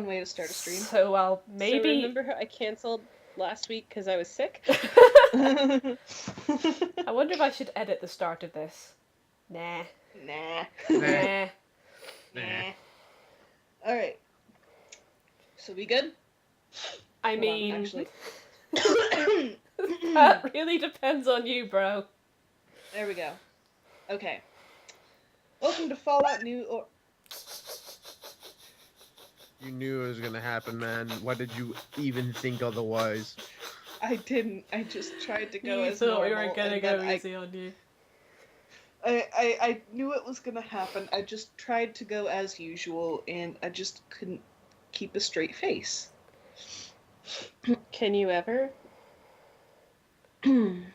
fun way to start a stream. So, well, maybe... So remember how I cancelled last week because I was sick? I wonder if I should edit the start of this. Nah. Nah. Nah. Nah. Alright. So we good? I Hold mean... on, actually. That really depends on you, bro. There we go. Okay. Welcome to Fallout New Orre. You knew it was gonna happen, man. Why did you even think otherwise? I didn't. I just tried to go You as thought normal. we were gonna and go then easy on you. I knew it was gonna happen. I just tried to go as usual, and I just couldn't keep a straight face. Can you ever? I don't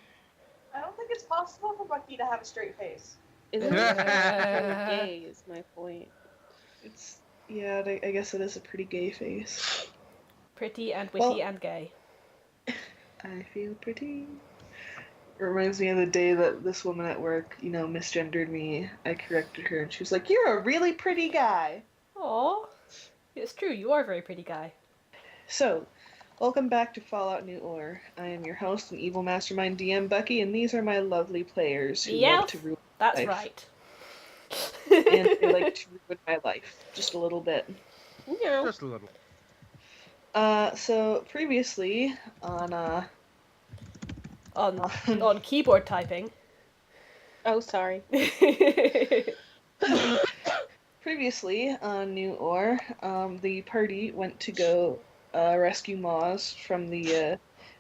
think it's possible for Bucky to have a straight face. Isn't it kind of gay is my point. It's, yeah, I guess it is a pretty gay face. Pretty and witty and gay. I feel pretty. It reminds me of the day that this woman at work, misgendered me. I corrected her, and she was like, "You're a really pretty guy." Aw. It's true, you are a very pretty guy. So, welcome back to Fallout New Orre. I am your host and evil mastermind DM Bucky, and these are my lovely players who love to ruin that's life. right. And they like to ruin my life. Just a little bit. Yeah. Just a little. So, previously, on On keyboard typing. Oh, sorry. Previously on New Orre, the party went to go rescue Maws from the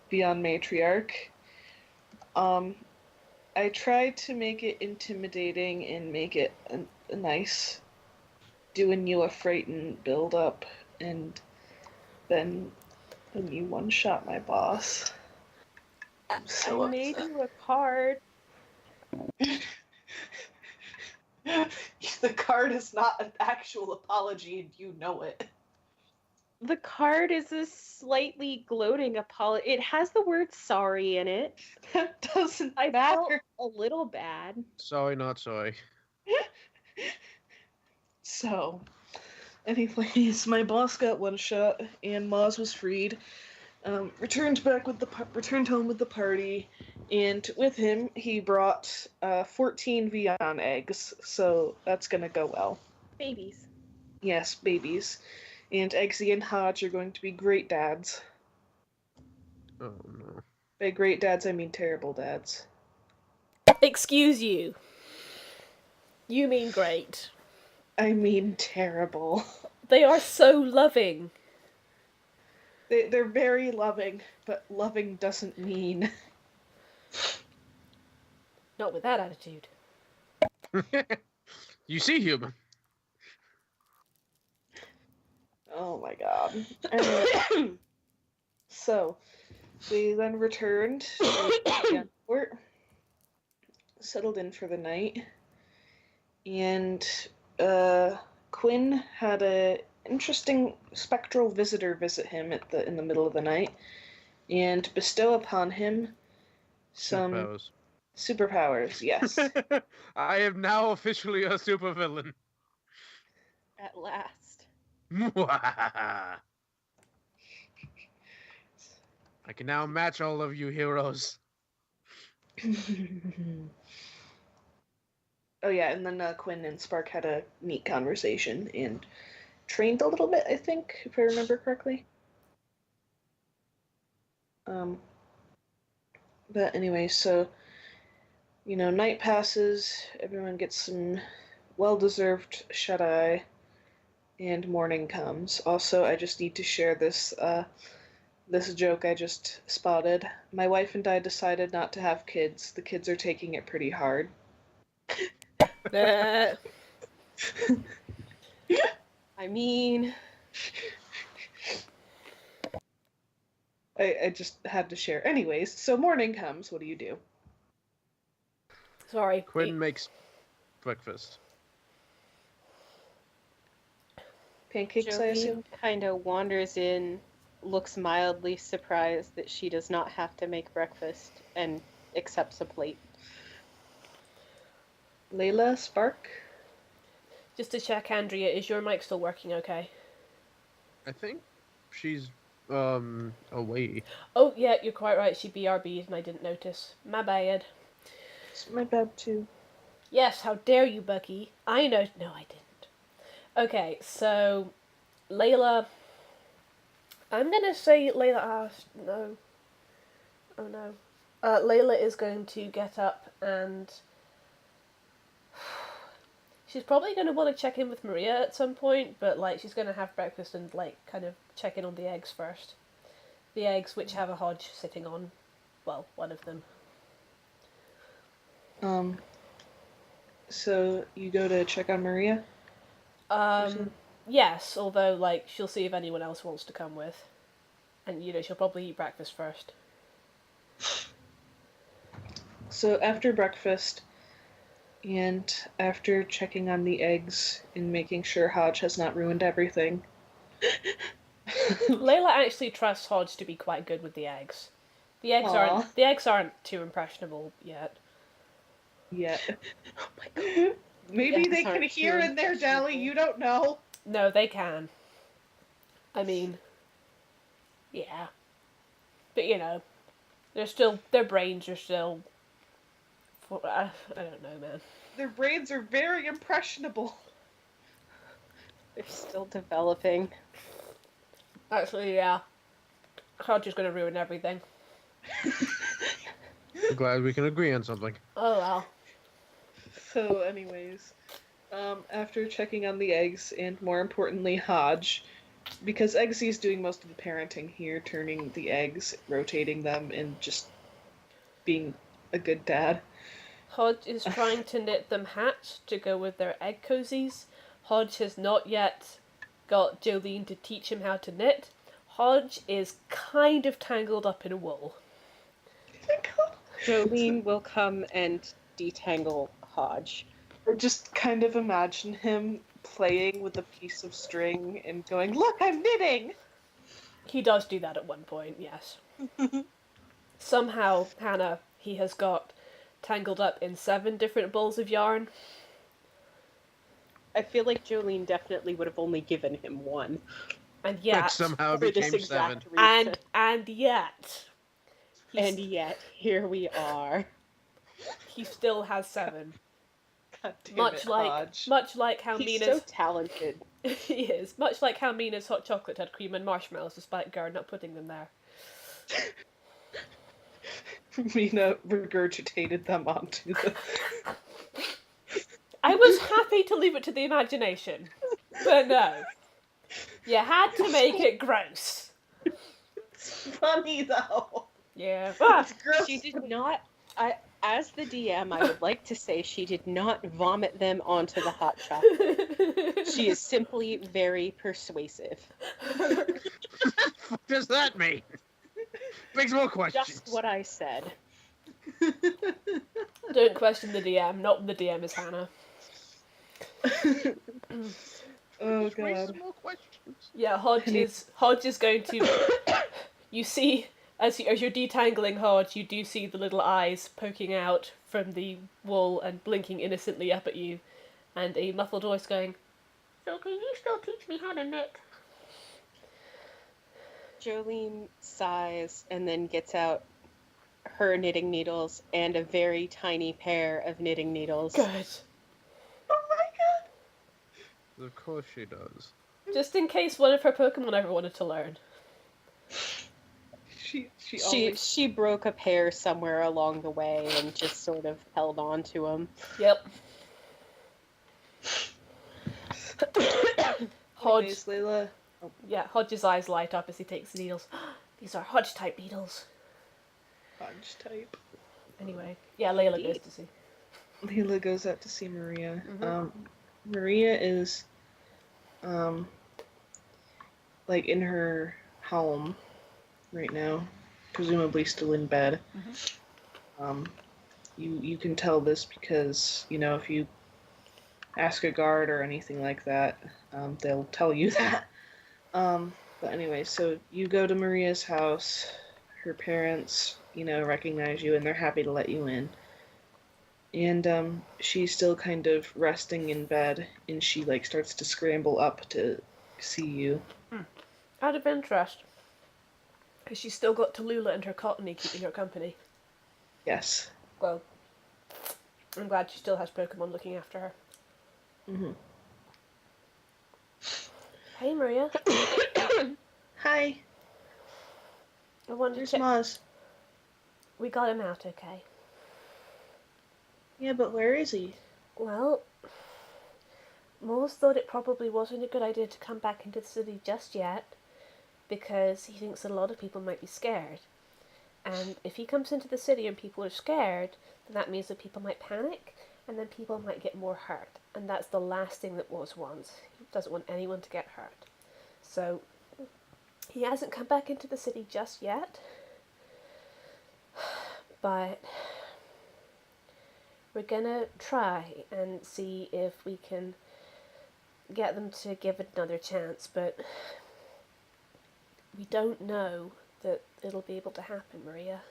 Beyond Matriarch. I tried to make it intimidating and make it a nice, doing you a frightened build up, and then you one-shot my boss. So I made you a card. The card is not an actual apology, and you know it. The card is a slightly gloating apology. It has the word sorry in it. That doesn't I matter. felt a little bad. Sorry, not sorry. So, anyways, my boss got one shot, and Maws was freed. Returned home with the party, and with him he brought 14 Vion eggs. So that's gonna go well. Babies. Yes, babies. And Eggsy and Hodge are going to be great dads. Oh no. By great dads, I mean terrible dads. Excuse you. You mean great. I mean terrible. They are so loving. They're very loving, but loving doesn't mean... Not with that attitude. You see, human. Oh my god. Anyway, so, we then returned to Gateon Port, settled in for the night, and Quinn had a interesting spectral visitor visit him in the middle of the night, and bestow upon him some superpowers. Yes. I am now officially a supervillain. At last. I can now match all of you heroes. Oh yeah, and then Quinn and Spark had a neat conversation and trained a little bit, I think, if I remember correctly. But anyway, so, night passes, everyone gets some well-deserved shut-eye, and morning comes. Also, I just need to share this joke I just spotted. My wife and I decided not to have kids. The kids are taking it pretty hard. I mean... I just had to share. Anyways, so morning comes. What do you do? Sorry. Quinn makes breakfast. Pancakes, I assume? kind of wanders in, looks mildly surprised that she does not have to make breakfast, and accepts a plate. Layla, Spark? Just to check, Andrea, is your mic still working okay? I think she's away. Oh, yeah, you're quite right. She BRB'd and I didn't notice. My bad. It's my bad too. Yes, how dare you, Bucky? I know. No, I didn't. Okay, so Layla. I'm gonna say Layla asked. No. Oh no. Layla is going to get up and. She's probably going to want to check in with Maria at some point, but like she's going to have breakfast and like kind of check in on the eggs first. The eggs which have a Hodge sitting on, well, one of them. So you go to check on Maria? Yes, although like she'll see if anyone else wants to come with. And she'll probably eat breakfast first. So after breakfast, and after checking on the eggs and making sure Hodge has not ruined everything. Layla actually trusts Hodge to be quite good with the eggs. The eggs aren't too impressionable yet. Yeah. Oh my god. Maybe they can hear in their deli, you don't know. No, they can. I mean, yeah. But their brains are still. I don't know, man. Their brains are very impressionable. They're still developing. Actually, yeah. Hodge is going to ruin everything. I'm glad we can agree on something. Oh, well. So, anyways, after checking on the eggs, and more importantly, Hodge, because Eggsy's doing most of the parenting here, turning the eggs, rotating them, and just being a good dad. Hodge is trying to knit them hats to go with their egg cozies. Hodge has not yet got Jolene to teach him how to knit. Hodge is kind of tangled up in wool. Jolene will come and detangle Hodge. Or just kind of imagine him playing with a piece of string and going, "Look, I'm knitting!" He does do that at one point, yes. Somehow, Hannah, he has got tangled up in 7 different balls of yarn. I feel like Jolene definitely would have only given him one. And yet... But somehow it became 7. And yet... And yet, here we are. He still has 7. God damn much like how He's Mina's... so talented. He is. Much like how Mina's hot chocolate had cream and marshmallows despite Gar not putting them there. Mina regurgitated them onto the... I was happy to leave it to the imagination. But no. You had to make it gross. It's funny, though. Yeah. It's gross. She did not... As the DM, I would like to say she did not vomit them onto the hot chocolate. She is simply very persuasive. What does that mean? Makes more questions. Just what I said. Don't question the DM. Not when the DM is Hannah. Oh, Just raise God. more questions. Yeah, Hodge is going to... You see... As you're detangling Hodge, you do see the little eyes poking out from the wool and blinking innocently up at you, and a muffled voice going, "So can you still teach me how to knit?" Jolene sighs and then gets out her knitting needles and a very tiny pair of knitting needles. Good. Oh my God. Of course she does. Just in case one of her Pokemon ever wanted to learn. She broke a pair somewhere along the way and just sort of held on to them. Yep. Hodge. Layla. Oh. Yeah, Hodge's eyes light up as he takes the needles. These are Hodge-type needles. Hodge type. Anyway, yeah, Layla goes to see. Layla goes out to see Maria. Mm-hmm. Maria is, like in her home right now, presumably still in bed. Mm-hmm. You can tell this because, if you ask a guard or anything like that, they'll tell you that. But anyway, so you go to Maria's house, her parents, recognize you and they're happy to let you in. And she's still kind of resting in bed, and she starts to scramble up to see you. Out of interest, has she still got Tallulah and her Cottony keeping her company? Yes. Well, I'm glad she still has Pokemon looking after her. Mm-hmm. Hey, Maria. Hi. I wanted Where's to check. Maws? We got him out okay. Yeah, but where is he? Well, Maws thought it probably wasn't a good idea to come back into the city just yet, because he thinks that a lot of people might be scared. And if he comes into the city and people are scared, then that means that people might panic, and then people might get more hurt. And that's the last thing that Maws wants. He doesn't want anyone to get hurt. So, he hasn't come back into the city just yet, but we're gonna try and see if we can get them to give it another chance, but we don't know that it'll be able to happen, Maria.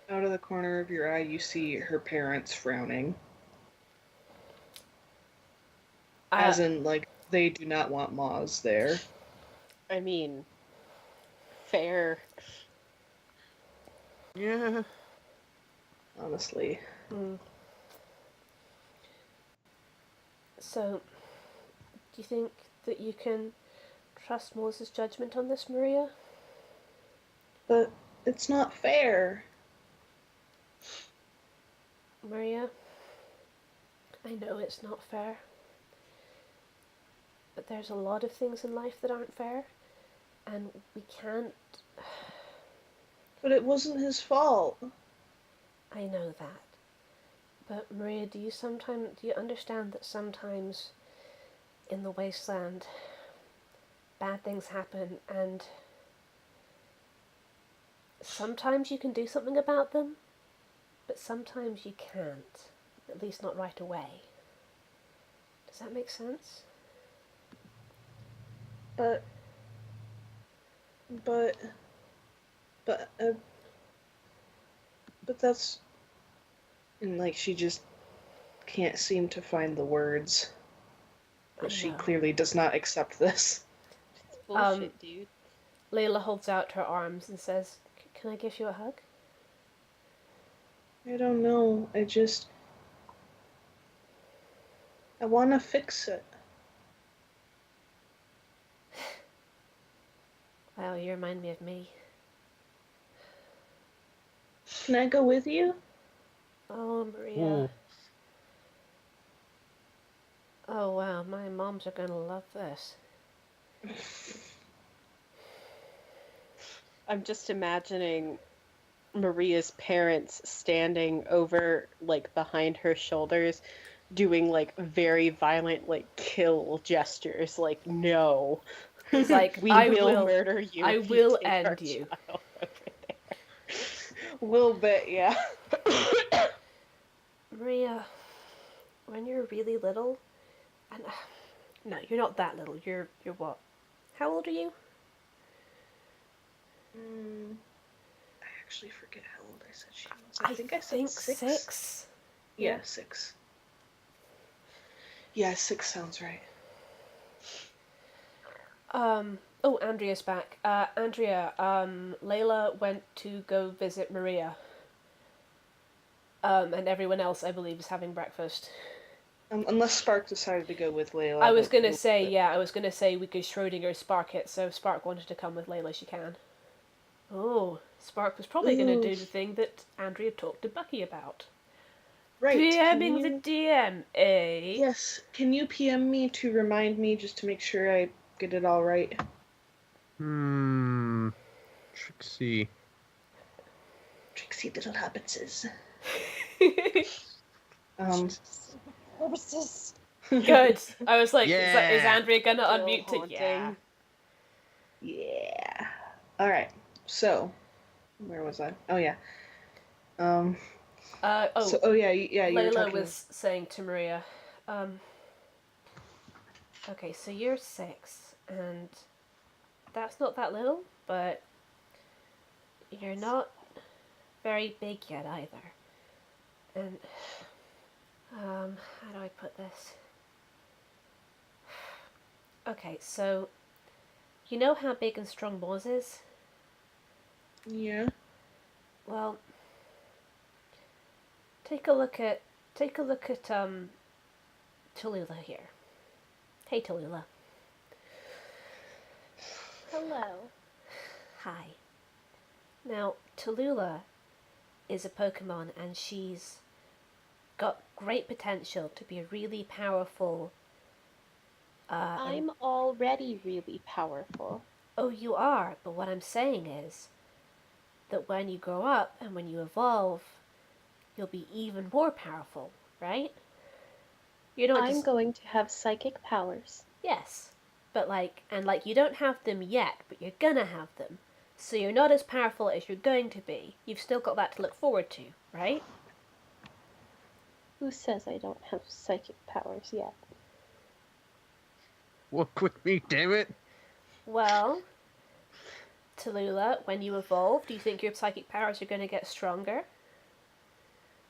Out of the corner of your eye, you see her parents frowning. As in, like, they do not want Maws there. I mean, fair. Yeah. Honestly. So, do you think that you can trust Maws' judgment on this, Maria? But it's not fair. Maria, I know it's not fair, but there's a lot of things in life that aren't fair, and we can't... But it wasn't his fault. I know that. But Maria, do you understand that sometimes in the wasteland bad things happen, and sometimes you can do something about them, but sometimes you can't, at least not right away. Does that make sense? But that's... And, like, she just can't seem to find the words. But she clearly does not accept this. It's bullshit, dude. Layla holds out her arms and says, "Can I give you a hug?" I don't know. I want to fix it. Wow, you remind me of me. Can I go with you? Oh, Maria. Ooh. Oh, wow, my moms are gonna love this. I'm just imagining Maria's parents standing over, like, behind her shoulders, doing, like, very violent, like, kill gestures. Like, no. It's like, we I will will murder you. I if will take our end you. child over there. Will bet, yeah. Maria, when you're really little, and no, you're not that little. You're what? How old are you? I actually forget how old I said she was. I think I said 6. 6. Yeah, 6. Yeah, 6 sounds right. Oh, Andrea's back. Andrea, Layla went to go visit Maria. And everyone else, I believe, is having breakfast. Unless Spark decided to go with Layla. I was gonna say we could Schrodinger Spark it, so if Spark wanted to come with Layla, she can. Oh, Spark was probably gonna do the thing that Andrea talked to Bucky about. Right. PMing the DM, eh? Yes. Can you PM me to remind me just to make sure I get it all right? Trixie. Trixie Little Hobbitses. Good. I was like, Yeah. is Andrea gonna Still unmute to... Yeah. Yeah. Alright. So, where was I? Oh, yeah. Yeah, you were Layla talking... was saying to Maria, okay, so you're 6, and that's not that little, but you're not very big yet either. And, how do I put this? Okay, so You know how big and strong Maws is? Yeah. Well, take a look at Tallulah here. Hey, Tallulah. Hello. Hi. Now, Tallulah is a Pokemon, and she's got great potential to be a really powerful. I'm already really powerful. Oh, you are, but what I'm saying is that when you grow up and when you evolve, you'll be even more powerful, right? You're not I'm just. going to have psychic powers. Yes, but you don't have them yet, but you're gonna have them. So you're not as powerful as you're going to be. You've still got that to look forward to, right? Who says I don't have psychic powers yet? Work with me, damn it. Well, Tallulah, when you evolve, do you think your psychic powers are going to get stronger?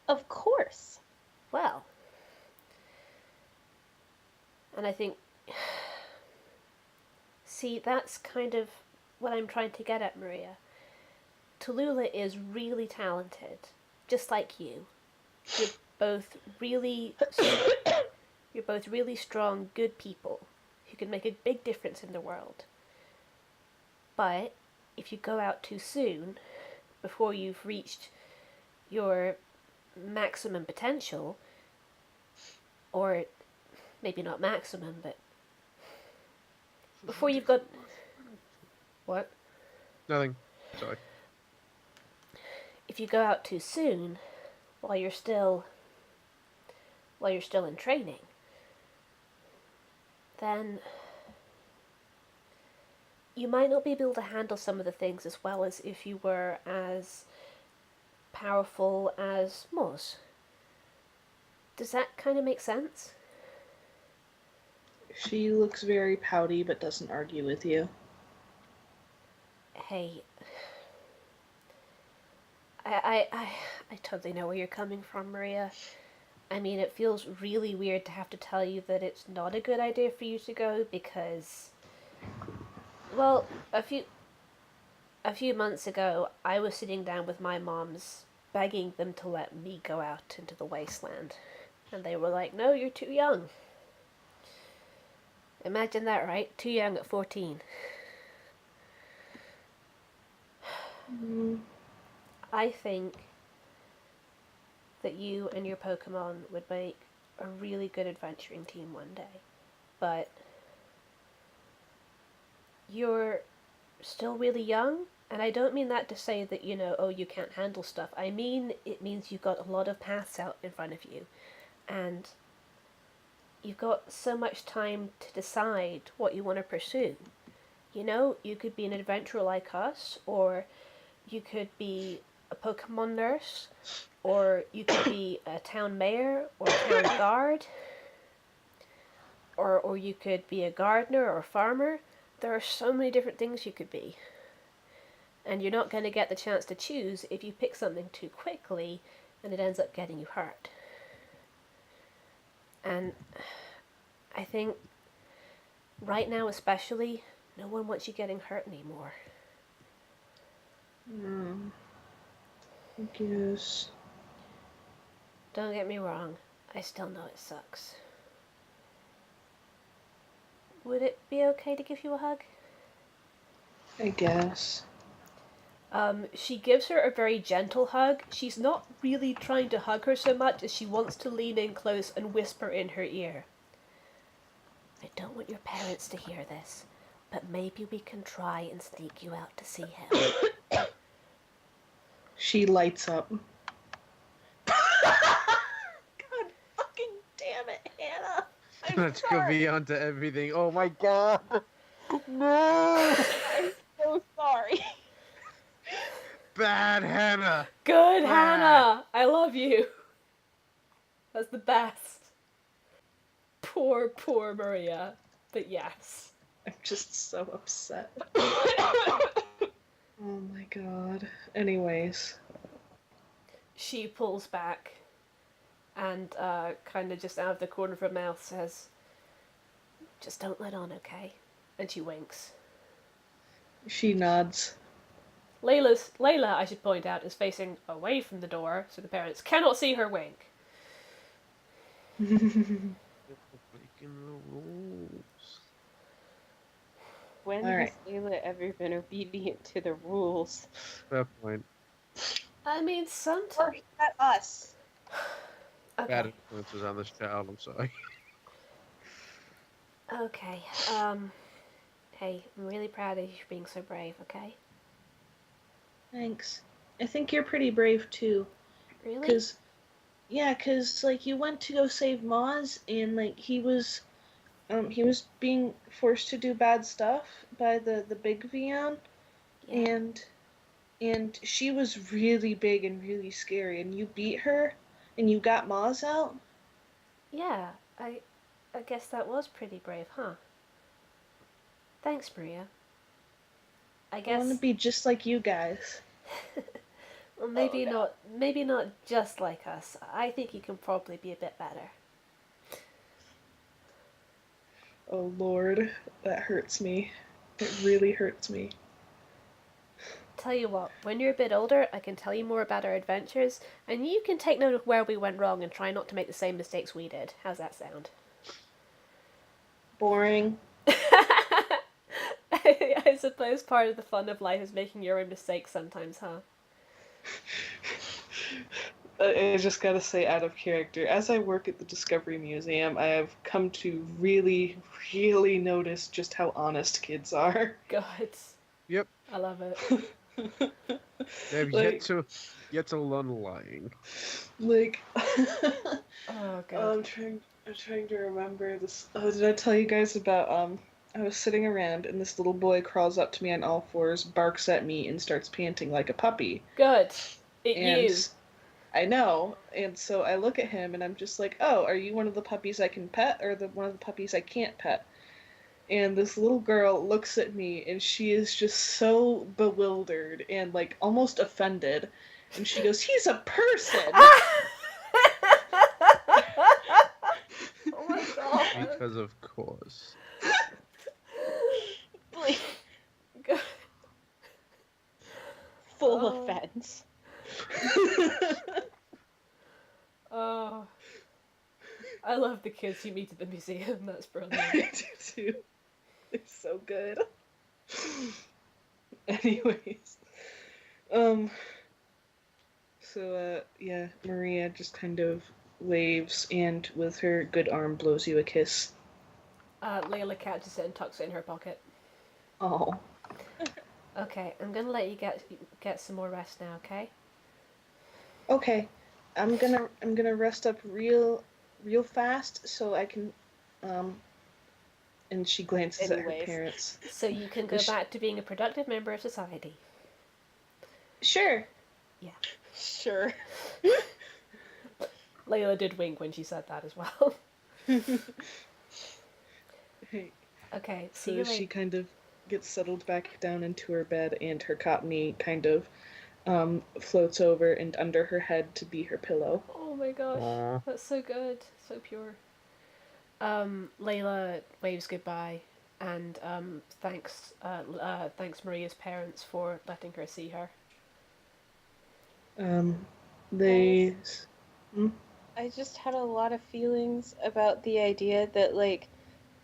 Of course. Well, and I think. See, that's kind of what I'm trying to get at, Maria. Tallulah is really talented, just like you. You're both really. You're both really strong, good people who can make a big difference in the world. But if you go out too soon, before you've reached your maximum potential, or maybe not maximum, but before you've got. What? Nothing. Sorry. If you go out too soon, while you're still in training, then you might not be able to handle some of the things as well as if you were as powerful as Maws. Does that kind of make sense? She looks very pouty but doesn't argue with you. Hey, I totally know where you're coming from, Maria. I mean, it feels really weird to have to tell you that it's not a good idea for you to go because, well, a few months ago, I was sitting down with my moms, begging them to let me go out into the wasteland, and they were like, "No, you're too young." Imagine that, right? Too young at 14. I think that you and your Pokemon would make a really good adventuring team one day. But you're still really young, and I don't mean that to say that, oh, you can't handle stuff. I mean, it means you've got a lot of paths out in front of you, and you've got so much time to decide what you want to pursue. You could be an adventurer like us, or you could be a Pokemon nurse, or you could be a town mayor or a town guard, or you could be a gardener or a farmer. There are so many different things you could be. And you're not going to get the chance to choose if you pick something too quickly and it ends up getting you hurt. And I think right now especially, no one wants you getting hurt anymore. I guess. Don't get me wrong, I still know it sucks. Would it be okay to give you a hug? I guess. She gives her a very gentle hug. She's not really trying to hug her so much as she wants to lean in close and whisper in her ear. I don't want your parents to hear this, but maybe we can try and sneak you out to see him. She lights up. God fucking damn it, Hannah. Let's go beyond to everything. Oh my god. No. I'm so sorry. Bad Hannah. Good, Bad. Hannah! I love you. That's the best. Poor Maria. But yes. I'm just so upset. Oh my god. Anyways. She pulls back and kind of just out of the corner of her mouth says, "Just don't let on, okay?" And she winks. She nods. Layla, I should point out, is facing away from the door, so the parents cannot see her wink. Breaking the rules. When All has right. Layla ever been obedient to the rules? Fair point. I mean, Or sometimes. at us. Bad Okay. influences on this child. I'm sorry. Okay. Hey, I'm really proud of you for being so brave. Okay. Thanks. I think you're pretty brave too. Really? Cause like you went to go save Maws, and like he was being forced to do bad stuff by the big Vion, Yeah. and she was really big and really scary, and you beat her, and you got Maws out. Yeah. I guess that was pretty brave, huh? Thanks, Maria. I I want to guess. be just like you guys. Well, Oh maybe god. not. Maybe not just like us. I think you can probably be a bit better. Oh Lord, that hurts me. It really hurts me. Tell you what, when you're a bit older, I can tell you more about our adventures, and you can take note of where we went wrong and try not to make the same mistakes we did. How's that sound? Boring. I suppose part of the fun of life is making your own mistakes sometimes, huh? I just gotta say, out of character, as I work at the Discovery Museum, I have come to really, really notice just how honest kids are. God, Yep. I love it. They've Like, yet to learn lying. like, Oh God. I'm trying to remember this. Oh, did I tell you guys about, I was sitting around and this little boy crawls up to me on all fours, barks at me, and starts panting like a puppy. Good. It And you. I know, and so I look at him and I'm just like, "Oh, are you one of the puppies I can pet, or the one of the puppies I can't pet?" And this little girl looks at me and she is just so bewildered and like almost offended, and she goes, "He's a person." Oh my God. Because of course. Like, God. full Oh. offense. Oh. I love the kids you meet at the museum. That's brilliant. I do too. They're so good. Anyways, um, yeah, Maria just kind of waves and with her good arm blows you a kiss. Layla catches it and tucks it in her pocket. Oh. Okay, I'm gonna let you get some more rest now. Okay. Okay. I'm gonna rest up real fast so I can and she glances at her Anyways. parents. So you can go back to being a productive member of society. Sure. Sure. Layla did wink when she said that as well. Hey, Okay, see so you she later. kind of gets settled back down into her bed and her cottony kind of floats over and under her head to be her pillow. Oh my gosh, Aw. that's so good, so pure. Layla waves goodbye, and thanks Maria's parents for letting her see her. They. I just had a lot of feelings about the idea that, like,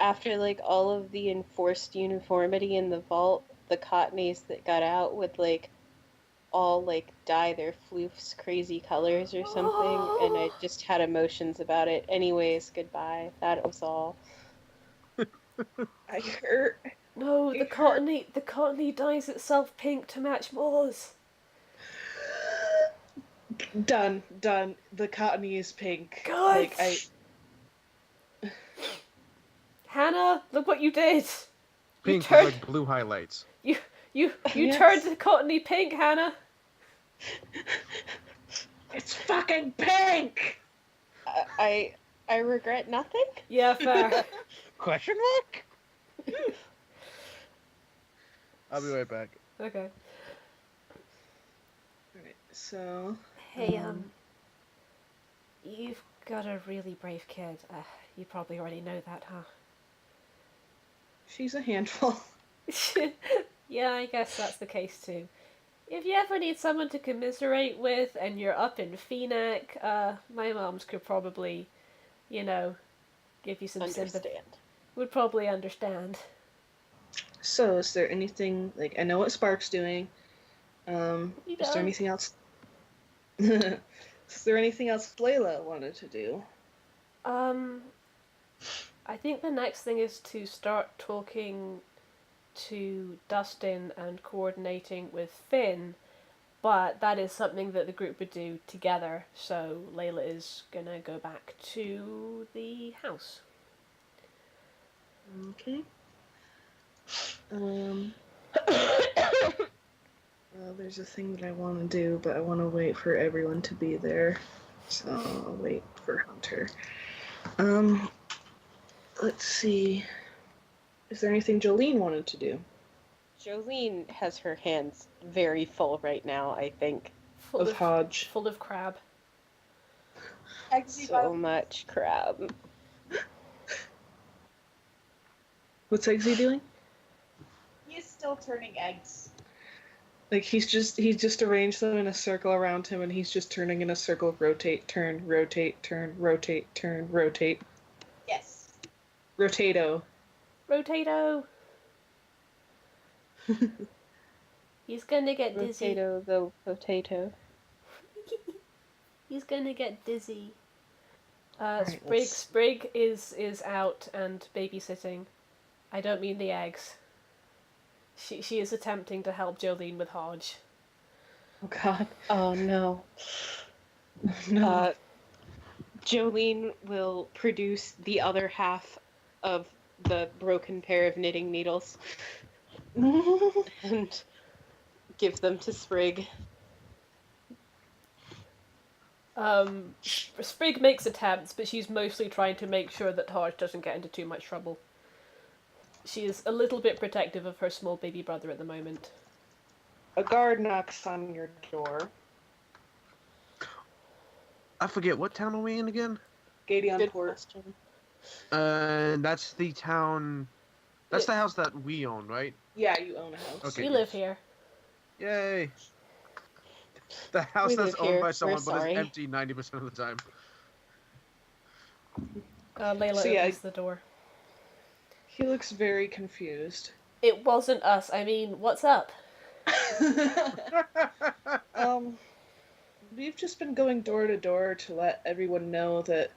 after, like, all of the enforced uniformity in the vault, the cottonies that got out would, like, all, like, dye their floofs crazy colors or something, and I just had emotions about it. Anyways, goodbye. That was all. I hurt. No, It hurt. the cottony dyes itself pink to match Maws. Done. The cottony is pink. God. Like Hannah, look what you did. You Pink turned with like blue highlights. you Yes. turned the cottony pink, Hannah. It's fucking pink. I regret nothing? Yeah, fair. Question mark? I'll be right back. Okay. Alright, so. Hey, you've got a really brave kid. You probably already know that, huh? She's a handful. Yeah, I guess that's the case too. If you ever need someone to commiserate with and you're up in Phoenix, my moms could probably, you know, give you some sympathy. Understand. Would probably understand. So, is there anything like I know what Spark's doing? You Is there don't. anything else? Is there anything else Layla wanted to do? Um, I think the next thing is to start talking to Dustin and coordinating with Finn, but that is something that the group would do together, so Layla is gonna go back to the house. Okay. Well, there's a thing that I want to do, but I want to wait for everyone to be there. So I'll wait for Hunter. Let's see. Is there anything Jolene wanted to do? Jolene has her hands very full right now, I think. Full Of Hodge. full of crab. So much crab. What's Eggsy doing? He's still turning eggs. Like he's just arranged them in a circle around him, and he's just turning in a circle. Rotate, turn, rotate, turn, rotate, turn, rotate. Yes. Rotato. Rotato! He's gonna get dizzy. Potato, though, potato. He's gonna get dizzy. Right, Sprig is out and babysitting. I don't mean the eggs. She is attempting to help Jolene with Hodge. Oh God. Oh no. No. Jolene will produce the other half of the broken pair of knitting needles and give them to Sprig. Sprig makes attempts, but she's mostly trying to make sure that Hodge doesn't get into too much trouble. She is a little bit protective of her small baby brother at the moment. A guard knocks on your door. I forget, what town are we in again? Gateon Good Port. question. That's the town. That's the house that we own, right? Yeah, you own a house. Okay. We live here. Yay! The house We that's live owned here. by We're someone but sorry. is empty 90% of the time. Layla So, yeah. opens the door. He looks very confused. It wasn't us. I mean, what's up? We've just been going door to door to let everyone know that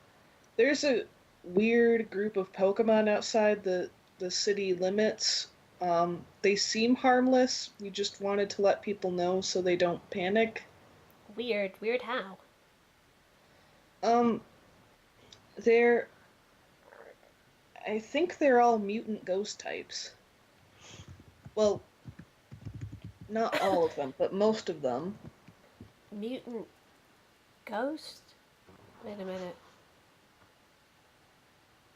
there's a weird group of Pokemon outside the city limits. They seem harmless. We just wanted to let people know so they don't panic. Weird. Weird how? I think they're all mutant ghost types. Well, not all of them, but most of them. Mutant ghost? Wait a minute.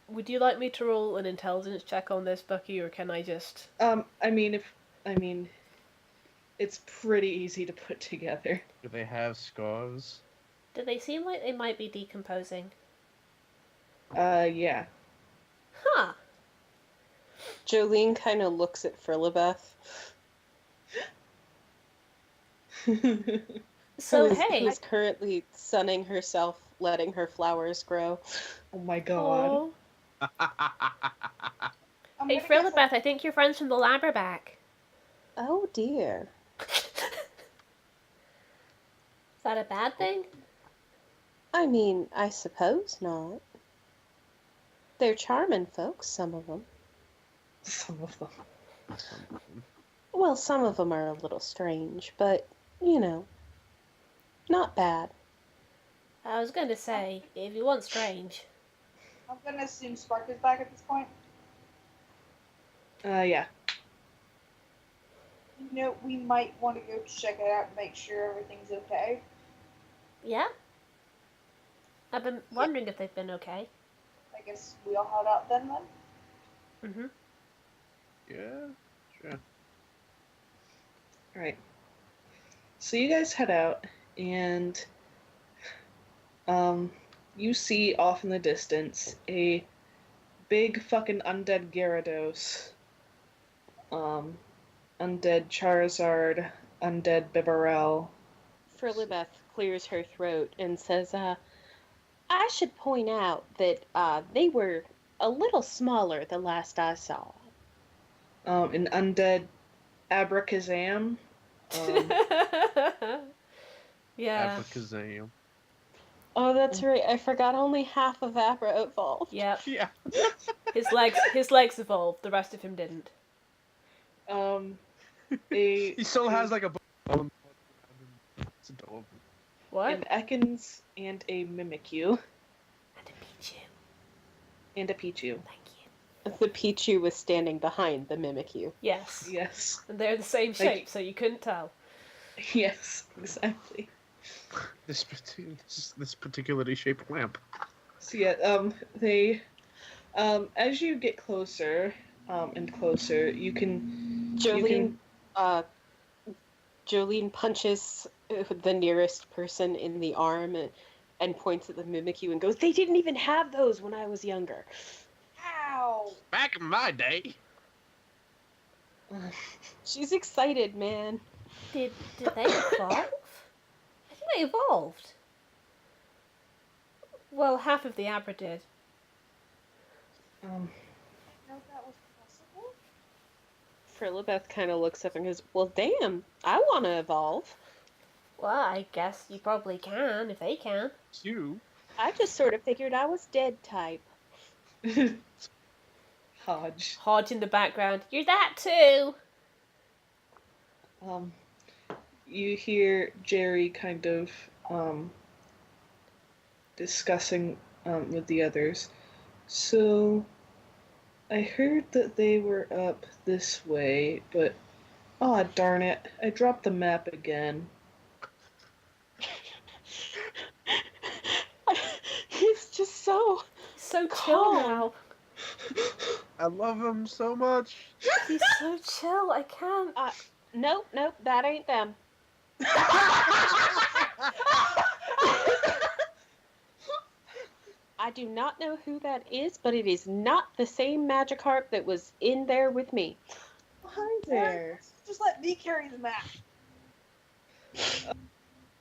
Would you like me to roll an intelligence check on this, Bucky, or can I just... It's pretty easy to put together. Do they have scars? Do they seem like they might be decomposing? Yeah. Huh. Jolene kind of looks at Frilibeth. So, who's currently sunning herself, letting her flowers grow. Oh my god. Oh. Hey, Frilibeth, I think your friends from the lab are back. Oh dear. Is that a bad thing? I mean, I suppose not. They're charming folks, some of them. Some of them. Well, some of them are a little strange, but, you know, not bad. I was going to say, if you want strange. I'm gonna assume Spark is back at this point. Yeah. You know, we might want to go check it out and make sure everything's okay. Yeah? I've been wondering if they've been okay. I guess we all head out then. Mm-hmm. Yeah, sure. Alright. So you guys head out, and you see off in the distance a big fucking undead Gyarados undead Charizard, undead Bibarel. Frilibeth clears her throat and says, I should point out that they were a little smaller the last I saw. An undead Abracazam. Yeah. Abracazam. Oh, that's right. I forgot only half of Abra evolved. Yep. Yeah. His legs evolved. The rest of him didn't. He still has like a bone. It's adorable. What? an Ekans and a Mimikyu. And a Pichu. And a Pichu. Thank you. The Pichu was standing behind the Mimikyu. Yes. Yes. And they're the same shape, so you couldn't tell. Yes, exactly. This particularly shaped lamp. So yeah, they, as you get closer, and closer, you can. Jolene punches the nearest person in the arm and points at the Mimikyu and goes, "They didn't even have those when I was younger." Ow! Back in my day. She's excited, man. Did they evolve? I think they evolved. Well, half of the Abra did. I didn't know that was possible. Frilibeth kind of looks up and goes, "Well, damn, I want to evolve. Well, I guess you probably can, if they can. You. I just sort of figured I was dead type." Hodge. Hodge in the background. You're that too! You hear Jerry kind of discussing with the others. So, I heard that they were up this way, but aw, darn it, I dropped the map again. He's just so So chill Calm. now. I love him so much. He's so chill, I can't. Nope, that ain't them. I do not know who that is, but it is not the same Magikarp that was in there with me. Hi there. Just let me carry the map.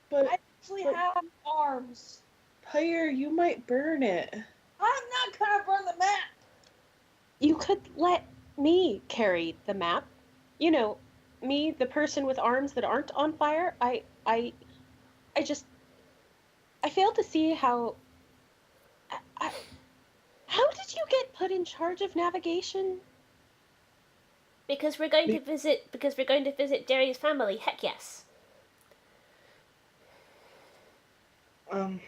But, I actually have arms. Pyre, you might burn it. I'm not gonna burn the map. You could let me carry the map. You know, me, the person with arms that aren't on fire. I fail to see how. How did you get put in charge of navigation? Because we're going to visit Jerry's family, heck yes. And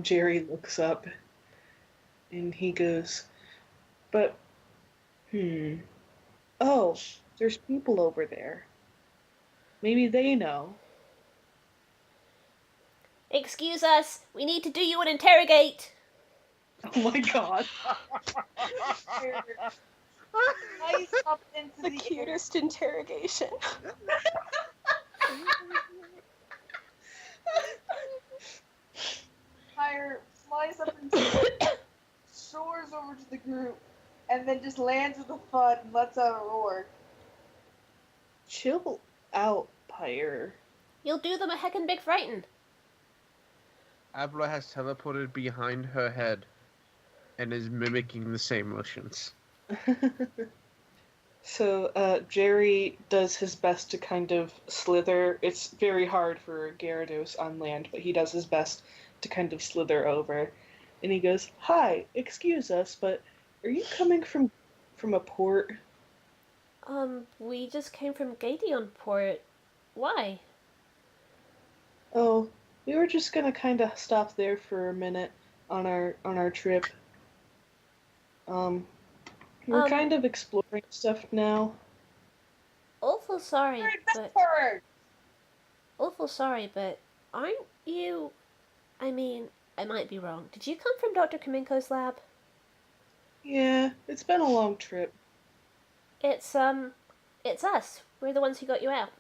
Jerry looks up and he goes, but, oh, there's people over there. Maybe they know. Excuse us, we need to do you an interrogate. Oh my god. Nice up into The the cutest interrogation. Fire flies up into the soars over to the group, and then just lands with a thud and lets out a roar. Chill out, Pyre. You'll do them a heckin' big frighten. Abra has teleported behind her head and is mimicking the same motions. So, Jerry does his best to kind of slither. It's very hard for Gyarados on land, but he does his best to kind of slither over. And he goes, "Hi, excuse us, but are you coming from a port?" We just came from Gateon Port. Why? Oh, we were just gonna kind of stop there for a minute on our trip. We're kind of exploring stuff now. Awful sorry, Bird, but bird. aren't you? I mean, I might be wrong. Did you come from Dr. Kaminko's lab? Yeah, it's been a long trip. It's us. We're the ones who got you out.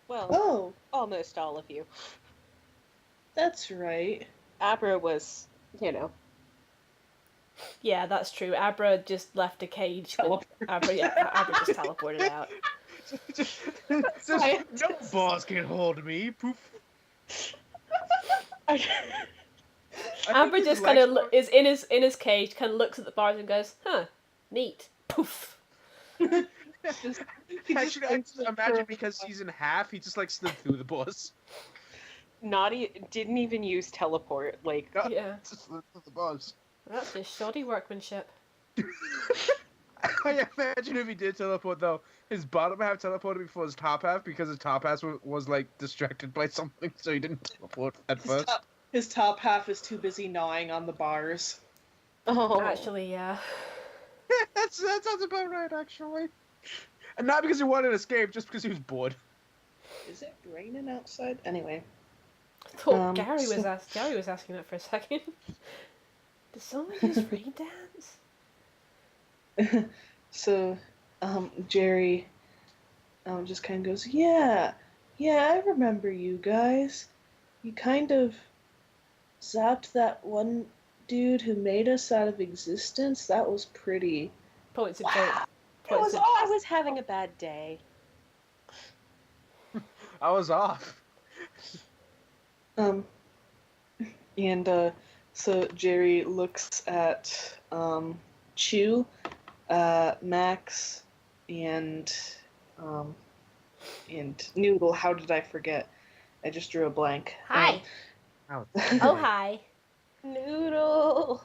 Well, Oh, almost all of you. that's right. Abra was, Yeah, that's true. Abra just left a cage. Abra just teleported out. No boss can hold me. Poof. I Abra think his just kind of legs is in his cage, kind of looks at the bars and goes, "Huh, neat." Poof. Just, I should imagine because he's in half, he just like slid through the boss. Didn't even use teleport. Like, Yeah. Just slid through the boss. That's just shoddy workmanship. I imagine if he did teleport though, his bottom half teleported before his top half because his top half was like distracted by something, so he didn't teleport at first. His top half is too busy gnawing on the bars. oh, Actually, yeah. That sounds about right, actually. And not because he wanted to escape, just because he was bored. Is it raining outside? Anyway. I thought Gary was asking that for a second. Did someone use rain dance? So, Jerry, just kind of goes, yeah, I remember you guys. You kind of zapped that one dude who made us out of existence. That was pretty. Points of Wow. I was having a bad day. I was off. And so Jerry looks at Chew, Max, and Noodle. How did I forget? I just drew a blank. Hi. Oh, Hi. Noodle.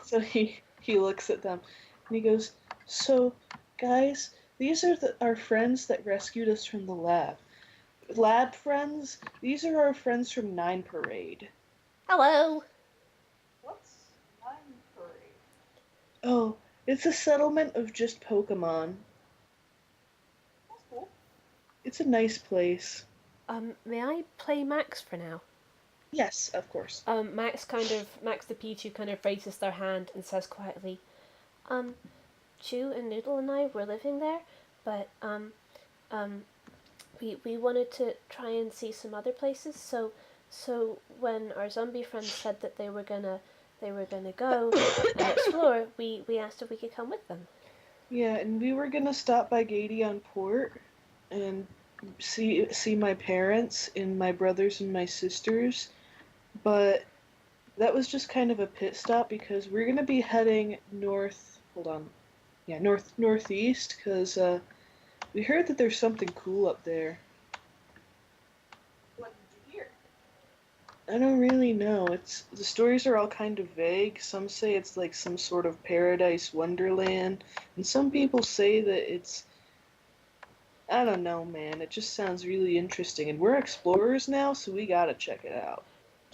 So he looks at them and he goes, "So, guys, these are our friends that rescued us from the lab. Lab friends? These are our friends from 9 Parade. Hello. What's 9 Parade? Oh, it's a settlement of just Pokemon. That's cool. It's a nice place." May I play Max for now? Yes, of course. Max the Pichu kind of raises their hand and says quietly, Chew and Noodle and I were living there, but, we wanted to try and see some other places, so when our zombie friends said that they were gonna go and explore, we asked if we could come with them. Yeah, and we were gonna stop by Gateon Port and see my parents and my brothers and my sisters, but that was just kind of a pit stop because we're gonna be heading north. Hold on, yeah, northeast because we heard that there's something cool up there. What did you hear? I don't really know. The stories are all kind of vague. Some say it's like some sort of paradise wonderland, and some people say that it's, I don't know, man. It just sounds really interesting, and we're explorers now, so we gotta check it out.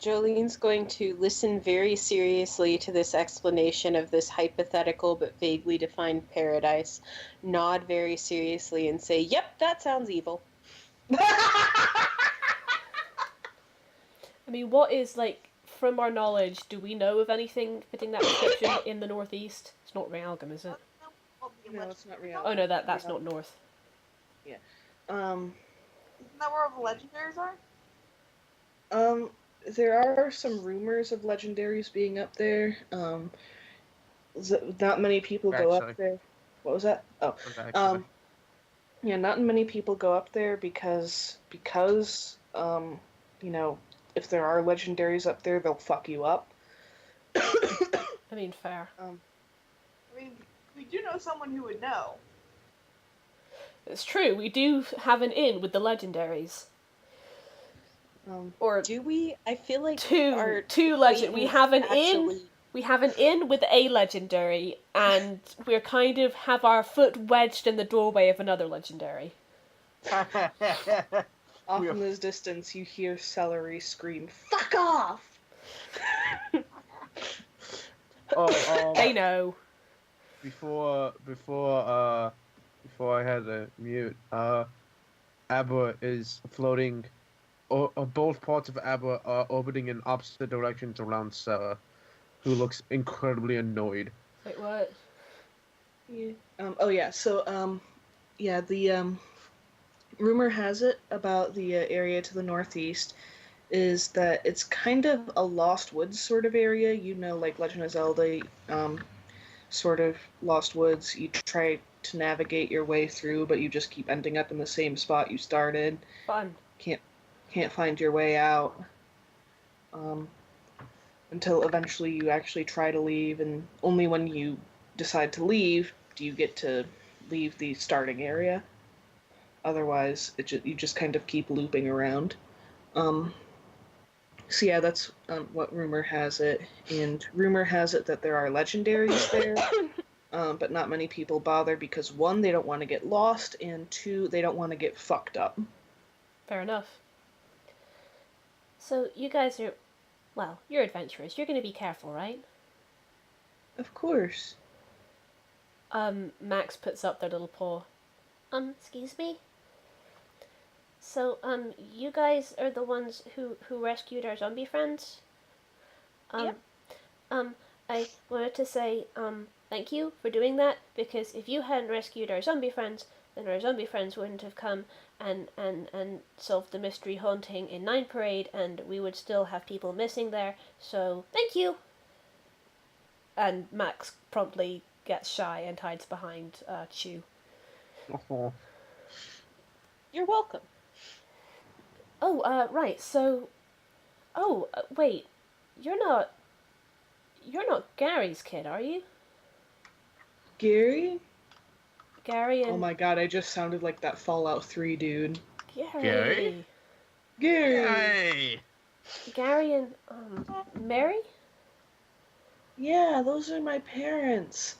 Jolene's going to listen very seriously to this explanation of this hypothetical but vaguely defined paradise, nod very seriously, and say, "Yep, that sounds evil." I mean, what is, like, from our knowledge, do we know of anything fitting that description in the northeast? It's not Realgam, is it? No, it's not real. Oh no, that's not north. Yeah. Isn't that where all the legendaries are? There are some rumors of legendaries being up there. Not many people go up there. What was that? Oh, yeah, not many people go up there because you know, if there are legendaries up there, they'll fuck you up. I mean, fair. I mean, we do know someone who would know. It's true, we do have an inn with the legendaries. Or Do we? I feel like two legend. We have an inn. We have an inn with a legendary, and we're kind of have our foot wedged in the doorway of another legendary. Off in the distance, you hear Celery scream, "Fuck off!" They know. Before I had to mute, Abba is floating. Both parts of Abba are orbiting in opposite directions around Sarah, who looks incredibly annoyed. Wait, what? Yeah. The rumor has it about the area to the northeast is that it's kind of a Lost Woods sort of area. You know, like Legend of Zelda, sort of lost woods. You try to navigate your way through, but you just keep ending up in the same spot you started. Fun. Can't find your way out. Until eventually you actually try to leave, and only when you decide to leave do you get to leave the starting area. Otherwise, you just kind of keep looping around. So yeah, that's what rumor has it. And rumor has it that there are legendaries there, but not many people bother because one, they don't want to get lost, and two, they don't want to get fucked up. Fair enough. So you guys are, well, you're adventurers. You're going to be careful, right? Of course. Max puts up their little paw. Excuse me? So, you guys are the ones who rescued our zombie friends? Yep. I wanted to say, thank you for doing that, because if you hadn't rescued our zombie friends, then our zombie friends wouldn't have come and solved the mystery haunting in 9 Parade, and we would still have people missing there, so thank you! And Max promptly gets shy and hides behind Chew. Oh. You're welcome. Oh, right, so... Oh, wait, you're not Gary's kid, are you? Gary? Gary and... Oh my god, I just sounded like that Fallout 3 dude. Gary. Gary! Hey! Gary and, Mary? Yeah, those are my parents.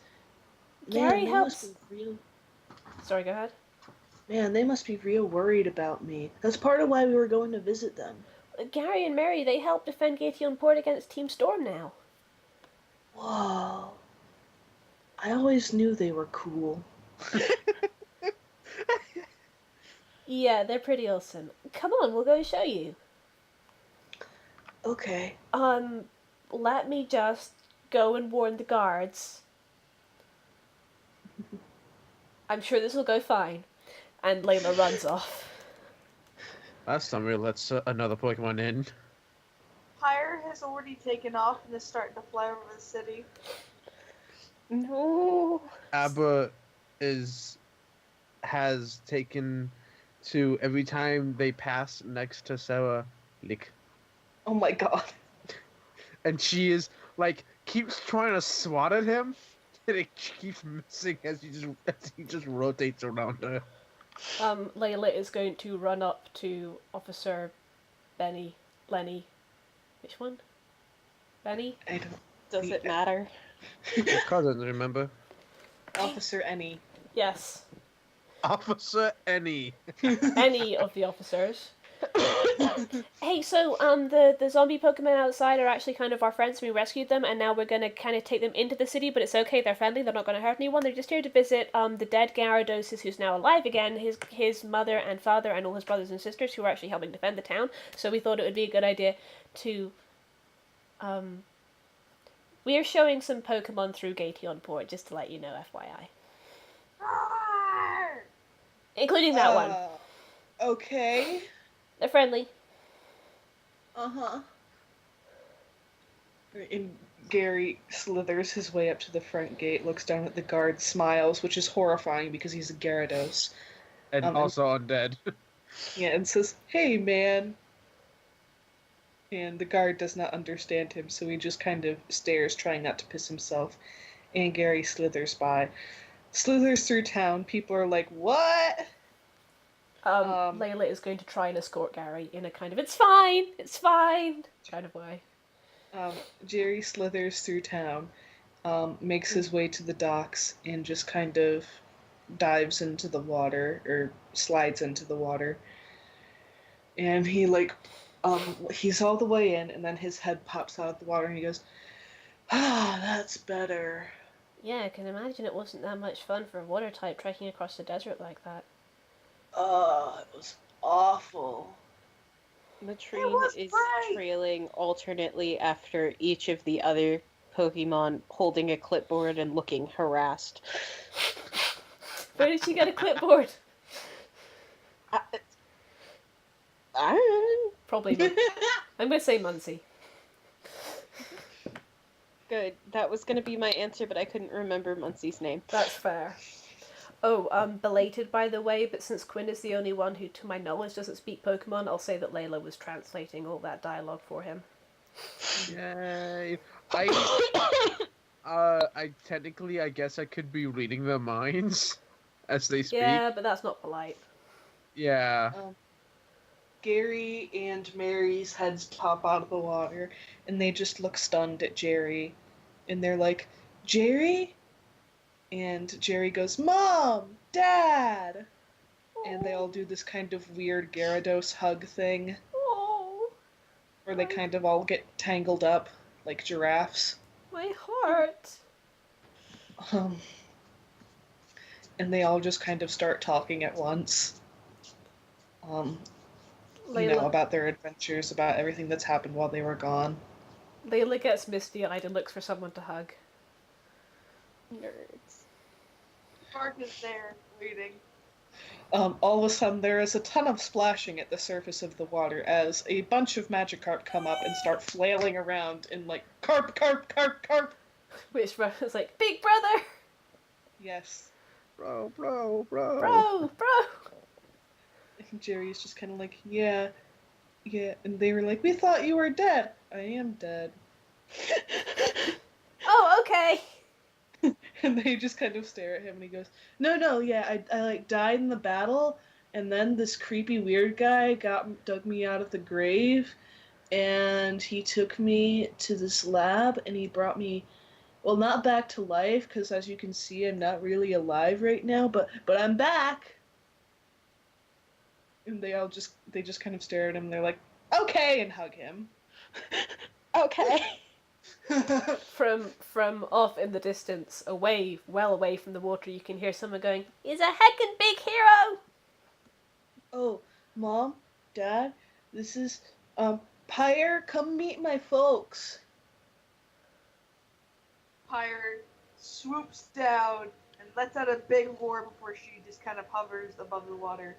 Gary they helps... must be real... Sorry, go ahead. Man, they must be real worried about me. That's part of why we were going to visit them. Gary and Mary, they help defend Gateon Port against Team Storm now. Whoa. I always knew they were cool. Yeah, they're pretty awesome. Come on, we'll go show you. Okay. Let me just go and warn the guards. I'm sure this will go fine. And Layla runs off. Last time we let another Pokemon in. Pyre has already taken off and is starting to fly over the city. No. Abba has taken to every time they pass next to Sarah, lick. Oh my god. And she is like keeps trying to swat at him, and it keeps missing as he just rotates around her. Layla is going to run up to Officer Lenny. Which one? Benny? I don't... Does it matter? Your cousins, remember? Officer Any. Yes. Officer Any. Any of the officers. Hey, so, the zombie Pokemon outside are actually kind of our friends. We rescued them, and now we're gonna kind of take them into the city, but it's okay, they're friendly, they're not gonna hurt anyone. They're just here to visit, the dead Gyarados, who's now alive again, his mother and father and all his brothers and sisters who are actually helping defend the town. So we thought it would be a good idea to, we are showing some Pokemon through Gateon Port, just to let you know, FYI. Roar! Including that one. Okay. They're friendly. Uh-huh. And Gary slithers his way up to the front gate, looks down at the guard, smiles, which is horrifying because he's a Gyarados. And also undead. Yeah, and says, "Hey, man." And the guard does not understand him, so he just kind of stares, trying not to piss himself. And Gary slithers by. Slithers through town. People are like, "What?" Layla is going to try and escort Gary in a kind of it's fine kind of way. Jerry slithers through town, makes his way to the docks, and just kind of dives into the water, or slides into the water. And he, he's all the way in, and then his head pops out of the water, and he goes, "Ah, that's better." Yeah, I can imagine it wasn't that much fun for a water type trekking across the desert like that. Oh, it was awful. Matrine is trailing alternately after each of the other Pokemon, holding a clipboard and looking harassed. Where did she get a clipboard? I don't know. Probably. I'm going to say Muncie. Good. That was gonna be my answer, but I couldn't remember Muncie's name. That's fair. Oh, belated by the way, but since Quinn is the only one who, to my knowledge, doesn't speak Pokemon, I'll say that Layla was translating all that dialogue for him. Yay! I technically, I guess I could be reading their minds as they speak. Yeah, but that's not polite. Yeah. Gary and Mary's heads pop out of the water, and they just look stunned at Jerry. And they're like, Jerry? And Jerry goes, Mom! Dad! And they all do this kind of weird Gyarados hug thing, Oh, where they kind of all get tangled up, like giraffes. my heart. And they all just kind of start talking at once. Layla, About their adventures, about everything that's happened while they were gone. Layla gets misty-eyed and looks for someone to hug. Nerds. Mark is there, waiting. All of a sudden, there is a ton of splashing at the surface of the water as a bunch of Magikarp come up and start flailing around in like, carp, carp, carp, carp! Which is like, big brother! Yes. Bro. Bro! And Jerry's just kind of like, yeah. And they were like, we thought you were dead. I am dead. Oh, okay! And they just kind of stare at him, and he goes, no, yeah, I like died in the battle, and then this creepy weird guy dug me out of the grave, and he took me to this lab, and he brought me, well, not back to life, because as you can see, I'm not really alive right now, but I'm back. And they just kind of stare at him, and they're like, okay, and hug him. Okay. From off in the distance, well away from the water, you can hear someone going, he's a heckin' big hero! Oh, Mom, Dad, this is, Pyre, come meet my folks. Pyre swoops down and lets out a big roar before she just kind of hovers above the water.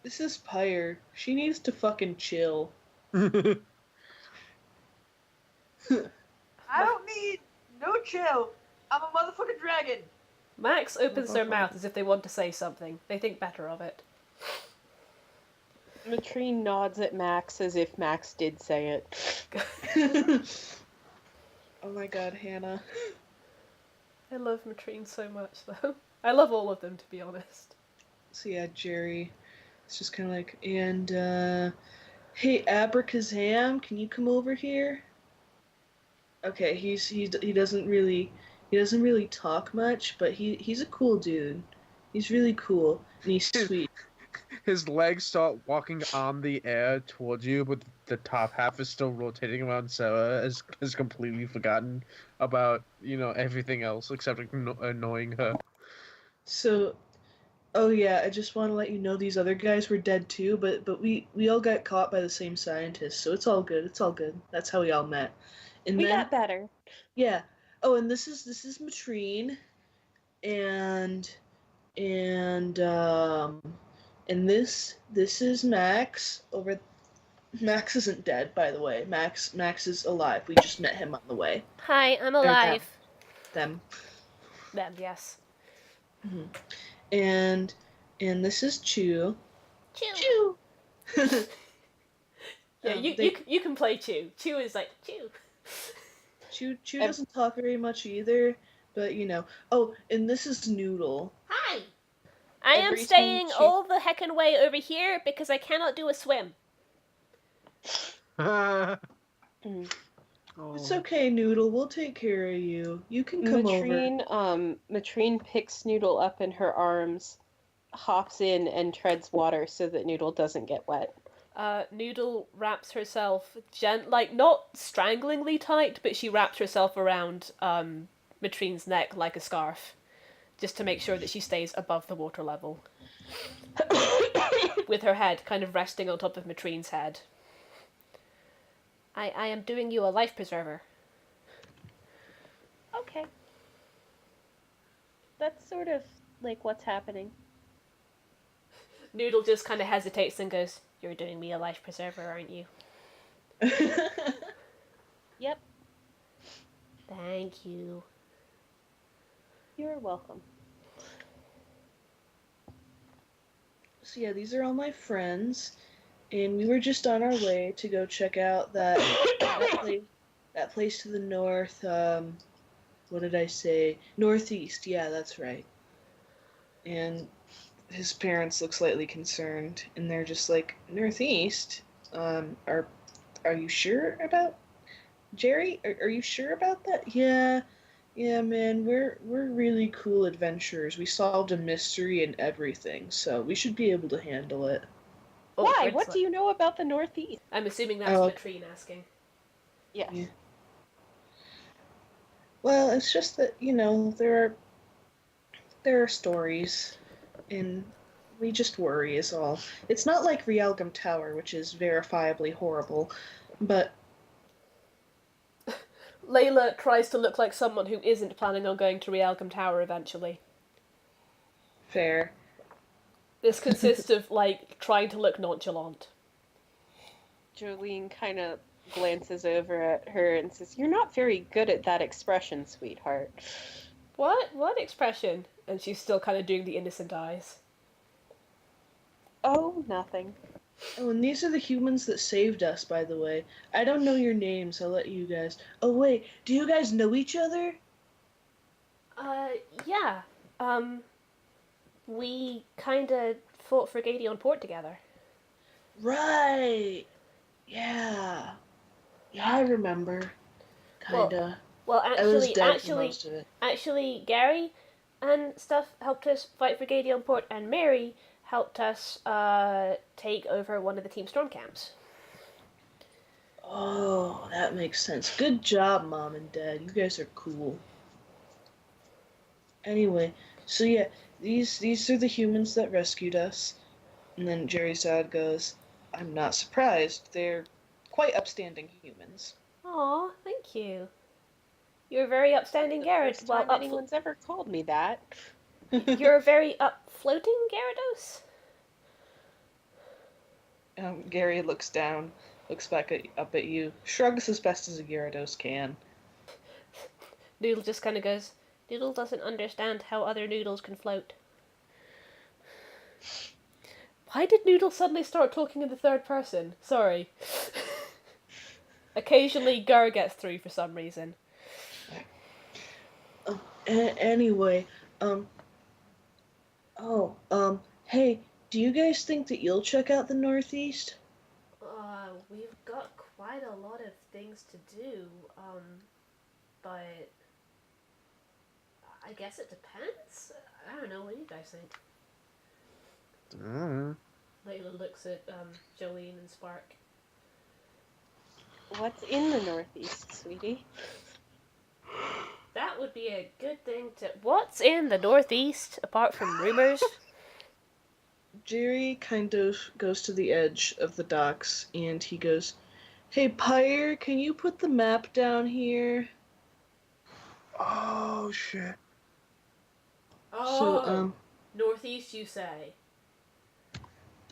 This is Pyre. She needs to fucking chill. I don't need no chill. I'm a motherfucking dragon. Max opens their mouth as if they want to say something. They think better of it. Matrine nods at Max as if Max did say it. Oh my god, Hannah. I love Matrine so much, though. I love all of them, to be honest. So yeah, Jerry. It's just kind of like, and, hey, Abracazam, can you come over here? Okay, he doesn't really talk much, but he's a cool dude. He's really cool, and he's sweet. His legs start walking on the air towards you, but the top half is still rotating around Sarah, has completely forgotten about, everything else except annoying her. So, oh yeah, I just want to let you know these other guys were dead too, but we all got caught by the same scientists, so it's all good. It's all good. That's how we all met. And We then, got better. yeah. Oh, and this is Matrine, and this is Max over. Max isn't dead, by the way. Max is alive. We just met him on the way. Hi, I'm alive. Them. Them, yes. Mm-hmm. And this is Chew. Chew. Yeah, you can play Chew. Chew is like Chew. Chew doesn't talk very much either, but Oh, and this is Noodle. Hi. I am staying all the heckin' way over here because I cannot do a swim. It's okay, Noodle. We'll take care of you. You can come over. Matrine picks Noodle up in her arms, hops in, and treads water so that Noodle doesn't get wet. Noodle wraps herself not stranglingly tight, but she wraps herself around Matrine's neck like a scarf, just to make sure that she stays above the water level. With her head kind of resting on top of Matrine's head. I am doing you a life preserver. Okay. That's sort of like what's happening. Noodle just kind of hesitates and goes, "You're doing me a life preserver, aren't you?" Yep. Thank you. You're welcome. So yeah, these are all my friends, and we were just on our way to go check out that place to the north. What did I say? Northeast. Yeah, that's right. And his parents look slightly concerned, and they're just like, Northeast. Are you sure about Jerry? Are you sure about that? Yeah. Yeah, man, we're really cool adventurers. We solved a mystery and everything, so we should be able to handle it. Oh, Why? Fred's What like- do you know about the Northeast? I'm assuming that's Oh. Latrine asking. Yes. Yeah. Well, it's just that, there are stories, and we just worry is all. It's not like Realgam Tower, which is verifiably horrible, but Layla tries to look like someone who isn't planning on going to Realgam Tower eventually. fair. This consists of, like, trying to look nonchalant. Jolene kind of glances over at her and says, "You're not very good at that expression, sweetheart." What? What expression? And she's still kind of doing the innocent eyes. Oh, nothing. Oh, and these are the humans that saved us, by the way. I don't know your names, I'll let you guys. Oh, wait, do you guys know each other? Yeah. We kinda fought for Gateon Port together. Right. Yeah. Yeah, I remember. Kinda. Well, I was dead for actually, most of it. actually, Gary and stuff helped us fight for Gateon Port, and Mary helped us, take over one of the Team Storm camps. Oh, that makes sense. Good job, Mom and Dad. You guys are cool. Anyway, so yeah, these are the humans that rescued us. And then Jerry's dad goes, I'm not surprised. They're quite upstanding humans. Aw, thank you. You're a very upstanding Garrett. First Well, time anyone's ever called me that. you're a very up-floating Gyarados? Gary looks down, looks up at you, shrugs as best as a Gyarados can. Noodle just kind of goes, Noodle doesn't understand how other noodles can float. Why did Noodle suddenly start talking in the third person? Sorry. Occasionally, Gur gets through for some reason. Anyway, hey, do you guys think that you'll check out the Northeast? We've got quite a lot of things to do, but I guess it depends. I don't know, what do you guys think? Layla looks at Jolene and Spark. What's in the Northeast, sweetie? That would be a good thing to... What's in the Northeast, apart from rumors? Jerry kind of goes to the edge of the docks, and he goes, Hey, Pyre, can you put the map down here? Oh shit. Oh, Northeast, you say?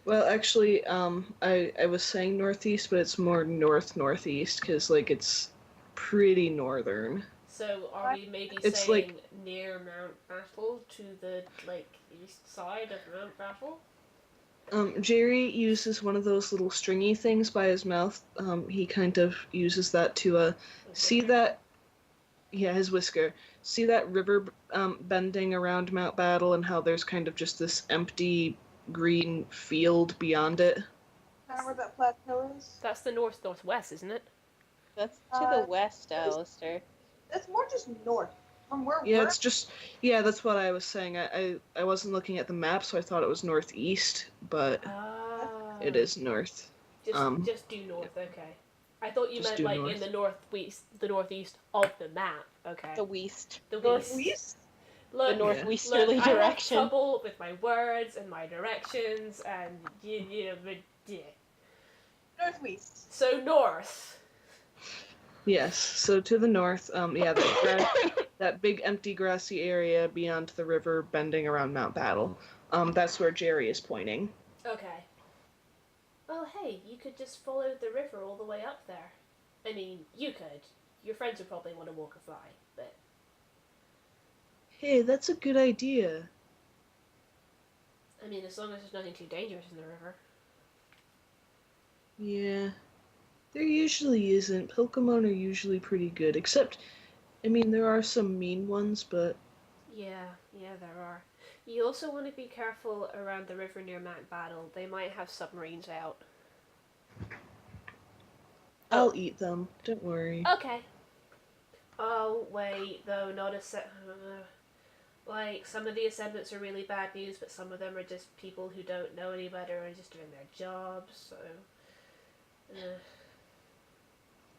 Well, actually, I was saying northeast, but it's more northeast, because, like, it's pretty northern. So are we maybe It's saying like- near Mount Battle to the, like, east side of Mount Battle? Jerry uses one of those little stringy things by his mouth. He kind of uses that to, see that... Yeah, his whisker. See that river, bending around Mount Battle, and how there's kind of just this empty green field beyond it? Kind of where that plateau is. That's the northwest, isn't it? That's to the west, Alistair. It's more just north from where Yeah, we're. it's just... Yeah, that's what I was saying. I wasn't looking at the map, so I thought it was northeast, but it is north. Just due north, okay. I thought you Just meant, due like, north. in the northeast of the map, okay. The west. The northeast. Look, The northwesterly look, direction. I have trouble with my words and my directions, and, yeah. Northwest. So north. Yes, so to the north, yeah, that big empty grassy area beyond the river bending around Mount Battle. That's where Jerry is pointing. Okay. Well, hey, you could just follow the river all the way up there. I mean, you could. your friends would probably want to walk or fly, but Hey, that's a good idea. I mean, as long as there's nothing too dangerous in the river. Yeah. There usually isn't. Pokemon are usually pretty good, except, I mean, there are some mean ones, but Yeah, there are. You also want to be careful around the river near Mount Battle. They might have submarines out. I'll eat them. Don't worry. Okay. Oh, wait, though, not a set. Like, some of the ascendants are really bad news, but some of them are just people who don't know any better and are just doing their jobs, so.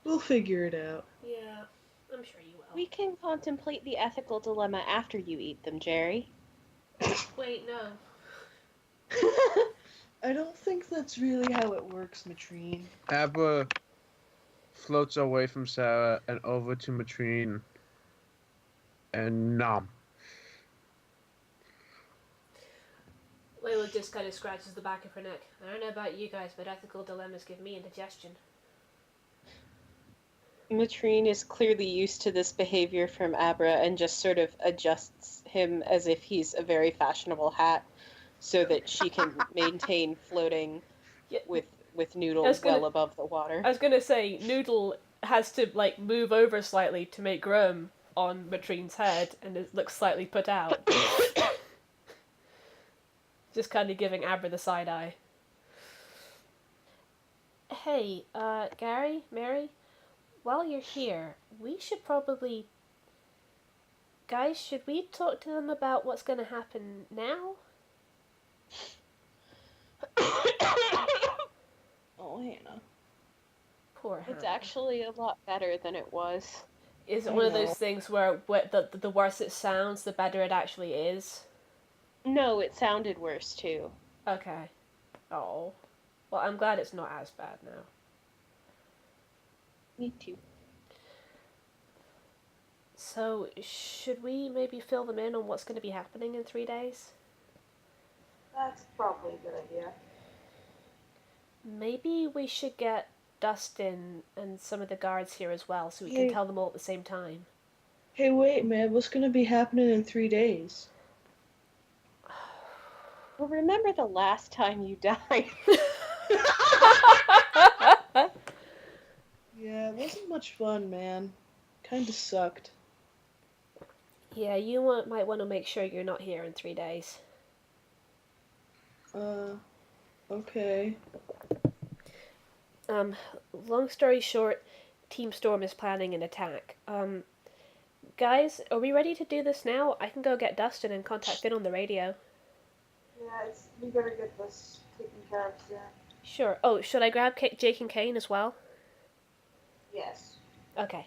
We'll figure it out. Yeah, I'm sure you will. We can contemplate the ethical dilemma after you eat them, Jerry. Wait, no. I don't think that's really how it works, Matrine. Abba floats away from Sarah and over to Matrine. And nom. Layla just kind of scratches the back of her neck. I don't know about you guys, but ethical dilemmas give me indigestion. Matrine is clearly used to this behavior from Abra and just sort of adjusts him as if he's a very fashionable hat so that she can maintain floating with Noodle well above the water. I was going to say, Noodle has to, like, move over slightly to make room on Matrine's head, and it looks slightly put out. Just kind of giving Abra the side eye. Hey, Gary, Mary, while you're here, we should probably... Guys, should we talk to them about what's going to happen now? Oh, Hannah. Poor Hannah. It's actually a lot better than it was. Is it one of those things where the worse it sounds, the better it actually is? No, it sounded worse too. Okay. Oh. Well, I'm glad it's not as bad now. Me too. So, should we maybe fill them in on what's going to be happening in 3 days? That's probably a good idea. Maybe we should get Dustin and some of the guards here as well, so we can tell them all at the same time. Hey, wait, man. What's gonna be happening in 3 days? Well, remember the last time you died? Yeah, it wasn't much fun, man. Kinda sucked. Yeah, you might want to make sure you're not here in 3 days. Okay. Long story short, Team Storm is planning an attack. Guys, are we ready to do this now? I can go get Dustin and contact Finn on the radio. Yeah, we better get this taken care of soon. Sure. Oh, should I grab Jake and Cain as well? Yes. Okay.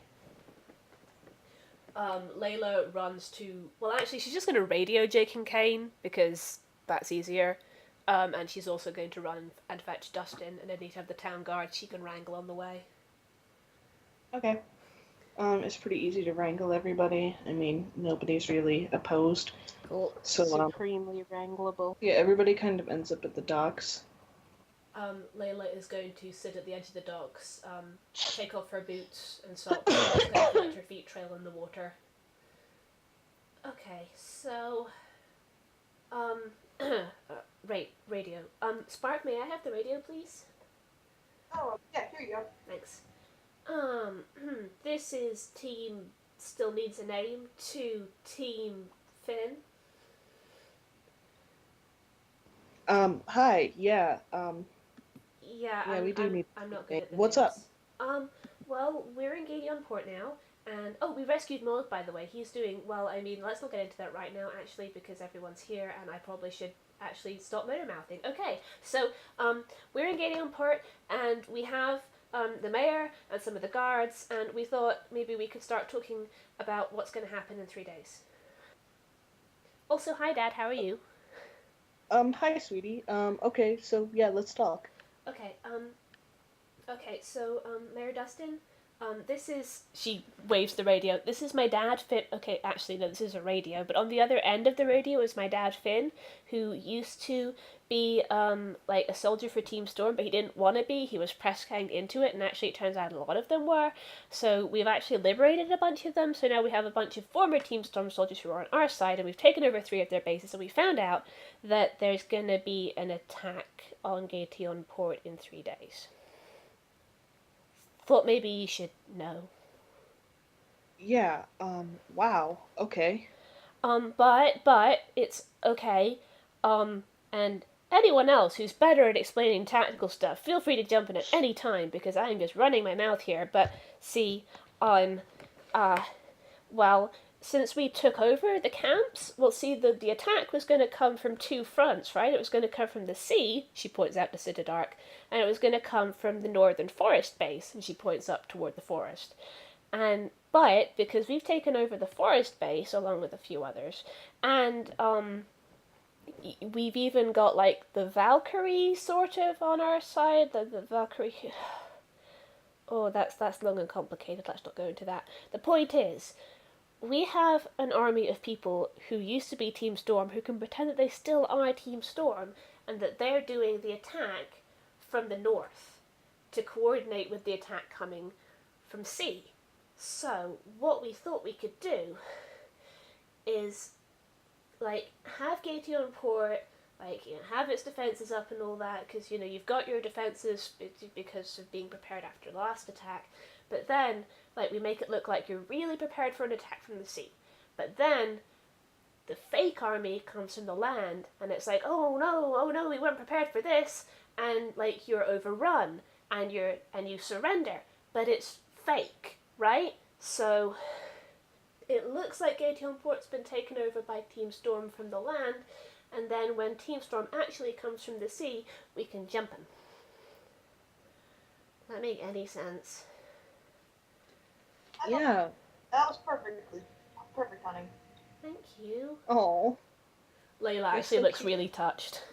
Layla runs to... Well, actually, she's just going to radio Jake and Cain, because that's easier. And she's also going to run and fetch Dustin, and any of the town guards she can wrangle on the way. Okay. It's pretty easy to wrangle everybody. I mean, nobody's really opposed. Cool. So, Supremely wrangleable. yeah, everybody kind of ends up at the docks. Layla is going to sit at the edge of the docks, take off her boots and socks, and kind of let her feet trail in the water. Okay, so... radio. Spark, may I have the radio, please? Oh, yeah, here you go. Thanks. This is Team Still Needs a Name to Team Finn. Hi, yeah, Yeah, we do need... I'm not good at the What's names. up? Well, we're in Gateon Port now, and, we rescued Maws, by the way. He's doing, well, I mean, let's not get into that right now, actually, because everyone's here, and I probably should actually stop motor-mouthing. Okay, so, we're in Gateon Port, and we have, the mayor and some of the guards, and we thought maybe we could start talking about what's going to happen in 3 days. Also, hi, Dad, how are you? Hi, sweetie. Okay, so, yeah, let's talk. Okay, so, Mayor Dustin, This is, she waves the radio. This is my dad, Finn. Okay, actually, no, this is a radio, but on the other end of the radio is my dad, Finn, who used to be, like, a soldier for Team Storm, but he didn't want to be. He was press ganged into it, and actually, it turns out a lot of them were. So we've actually liberated a bunch of them, so now we have a bunch of former Team Storm soldiers who are on our side, and we've taken over 3 of their bases, and we found out that there's gonna be an attack on Gateon Port in 3 days. Thought maybe you should know. Yeah, wow, okay. But it's okay. And anyone else who's better at explaining tactical stuff, feel free to jump in at any time because I'm just running my mouth here. But see, well, since we took over the camps, well, see, the attack was going to come from 2 fronts, right? It was going to come from the sea, she points out to Citadark, and it was going to come from the northern forest base, and she points up toward the forest. But because we've taken over the forest base along with a few others, and we've even got like the Valkyrie sort of on our side. The Valkyrie. Oh, that's long and complicated. Let's not go into that. The point is, we have an army of people who used to be Team Storm who can pretend that they still are Team Storm and that they're doing the attack from the north to coordinate with the attack coming from sea. So, what we thought we could do is, like, have Gateon Port, like, have its defences up and all that, because, you've got your defences because of being prepared after the last attack, but then, like, we make it look like you're really prepared for an attack from the sea. But then, the fake army comes from the land, and it's like, oh no, we weren't prepared for this, and, like, you're overrun, and you surrender, but it's fake, right? So, it looks like Gateon Port's been taken over by Team Storm from the land, and then when Team Storm actually comes from the sea, we can jump him. Does that make any sense? Yeah. That was perfect, honey. Thank you. Oh. Layla actually looks really touched.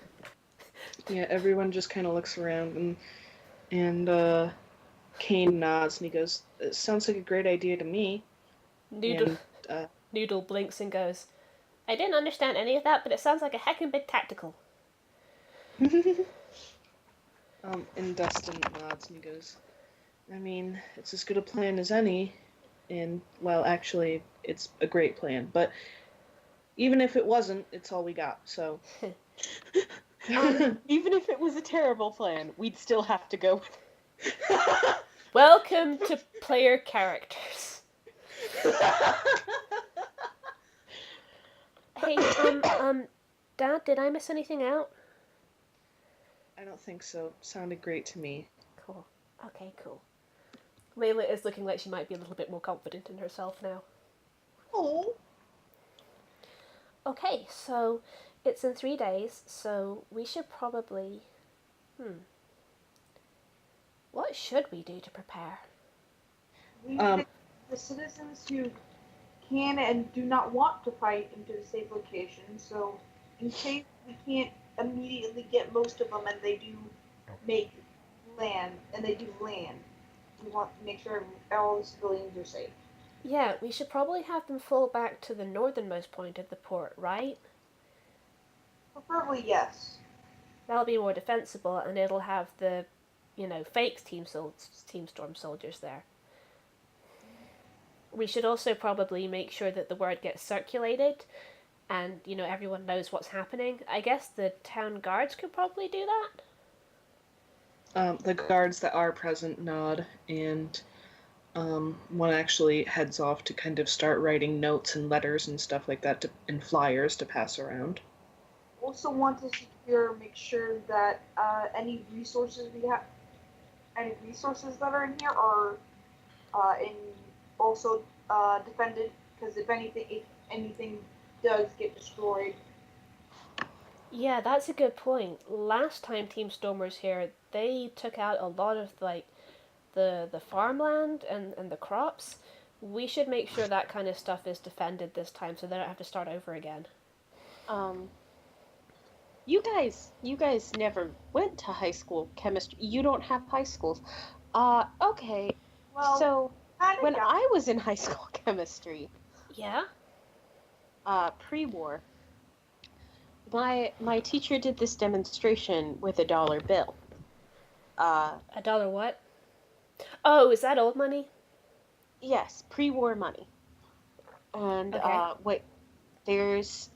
Yeah, everyone just kind of looks around, and Cain nods, and he goes, "It sounds like a great idea to me." Noodle, And, Noodle blinks and goes, I didn't understand any of that, but it sounds like a heckin' big tactical. and Dustin nods, and he goes, I mean, it's as good a plan as any, and, well, actually, it's a great plan, but even if it wasn't, it's all we got, so... Even if it was a terrible plan, we'd still have to go with it. Welcome to player characters. Hey, Dad, did I miss anything out? I don't think so. Sounded great to me. Cool. Okay, cool. Layla is looking like she might be a little bit more confident in herself now. Oh. Okay, so it's in 3 days, so we should probably... What should we do to prepare? We need the citizens who can and do not want to fight into a safe location, so in case we can't immediately get most of them and they do land, we want to make sure all the civilians are safe. Yeah, we should probably have them fall back to the northernmost point of the port, right? Preferably, yes. That'll be more defensible, and it'll have the, fake Team Storm soldiers there. We should also probably make sure that the word gets circulated, and, everyone knows what's happening. I guess the town guards could probably do that? The guards that are present nod, and one actually heads off to kind of start writing notes and letters and stuff like that, and flyers to pass around. Also want to make sure that any resources that are in here are also defended, because if anything does get destroyed. Yeah, that's a good point. Last time Team Storm was here, they took out a lot of, the farmland and the crops. We should make sure that kind of stuff is defended this time so they don't have to start over again. You guys never went to high school chemistry. You don't have high schools. Okay. Well, So, kinda when got- I was in high school chemistry, Yeah? pre-war, my teacher did this demonstration with a dollar bill. $1 what? Oh, is that old money? Yes, pre-war money. And Okay. there's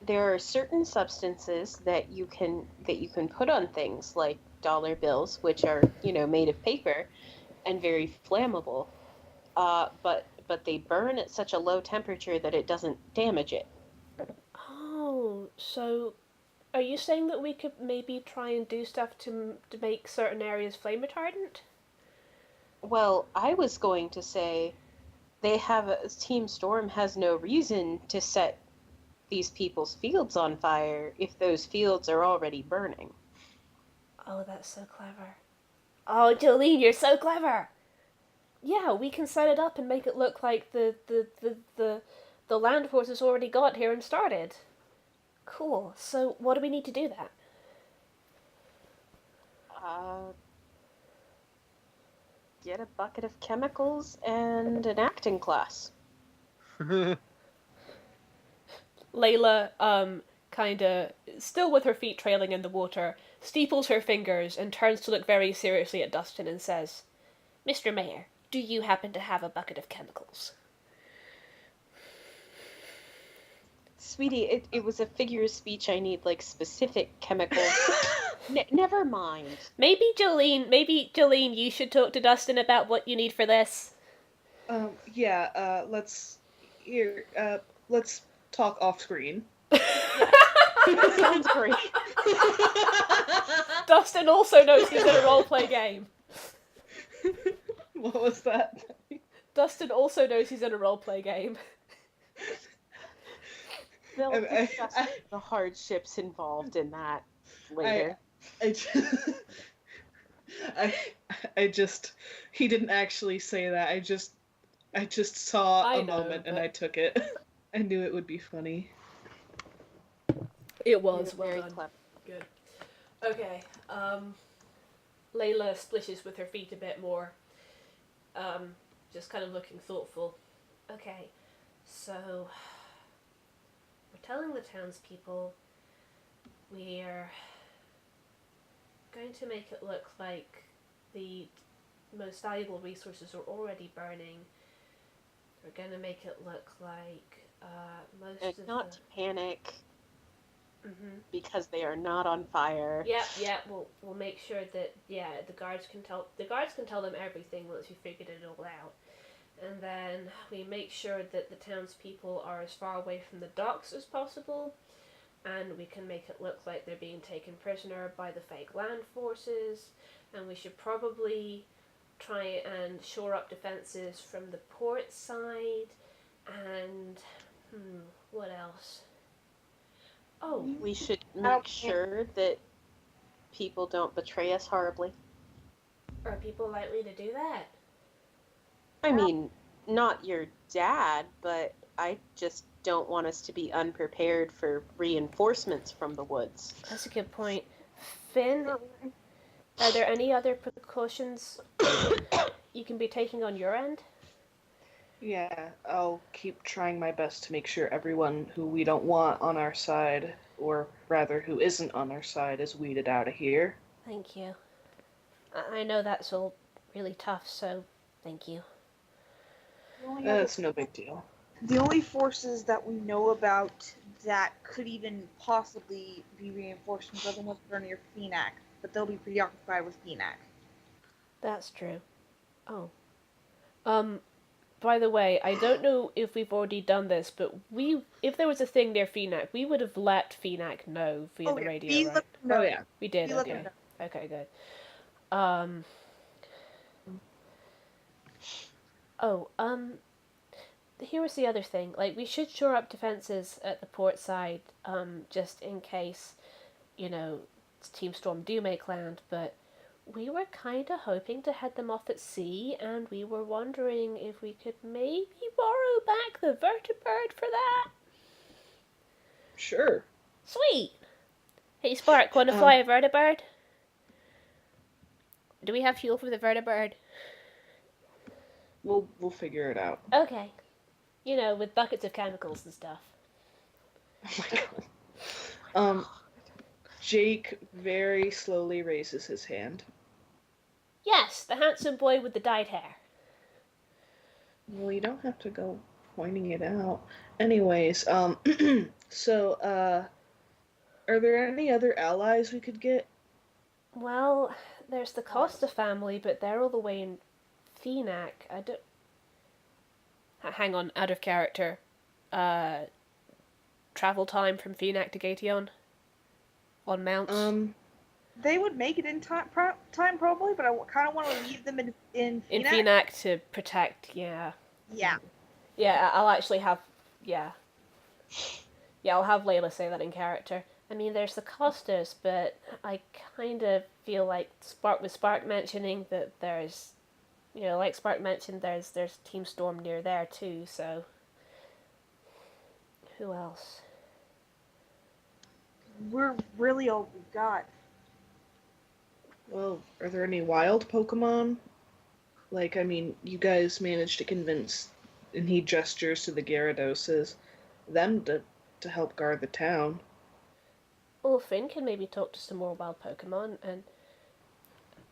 there are certain substances that you can put on things like dollar bills, which are made of paper and very flammable. But they burn at such a low temperature that it doesn't damage it. Oh, so are you saying that we could maybe try and do stuff to make certain areas flame retardant? Well, I was going to say Team Storm has no reason to set these people's fields on fire if those fields are already burning. Oh, that's so clever. Oh, Jolene, you're so clever. Yeah, we can set it up and make it look like the land forces already got here and started. Cool. So what do we need to do that? Get a bucket of chemicals and an acting class. Layla, kinda, still with her feet trailing in the water, steeples her fingers and turns to look very seriously at Dustin and says, Mr. Mayor, do you happen to have a bucket of chemicals? Sweetie, it was a figure of speech. I need, specific chemicals. Never mind. Maybe Jolene, you should talk to Dustin about what you need for this. Let's talk off screen. Sounds great. Dustin also knows he's in a roleplay game. What was that? Dustin also knows he's in a roleplay game. They'll discuss the hardships involved in that later. He didn't actually say that. I just saw a moment and I took it. I knew it would be funny. It was You're well very done. clever. Good. Okay. Layla splishes with her feet a bit more. Just kind of looking thoughtful. Okay, so we're telling the townspeople we're going to make it look like the most valuable resources are already burning. We're going to make it look like most of Not to panic Mm-hmm. because they are not on fire. Yeah. We'll make sure that the guards can tell them everything once we figured it all out, and then we make sure that the townspeople are as far away from the docks as possible, and we can make it look like they're being taken prisoner by the fake land forces, and we should probably try and shore up defenses from the port side, and what else? Oh, We should make sure that people don't betray us horribly. are people likely to do that? I mean, not your dad, but I just don't want us to be unprepared for reinforcements from the woods. That's a good point. Finn, are there any other precautions you can be taking on your end? Yeah, I'll keep trying my best to make sure everyone who we don't want on our side, or rather who isn't on our side, is weeded out of here. Thank you. I know that's all really tough, so thank you. That's no big deal. The only forces that we know about that could even possibly be reinforcements are the ones that are near Phoenix, but they'll be preoccupied with Phoenix. That's true. Oh. By the way, I don't know if we've already done this, but if there was a thing near Phoenix, we would have let Phoenix know via the radio, right? Oh yeah. We did, We let okay. them know. Okay, good. Here was the other thing. We should shore up defenses at the port side, just in case, Team Storm do make land, but we were kind of hoping to head them off at sea, and we were wondering if we could maybe borrow back the vertibird for that. Sure. Sweet! Hey, Spark, want to fly a vertibird? Do we have fuel for the vertibird? We'll figure it out. Okay. You know, with buckets of chemicals and stuff. Oh my god. Jake very slowly raises his hand. Yes, the handsome boy with the dyed hair. Well, you don't have to go pointing it out. Anyways, so, are there any other allies we could get? Well, there's the Costa family, but they're all the way in Phenac. I don't. Hang on, out of character. Travel time from Phenac to Gateon on mounts. They would make it in time probably, but I kind of want to leave them in In Phoenix. Phenac to protect, yeah. Yeah. Yeah, I'll actually have, yeah. Yeah, I'll have Layla say that in character. I mean, there's the Costas, but I kind of feel like Spark mentioning that there's, you know, like Spark mentioned, there's Team Storm near there too, so. Who else? We're really all we've got. Well, are there any wild Pokemon? Like, I mean, you guys managed to convince, and he gestures to the Gyarados, them to help guard the town. Well, Finn can maybe talk to some more wild Pokemon, and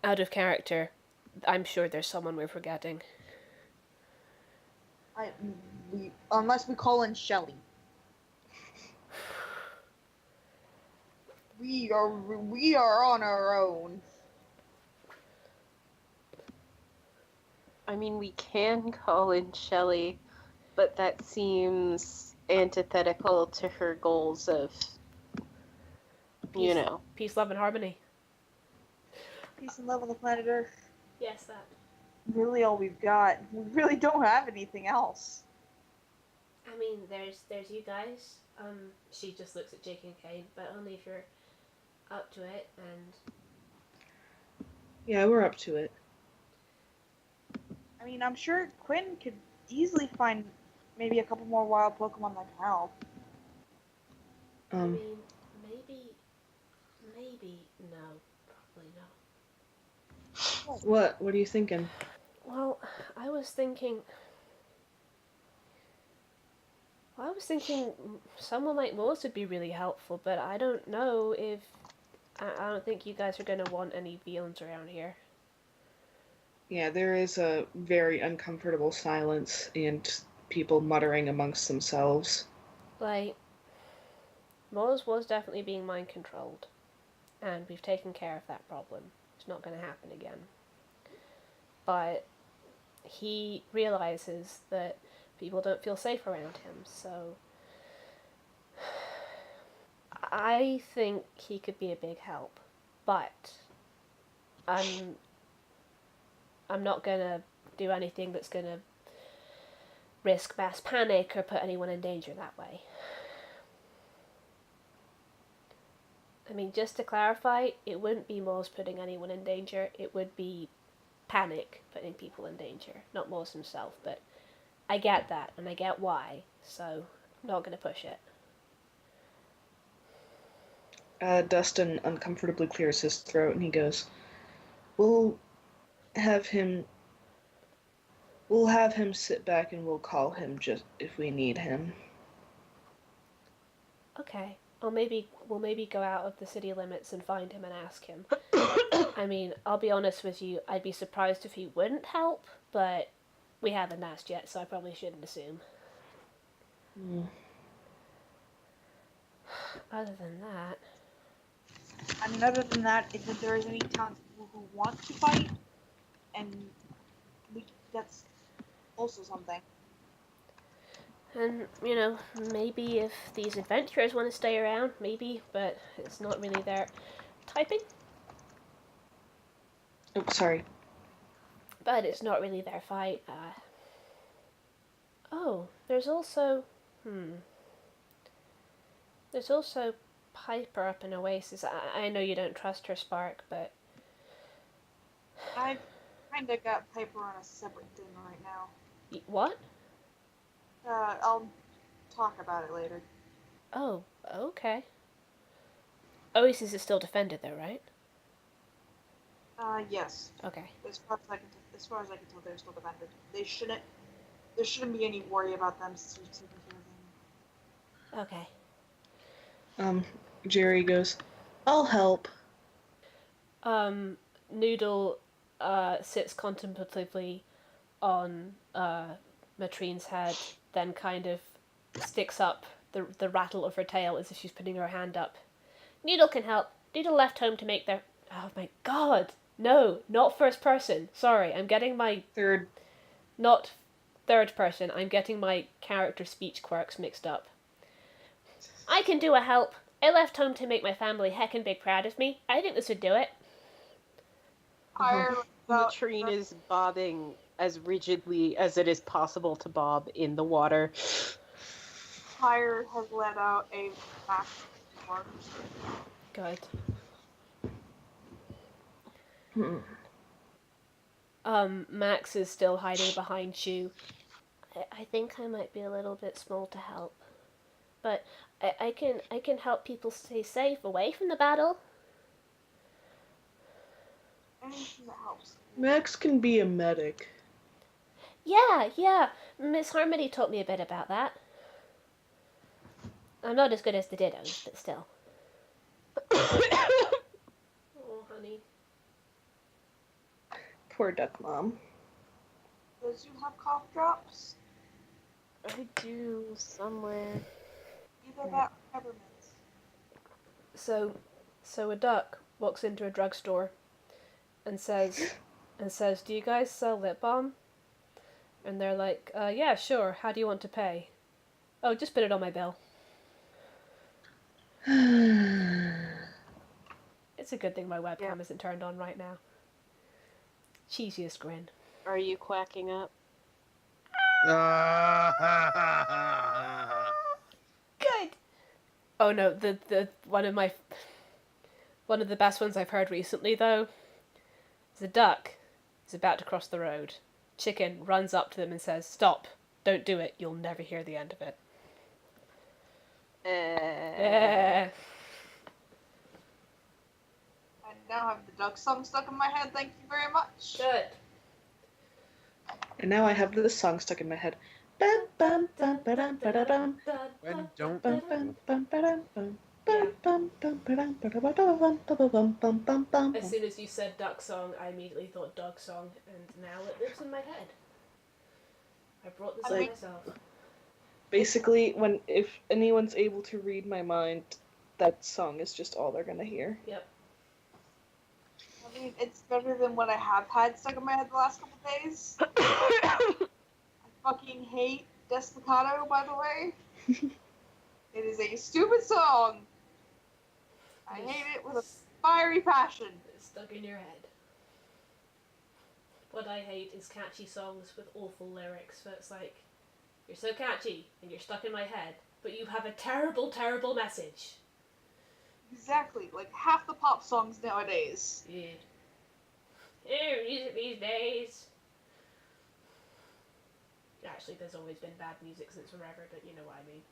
out of character, I'm sure there's someone we're forgetting. Unless we call in Shelly. We are on our own. I mean, we can call in Shelly, but that seems antithetical to her goals of, you know. Peace, love, and harmony. Peace and love on the planet Earth. Yes, that. Really all we've got. We really don't have anything else. I mean, there's you guys. She just looks at Jake and Cain, but only if you're up to it, and... Yeah, we're up to it. I mean, I'm sure Quinn could easily find maybe a couple more wild Pokemon that can help. I mean, maybe, no, probably no. What are you thinking? Well, I was thinking someone like Maws would be really helpful, but I don't know if... I don't think you guys are going to want any villains around here. Yeah, there is a very uncomfortable silence and people muttering amongst themselves. Like, Maws was definitely being mind controlled, and we've taken care of that problem. It's not going to happen again. But he realizes that people don't feel safe around him, so I think he could be a big help. But I'm not gonna do anything that's gonna risk mass panic or put anyone in danger that way. I mean, just to clarify, it wouldn't be Maws putting anyone in danger, it would be panic putting people in danger, not Maws himself, but I get that, and I get why, so I'm not gonna push it. Dustin uncomfortably clears his throat and he goes, We'll have him sit back and we'll call him just if we need him. Okay. Or we'll maybe go out of the city limits and find him and ask him. I mean, I'll be honest with you, I'd be surprised if he wouldn't help, but we haven't asked yet, so I probably shouldn't assume. Other than that... I mean, other than that, if there is any townspeople who want to fight, and that's also something. And, you know, maybe if these adventurers want to stay around, maybe, but it's not really their... Typing? Oh, sorry. But it's not really their fight. Oh, there's also... There's also Piper up in Oasis. I know you don't trust her, Spark, but... I've kinda got Piper on a separate thing right now. What? I'll talk about it later. Oh, okay. Oasis is still defended though, right? Yes. Okay. As far as I can tell, they're still defended. There shouldn't be any worry about them since we've taken care of them. Okay. Jerry goes, I'll help. Noodle sits contemplatively on Matrine's head, then kind of sticks up the rattle of her tail as if she's putting her hand up. Noodle can help. Noodle left home to make their... Oh my god! No, not first person. Sorry, I'm getting my... Third. Not third person. I'm getting my character speech quirks mixed up. I can do a help. I left home to make my family heckin' big proud of me. I think this would do it. Latrine is bobbing as rigidly as it is possible to bob in the water. Fire has let out a massive bark. Good. Max is still hiding behind Shu. I think I might be a little bit small to help. But I can help people stay safe away from the battle. Anything that helps. Max can be a medic. Yeah. Miss Harmony taught me a bit about that. I'm not as good as the Dittos, but still. Oh, honey. Poor duck mom. Does you have cough drops? I do somewhere. Either that or peppermints. So a duck walks into a drugstore and says, do you guys sell lip balm? And they're like, yeah, sure. How do you want to pay? Oh, just put it on my bill. It's a good thing my webcam isn't turned on right now. Cheesiest grin. Are you quacking up? Good. Oh no, the one of the best ones I've heard recently though is a duck is about to cross the road. Chicken runs up to them and says, "Stop! Don't do it. You'll never hear the end of it." I now have the duck song stuck in my head. Thank you very much. Good. And now I have this song stuck in my head. Bum, bum, bum, ba-dum, ba-da-dum. When don't Bum, bum, bum, ba-dum, bum. Bum, bum, bum, ba-dum, ba-da-ba-da-bum, ba-ba-bum, bum, bum, bum. As soon as you said duck song, I immediately thought dog song, and now it lives in my head. I brought this on myself. Basically, if anyone's able to read my mind, that song is just all they're gonna hear. Yep. I mean, it's better than what I have had stuck in my head the last couple days. I fucking hate Despacito, by the way. It is a stupid song. I hate it with a fiery passion. It's stuck in your head. What I hate is catchy songs with awful lyrics, so it's like, you're so catchy, and you're stuck in my head, but you have a terrible, terrible message. Exactly, like half the pop songs nowadays. Yeah. Music these days. Actually, there's always been bad music since forever, but you know what I mean.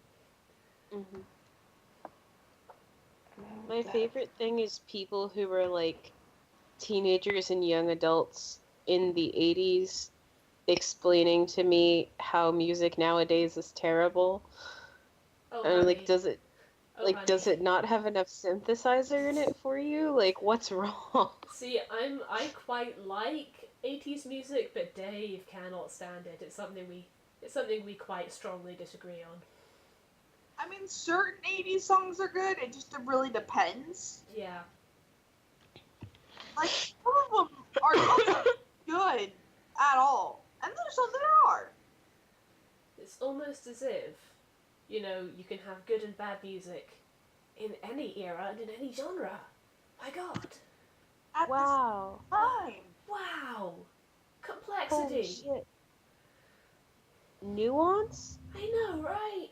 Mm-hmm. My favorite thing is people who were like teenagers and young adults in the 80s explaining to me how music nowadays is terrible. Oh, And honey. like, does it honey. does it not have enough synthesizer in it for you? Like, what's wrong? See, I quite like 80s music, but Dave cannot stand it. It's something we quite strongly disagree on. I mean, certain 80s songs are good, it just really depends. Yeah. Like, some of them are not good at all. And there's some that are. It's almost as if, you know, you can have good and bad music in any era and in any genre. My god. At Wow. this time. Wow. Complexity. Holy shit. Nuance? I know, right?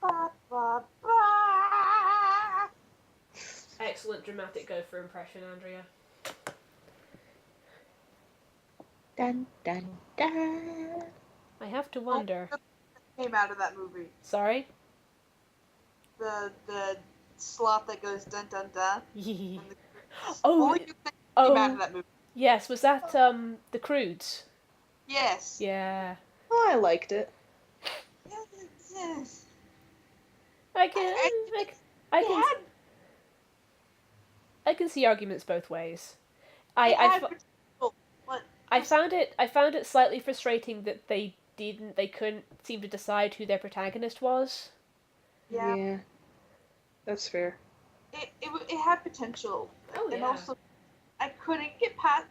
Ba, ba, ba. Excellent dramatic Gopher impression, Andrea. Dun, dun, dun. I have to wonder. Came out of that movie. Sorry? The slot that goes dun dun dun. Yee. And the, Oh, only good thing came out oh, of that movie. yes, was that the Croods? Yes. Yeah. Oh, I liked it. Yes. I can, I can, had, I can see arguments both ways. it I, had f- potential, but I found it slightly frustrating that they couldn't seem to decide who their protagonist was. yeah, That's fair. it had potential. Oh, And yeah. also, I couldn't get past.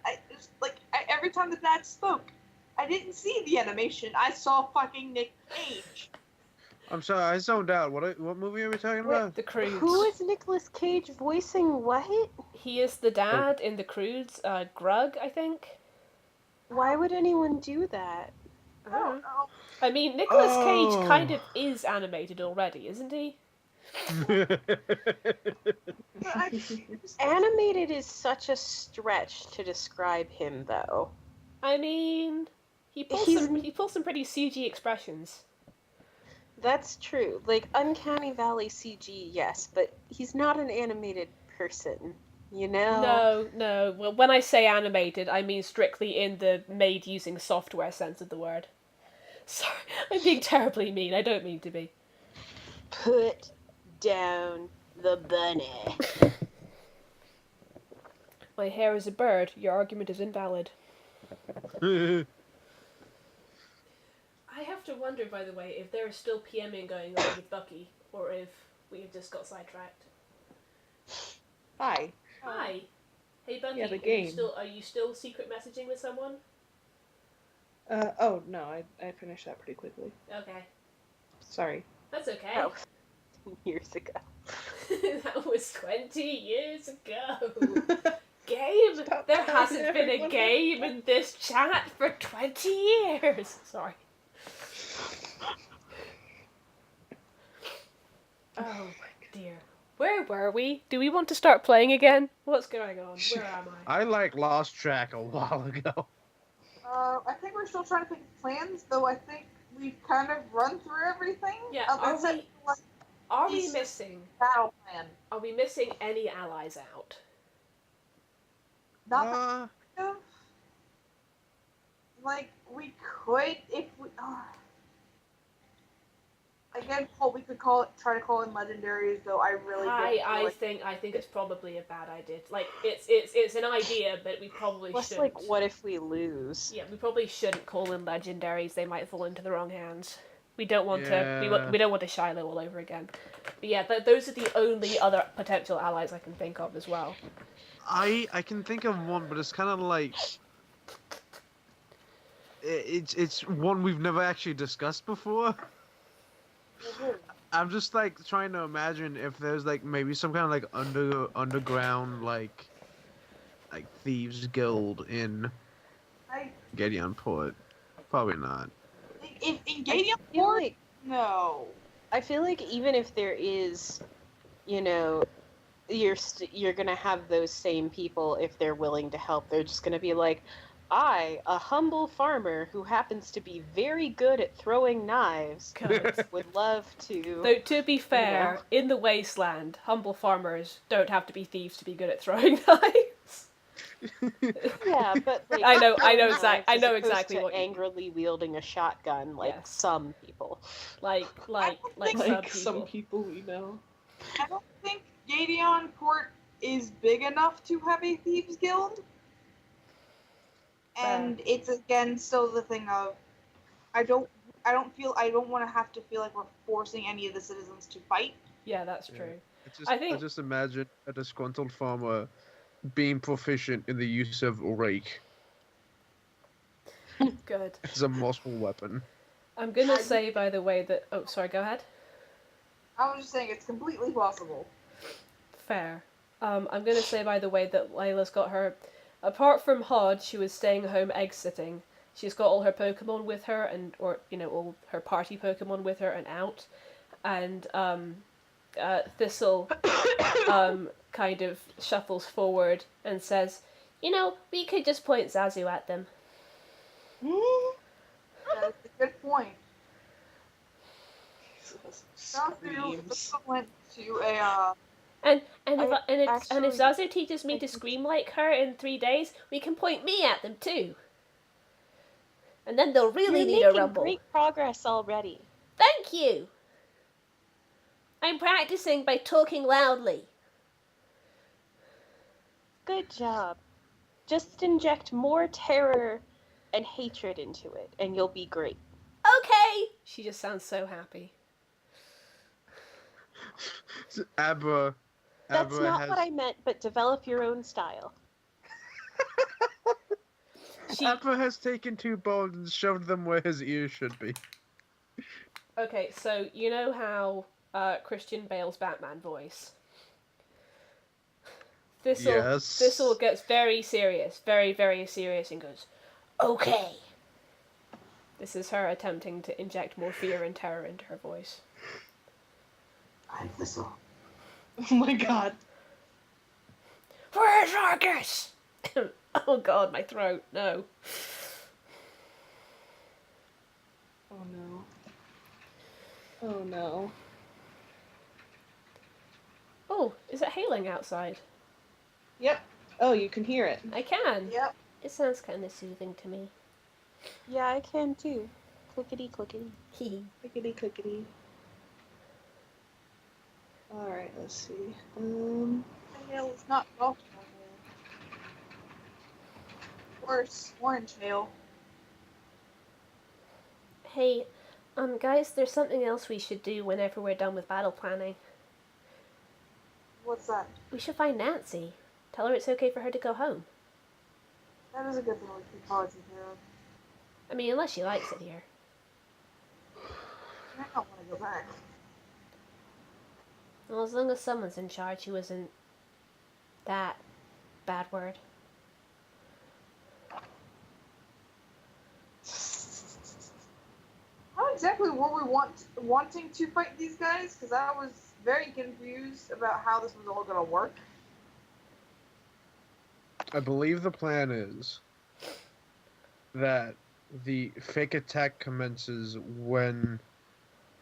Every time the dad spoke, I didn't see the animation. I saw fucking Nick Cage. I'm sorry, I zoned out. What movie are we talking about? The Croods. Who is Nicolas Cage voicing what? He is the dad in the Croods. Grug, I think. Why would anyone do that? I I don't don't know. know. I mean, Nicolas Cage Oh. kind of is animated already, isn't he? But I, Animated is such a stretch to describe him, though. I mean, he pulls some pretty CG expressions. That's true. Like, Uncanny Valley CG, yes, but he's not an animated person, you know? No. Well, when I say animated, I mean strictly in the made using software sense of the word. Sorry, I'm being terribly mean. I don't mean to be. Put down the bunny. My hair is a bird. Your argument is invalid. I have to wonder, by the way, if there is still PMing going on with Bucky, or if we have just got sidetracked. Hi. Hi. Hey, Bucky. Yeah, the game. Are you still secret messaging with someone? Oh, no, I finished that pretty quickly. Okay. Sorry. That's okay. Oh, years ago. That was 20 years ago. Game? Stop There telling hasn't been a everyone game that. in this chat for 20 years. Sorry. Oh my dear. Where were we? Do we want to start playing again? What's going on? Where am I? I lost track a while ago. I think we're still trying to pick plans, though. I think we've kind of run through everything. Yeah, Except for, Are we He's- missing? battle plan. Are we missing any allies out? Not that of. Like, we could if we. Again, we could try to call in legendaries, though I really don't I feel like- think it's probably a bad idea. Like it's an idea, but we probably Plus, shouldn't. like, what if we lose? Yeah, we probably shouldn't call in legendaries. They might fall into the wrong hands. We don't want Yeah. we don't want to Shiloh all over again. But yeah, those are the only other potential allies I can think of as well. I can think of one, but it's kind of like it's one we've never actually discussed before. I'm just like trying to imagine if there's like maybe some kind of like underground like thieves guild in I, Gateon Port. Probably not. in I Gateon feel Port, like no. I feel like even if there is, you know, you're gonna have those same people if they're willing to help. They're just gonna be like, I, a humble farmer who happens to be very good at throwing knives, God. would love to. Though to be fair, in the wasteland, humble farmers don't have to be thieves to be good at throwing knives. Yeah, but like, I know throwing exactly. knives I as know opposed exactly to what you mean. angrily wielding a shotgun like Yes. some people. like Like Some people we know. I don't think Gateon Port is big enough to have a thieves guild. And it's again still the thing of I don't want to have to feel like we're forcing any of the citizens to fight. Yeah, that's Yeah. true. I just imagine a disgruntled farmer being proficient in the use of a rake Good. as a multiple weapon. I'm gonna say, by the way, that... Oh, sorry, go ahead. I was just saying it's completely possible. Fair. I'm gonna say, by the way, that Layla's got her... Apart from Hod, she was staying home egg-sitting. She's got all her Pokemon with her, all her party Pokemon with her and out. And, Thistle, kind of shuffles forward and says, we could just point Zazu at them. That's a good point. Screams. Zazu went to a And if Zazu teaches me I to can- scream like her in 3 days, we can point me at them too. And then they'll really You're need a making rumble. great progress already. Thank you! I'm practicing by talking loudly. Good job. Just inject more terror and hatred into it, and you'll be great. Okay! She just sounds so happy. Abra That's not has what I meant, but develop your own style. Abra has taken 2 bones and shoved them where his ears should be. Okay, so you know how Christian Bale's Batman voice? Thistle gets very serious, very, very serious, and goes, okay. This is her attempting to inject more fear and terror into her voice. I'm Thistle. Oh my god. Where's Argus? Oh god, my throat, no. Oh no. Oh no. Oh, is it hailing outside? Yep. Oh, you can hear it. I can. Yep. It sounds kind of soothing to me. Yeah, I can too. Clickety clickety. Hee. Clickety clickety. Alright, let's see. Hail is not Baltimore hail. Worse, orange hail. Hey, guys, there's something else we should do whenever we're done with battle planning. What's that? We should find Nancy. Tell her it's okay for her to go home. That is a good thing we can probably take care of. I mean, unless she likes it here. I don't want to go back. Well, as long as someone's in charge who isn't that bad word. How exactly were we wanting to fight these guys? Because I was very confused about how this was all going to work. I believe the plan is that the fake attack commences when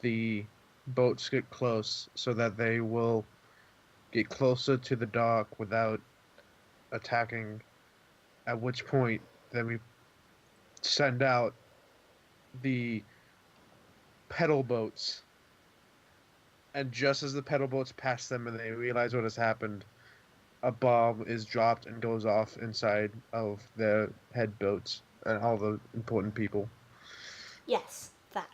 the boats get close, so that they will get closer to the dock without attacking, at which point then we send out the pedal boats, and just as the pedal boats pass them and they realize what has happened, a bomb is dropped and goes off inside of their head boats and all the important people. Yes, that.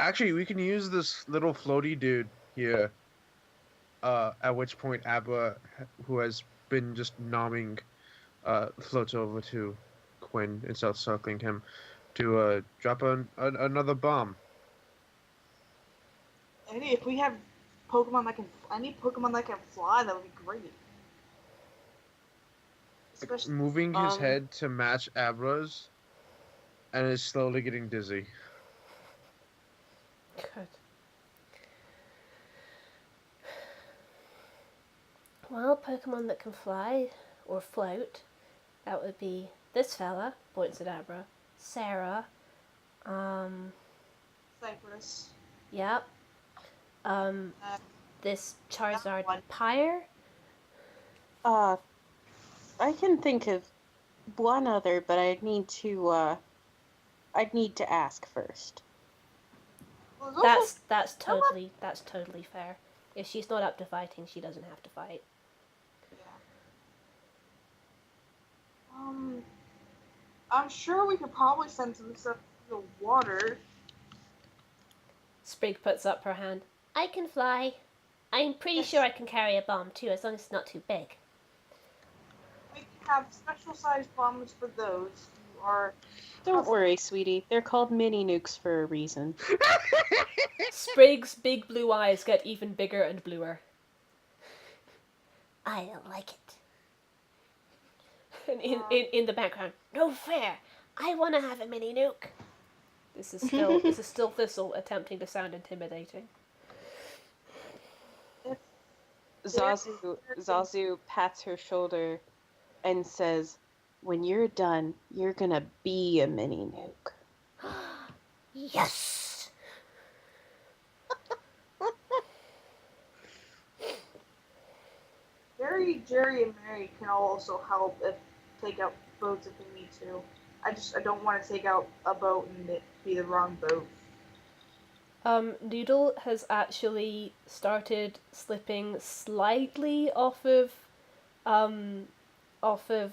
Actually, we can use this little floaty dude here, at which point Abba, who has been just nomming, floats over to Quinn and starts circling him to drop another bomb. If we have Pokemon that can, any Pokemon that can fly, that would be great. Especially, Moving his head to match Abra's, and is slowly getting dizzy. Good. Well, Pokemon that can fly or float, that would be this fella, points at Abra, Sarah, Cypress. yep, this Charizard one. Pyre, I can think of one other, but I'd need to ask first. Well, there's also- that's totally fair. If she's not up to fighting, she doesn't have to fight. Yeah. I'm sure we could probably send some stuff to the water. Sprig puts up her hand. I can fly. I'm pretty sure I can carry a bomb too, as long as it's not too big. We have special sized bombs for those who are. Don't worry, sweetie. They're called mini nukes for a reason. Sprig's big blue eyes get even bigger and bluer. I don't like it. And in the background, no fair. I want to have a mini nuke. This is still Thistle attempting to sound intimidating. Zazu pats her shoulder and says, "When you're done, you're gonna be a mini nuke." Yes. Jerry, and Mary can also help if take out boats if we need to. I don't want to take out a boat and it be the wrong boat. Noodle has actually started slipping slightly um, off of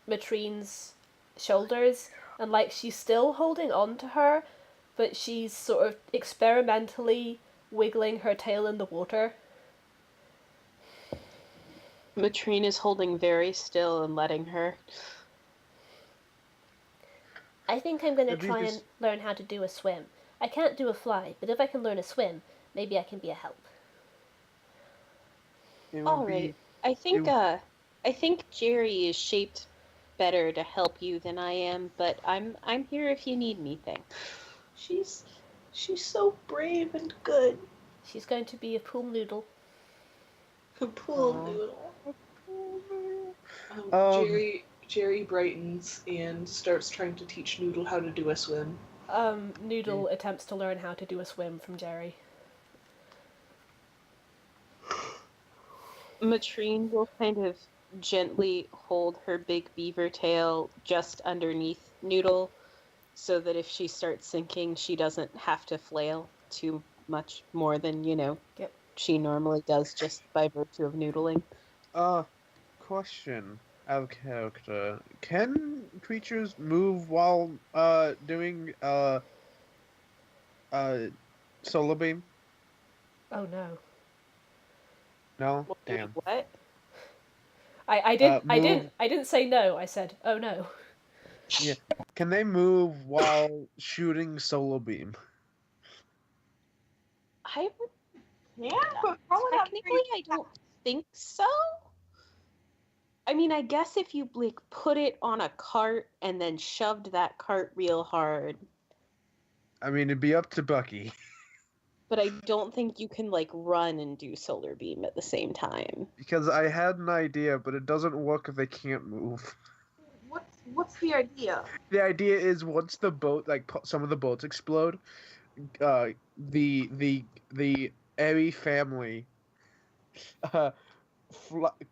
Matrine's shoulders, and like she's still holding on to her, but she's sort of experimentally wiggling her tail in the water. Matrine is holding very still and letting her. I think I'm going to Maybe try just- and learn how to do a swim. I can't do a fly, but if I can learn a swim, maybe I can be a help. It would All be- right. I think Jerry is shaped better to help you than I am, but I'm here if you need anything. She's so brave and good. She's going to be a pool noodle. Pool Aw. noodle. Um, Jerry brightens and starts trying to teach Noodle how to do a swim. Noodle attempts to learn how to do a swim from Jerry. Matrine will kind of gently hold her big beaver tail just underneath Noodle so that if she starts sinking, she doesn't have to flail too much more than, Yep. she normally does just by virtue of noodling. Question out of character. Can creatures move while doing solar beam? Oh no. No? Well, Damn. what? I didn't say no, I said, oh no. Yeah. Can they move while shooting solar beam? I would Yeah, but probably not technically very I don't think so. I mean, I guess if you like put it on a cart and then shoved that cart real hard, I mean, it'd be up to Bucky. but I don't think you can like run and do solar beam at the same time. Because I had an idea, but it doesn't work if they can't move. What's the idea? The idea is once the boat, like some of the boats explode, the Airy family, uh,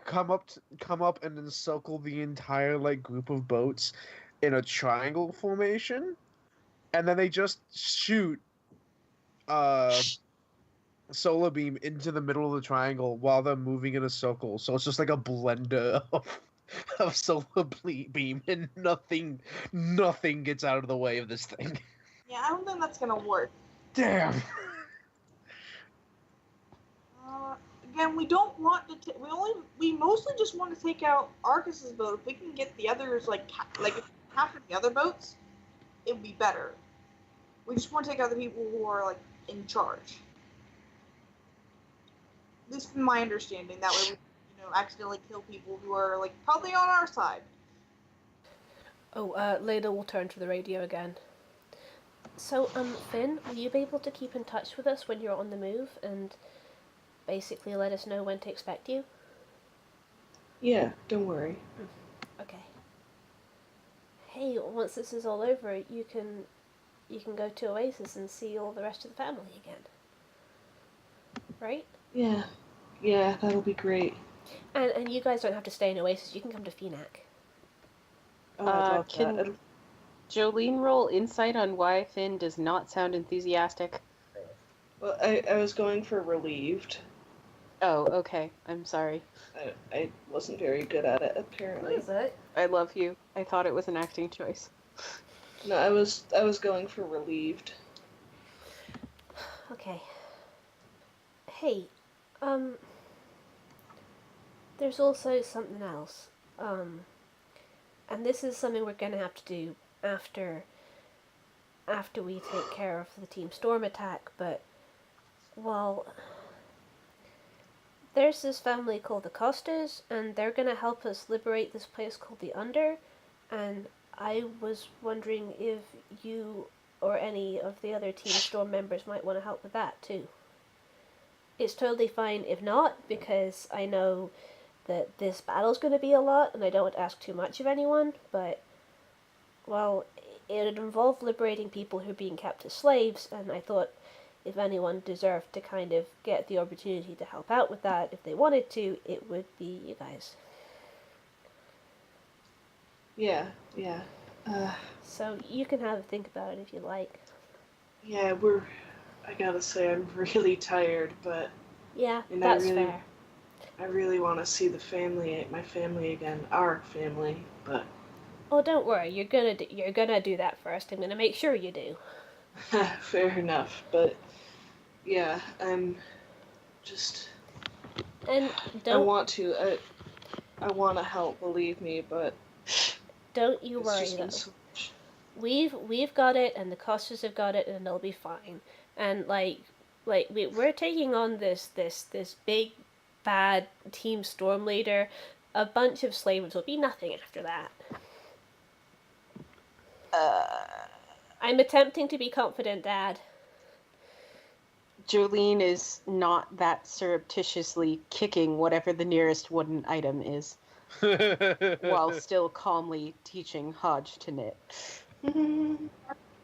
come up and encircle the entire like group of boats in a triangle formation, and then they just shoot solar beam into the middle of the triangle while they're moving in a circle. So it's just like a blender of solar beam, and nothing gets out of the way of this thing. Yeah, I don't think that's gonna work. Damn. Again, we don't want to. We mostly just want to take out Arcus's boat. If we can get the others, like half of the other boats, it would be better. We just want to take out the people who are like in charge. At least from my understanding. That way, we accidentally kill people who are like probably on our side. Oh, Leda will turn to the radio again. So, Finn, will you be able to keep in touch with us when you're on the move and basically let us know when to expect you? Yeah, don't worry. Okay. Hey, once this is all over, you can go to Oasis and see all the rest of the family again. Right? Yeah, that'll be great. And you guys don't have to stay in Oasis, you can come to Phenac. Oh, I love Can that. Jolene roll insight on why Finn does not sound enthusiastic? Well, I was going for relieved. Oh, okay. I'm sorry. I wasn't very good at it, apparently. it? I love you. I thought it was an acting choice. No, I was going for relieved. Okay. Hey, there's also something else. And this is something we're gonna have to do after we take care of the Team Storm attack, but, well, there's this family called the Costas, and they're gonna help us liberate this place called the Under, and I was wondering if you or any of the other Team Storm members might want to help with that, too. It's totally fine if not, because I know that this battle's going to be a lot, and I don't want to ask too much of anyone, but, well, it would involve liberating people who are being kept as slaves, and I thought if anyone deserved to kind of get the opportunity to help out with that, if they wanted to, it would be you guys. Yeah. So you can have a think about it if you like. Yeah, I gotta say, I'm really tired, but Yeah, and that's fair. I really want to see my family again, our family. But Oh, don't worry, you're gonna do that first. I'm gonna make sure you do. fair enough. But yeah, I'm just. And I don't want to. I want to help. Believe me, but don't you it's worry just been though. so much. We've got it, and the Costas have got it, and they'll be fine. And we're taking on this big bad team storm leader. A bunch of slavers will be nothing after that. I'm attempting to be confident, Dad. Jolene is not that surreptitiously kicking whatever the nearest wooden item is, while still calmly teaching Hodge to knit.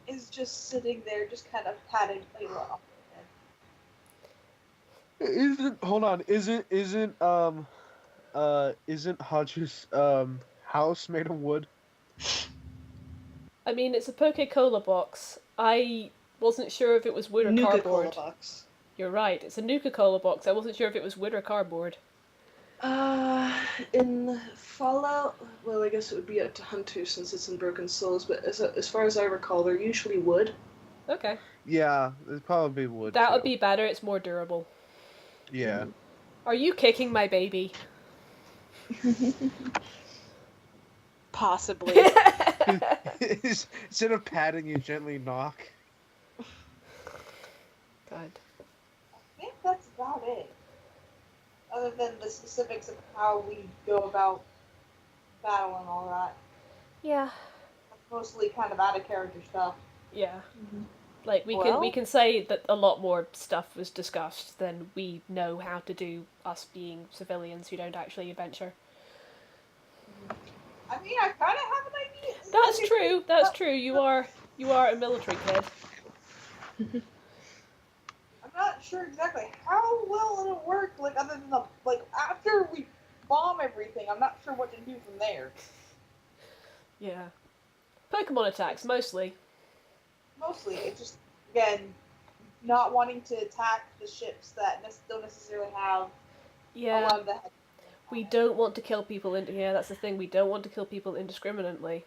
Is just sitting there, just kind of patting Layla off the head. Isn't Hodge's house made of wood? I mean, it's a Coca-Cola box. I wasn't sure if it was wood or Nuka-Cola cardboard. box. You're right, it's a Nuka-Cola box. I wasn't sure if it was wood or cardboard. In Fallout, well, I guess it would be up to Hunter since it's in Broken Souls, but as far as I recall, they're usually wood. Okay. Yeah, it'd probably wood. That would too. be better, it's more durable. Yeah. Are you kicking my baby? Possibly. Instead of patting, you gently knock. God. I think that's about it. Other than the specifics of how we go about battle and all that. Yeah. That's mostly kind of out of character stuff. Yeah. Mhm. Like we can say that a lot more stuff was discussed than we know how to do, us being civilians who don't actually adventure. I mean, I kind of have an idea. That's Okay, true. That's true. You are a military kid. I'm not sure exactly how well it'll work. Like other than after we bomb everything, I'm not sure what to do from there. Yeah. Pokemon attacks mostly. Mostly, it's just again not wanting to attack the ships that don't necessarily have a Yeah. lot of the. We don't want to kill people that's the thing, we don't want to kill people indiscriminately.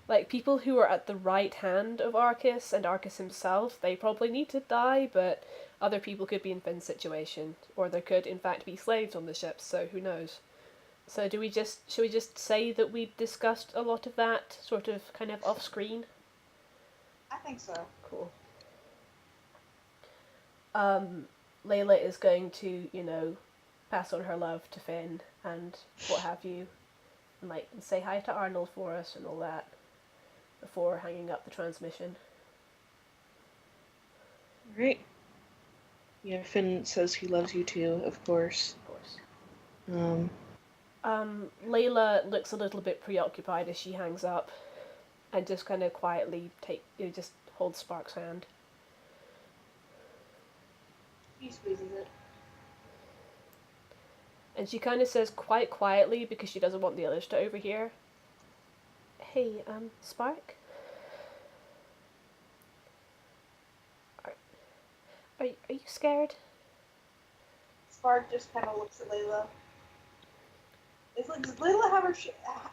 Like, people who are at the right hand of Arceus and Arceus himself, they probably need to die, but other people could be in Finn's situation, or there could in fact be slaves on the ships, so who knows. So should we just say that we discussed a lot of that, sort of, kind of off-screen? I think so. Cool. Layla is going to, pass on her love to Finn and what have you, and say hi to Arnold for us and all that before hanging up the transmission. Right. Yeah, Finn says he loves you too, of course. Of course. Layla looks a little bit preoccupied as she hangs up, and just kind of quietly just holds Spark's hand. He squeezes it. And she kind of says quite quietly, because she doesn't want the others to overhear, "Hey, Spark? Are you scared?" Spark just kind of looks at Layla. It's like, does Layla have her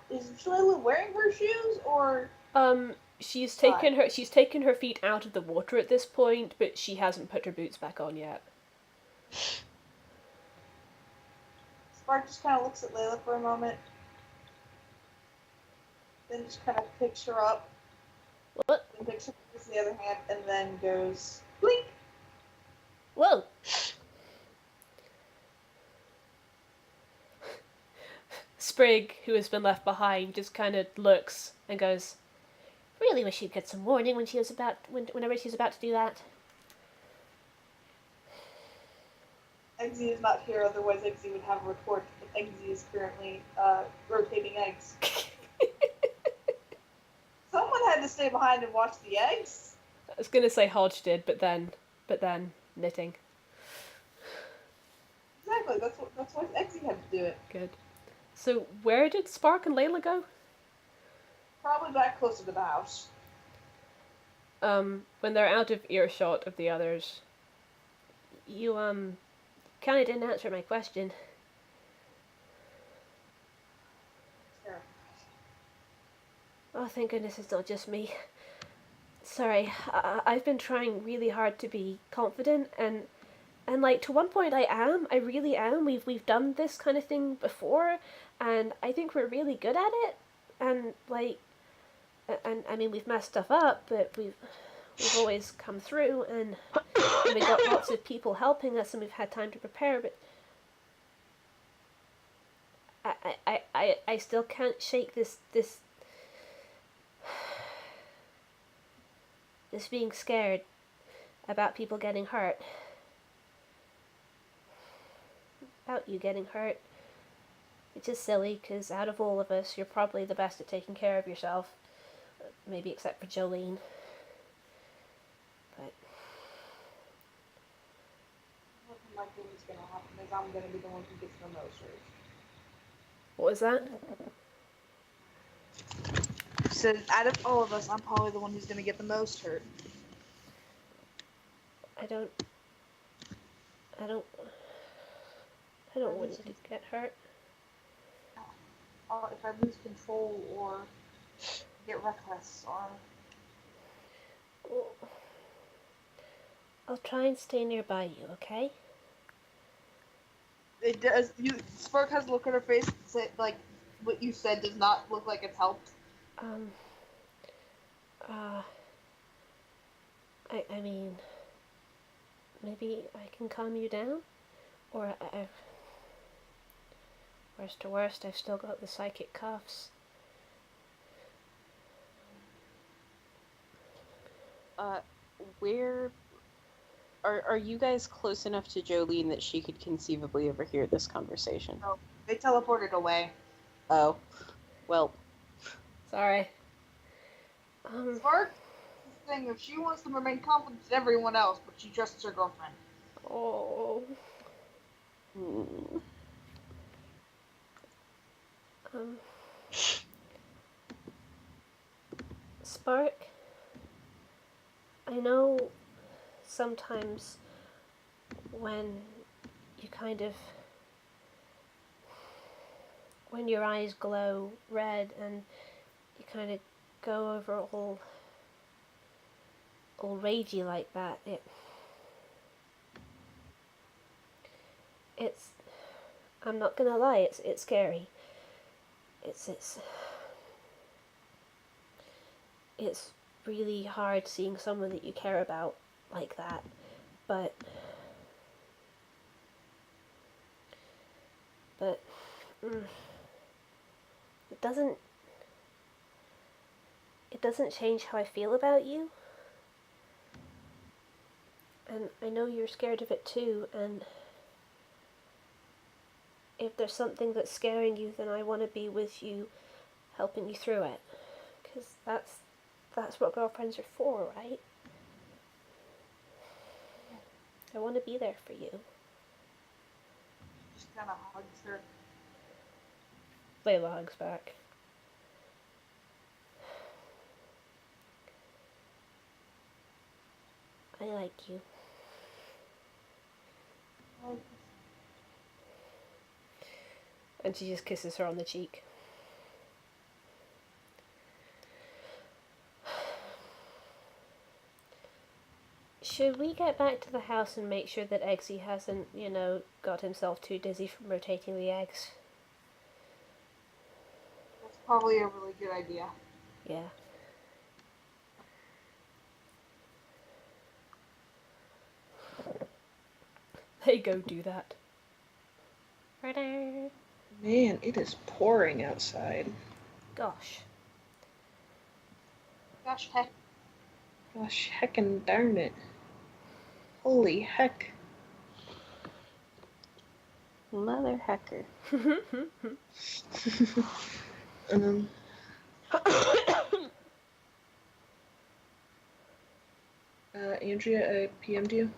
is Layla wearing her shoes or? She's taken her feet out of the water at this point, but she hasn't put her boots back on yet. Spark just kind of looks at Layla for a moment, then just kind of picks her up. What? Then picks her up with the other hand, and then goes blink. Whoa! Sprig, who has been left behind, just kind of looks and goes, "Really wish she'd get some warning whenever she was about to do that." Eggsy is not here, otherwise Eggsy would have a report. But Eggsy is currently rotating eggs. Someone had to stay behind and watch the eggs. I was gonna say Hodge did, but then but then knitting. Exactly. That's why Exy had to do it. Good. So where did Spark and Layla go? Probably back closer to the house. When they're out of earshot of the others, you kind of didn't answer my question. Sarah. Oh, thank goodness it's not just me. Sorry, I've been trying really hard to be confident, and like to one point I really am. We've done this kind of thing before, and I think we're really good at it. And like, and I mean we've messed stuff up, but we've always come through, and we got lots of people helping us, and we've had time to prepare. But I still can't shake this being scared about people getting hurt. About you getting hurt. It's just silly, because out of all of us, you're probably the best at taking care of yourself. Maybe except for Jolene. But Nothing like what's gonna happen is I'm gonna be the one who gets the most hurt. what was that? So out of all of us, I'm probably the one who's gonna get the most hurt. I don't want you to get hurt. If I lose control or get reckless or I'll try and stay nearby you, okay? it does. Spark has a look on her face that say, like what you said does not look like it's helped. I mean, maybe I can calm you down, or worst to worst, I've still got the psychic cuffs. Where are you guys close enough to Jolene that she could conceivably overhear this conversation? No, they teleported away. Oh, well. Sorry. Spark, thing if she wants to remain confident in everyone else, but she trusts her girlfriend. Oh. Hmm. Spark, I know sometimes when you when your eyes glow red and you kind of go over all ragey like that, it's I'm not gonna lie, it's scary. It's really hard seeing someone that you care about like that, but it doesn't change how I feel about you. And I know you're scared of it too, and if there's something that's scaring you, then I want to be with you, helping you through it. Because that's what girlfriends are for, right? I want to be there for you. Just kind of hugs her. Layla hugs back. I like you. And she just kisses her on the cheek. Should we get back to the house and make sure that Eggsy hasn't, got himself too dizzy from rotating the eggs? That's probably a really good idea. Yeah. They go do that. Man, it is pouring outside. Gosh. Gosh heck. Gosh, heckin' darn it. Holy heck. Mother hecker. Andrea, I PM'd you.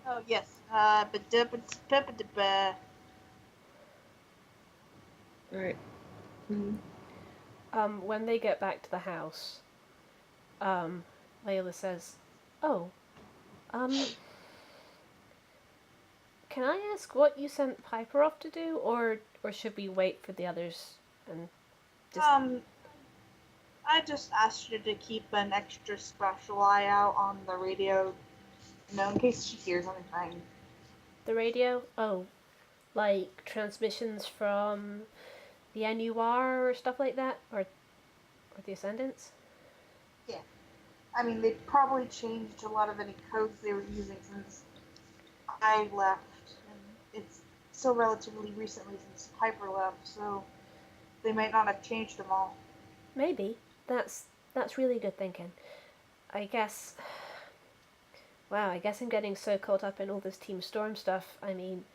Oh, yes. Alright. Mm. When they get back to the house, Layla says, "Oh, can I ask what you sent Piper off to do, or should we wait for the others and just?" I just asked you to keep an extra special eye out on the radio, in case she hears anything. The radio? Oh, like transmissions from the NUR or stuff like that, or the Ascendants? Yeah. I mean, they probably changed a lot of any codes they were using since I left, and it's still relatively recently since Piper left, so they might not have changed them all. Maybe. That's really good thinking. I guess. Wow, I guess I'm getting so caught up in all this Team Storm stuff. I mean,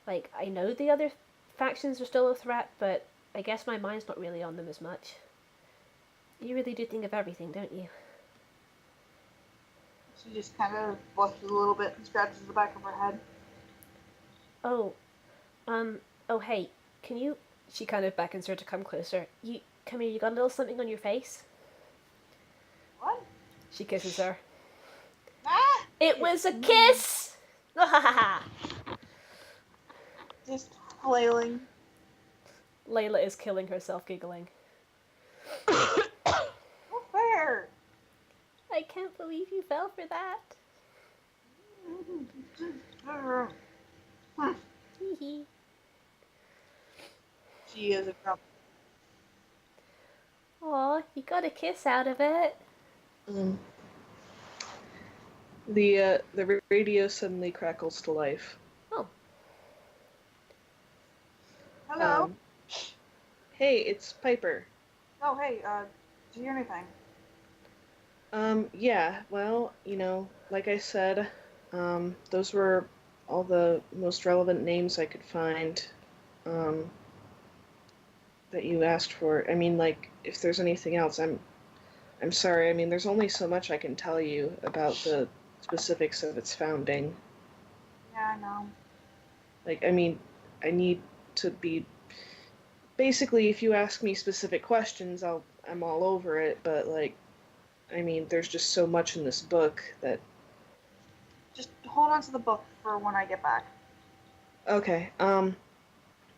like, I know the other factions are still a threat, but I guess my mind's not really on them as much. You really do think of everything, don't you? She just kind of blushes a little bit and scratches the back of her head. Oh, oh hey, can you... She kind of beckons her to come closer. Come here, you got a little something on your face? What? She kisses her. Ah! It was a kiss! Just flailing. Layla is killing herself giggling. Not fair. I can't believe you fell for that. Hee hee. She is a girl. Aw, you got a kiss out of it. The radio suddenly crackles to life. Oh. Hello? Hey, it's Piper. Oh, hey, did you hear anything? Yeah, well, like I said, those were all the most relevant names I could find, that you asked for. I mean, like, if there's anything else, I'm sorry. I mean, there's only so much I can tell you about the specifics of its founding. Yeah, I know. Like, I mean, I need to be... Basically, if you ask me specific questions, I'm all over it, but, like, I mean, there's just so much in this book that... Just hold on to the book for when I get back. Okay,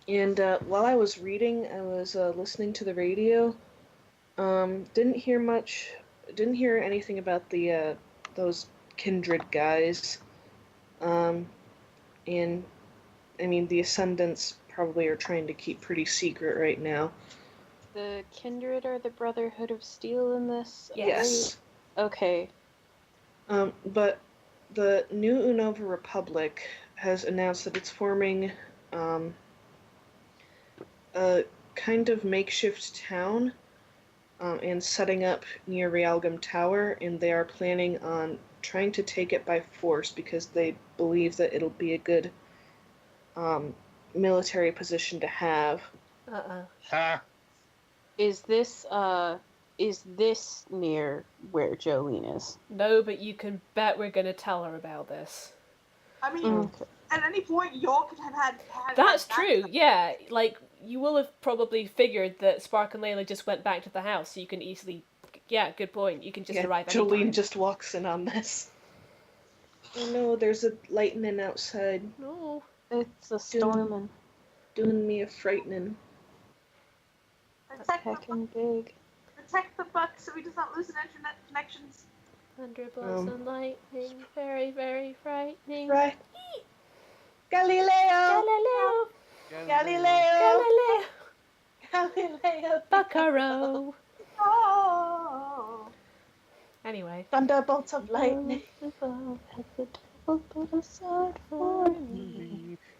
and while I was reading, I was listening to the radio. Didn't hear anything about those kindred guys. And, I mean, the Ascendants probably are trying to keep pretty secret right now. The Kindred are the Brotherhood of Steel in this? Yes. Okay. But the New Unova Republic has announced that it's forming a kind of makeshift town and setting up near Realgam Tower, and they are planning on trying to take it by force because they believe that it'll be a good military position to have. Uh-oh. Ha! Is this near where Jolene is? No, but you can bet we're gonna tell her about this. I mean, Okay. at any point, y'all could have had That's that. true, yeah. Like, you will have probably figured that Spark and Layla just went back to the house, so you can easily... Yeah, good point. You can just arrive anytime. Jolene just walks in on this. Oh no, there's a lightning outside. No. It's a storm Doing me a frightening. and big. Protect the buck so he does not lose an internet connections. Thunderbolts and lightning, very, very frightening. Right. Galileo! Galileo! Galileo! Galileo! Galileo! Buckaroo! Oh. Anyway. Thunderbolts of lightning.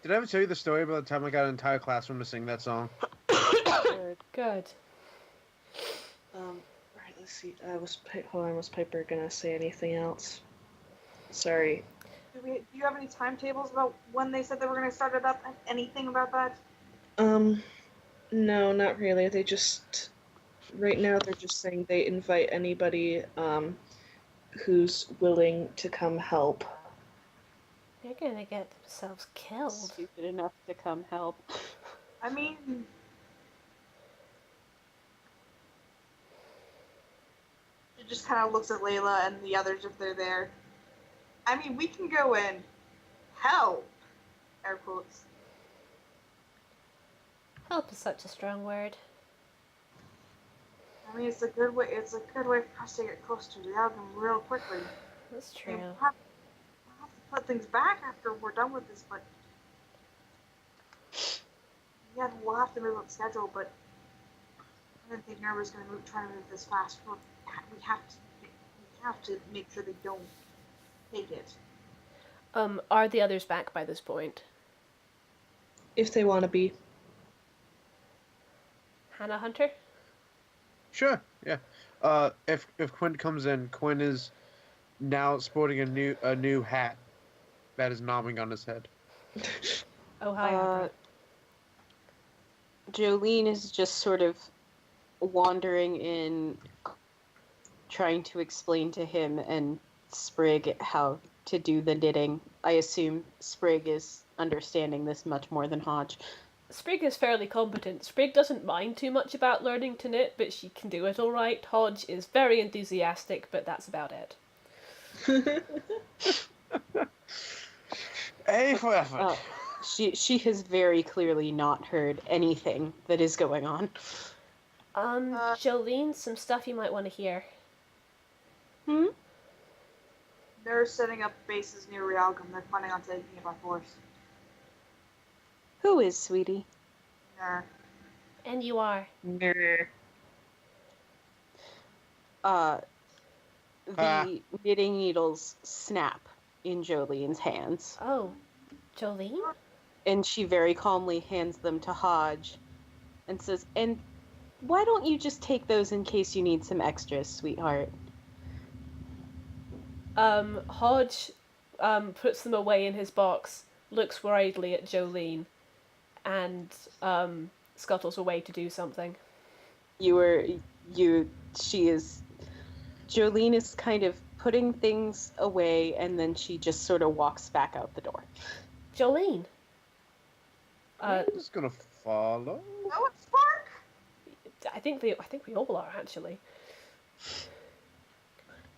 Did I ever tell you the story about the time I got an entire classroom to sing that song? Good. Right, let's see. Hold on, was Piper gonna say anything else? Sorry. Do you have any timetables about when they said they were going to start it up? Anything about that? No, not really. They just... Right now, they're just saying they invite anybody, who's willing to come help. They're gonna get themselves killed. Stupid enough to come help. I mean, she just kind of looks at Layla and the others if they're there. I mean, we can go and help. Air quotes. Help is such a strong word. I mean, it's a good way. It's a good way for us to get close to the album real quickly. That's I mean, true. we'll have to put things back after we're done with this, but yeah, we'll have to move up schedule. But I don't think Nerva's going to try to move this fast. We have to make sure they don't take it. Are the others back by this point? If they want to be. Hannah Hunter? Sure, yeah. If Quinn comes in, Quinn is now sporting a new hat that is nomming on his head. Oh, hi, Abra. Jolene is just sort of wandering in, trying to explain to him and Sprig how to do the knitting. I assume Sprig is understanding this much more than Hodge. Sprig is fairly competent. Sprig doesn't mind too much about learning to knit, but she can do it all right. Hodge is very enthusiastic, but that's about it. A for effort. She has very clearly not heard anything that is going on. Jolene, some stuff you might want to hear. They're setting up bases near Realgum. They're planning on taking it by force. Who is, sweetie? Nah. And you are. Nah. The knitting needles snap in Jolene's hands. Oh, Jolene? And she very calmly hands them to Hodge and says, "And why don't you just take those in case you need some extras, sweetheart?" Hodge puts them away in his box, looks worriedly at Jolene, and scuttles away to do something. Jolene is kind of putting things away, and then she just sort of walks back out the door. Jolene. I'm just gonna follow. Oh, it's Spark! I think we all are, actually.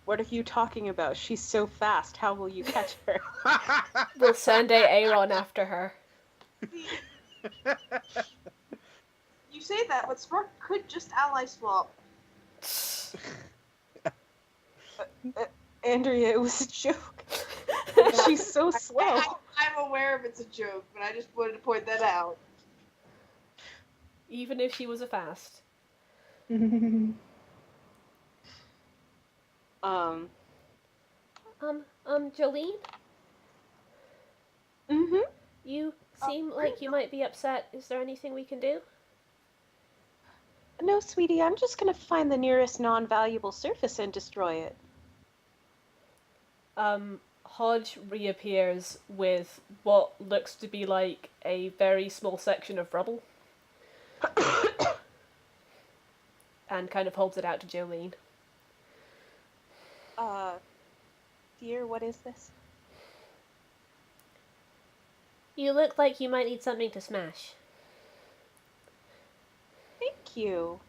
What are you talking about? She's so fast. How will you catch her? We'll send Aaron after her. You say that, but Spark could just ally swap. Andrea, it was a joke. She's so slow. I'm aware of it's a joke, but I just wanted to point that out. Even if she was a fast. Jolene? Mm-hmm. You seem like you might be upset. Is there anything we can do? No, sweetie, I'm just gonna find the nearest non-valuable surface and destroy it. Hodge reappears with what looks to be like a very small section of rubble. And kind of holds it out to Jolene. Dear, what is this? You look like you might need something to smash. Thank you.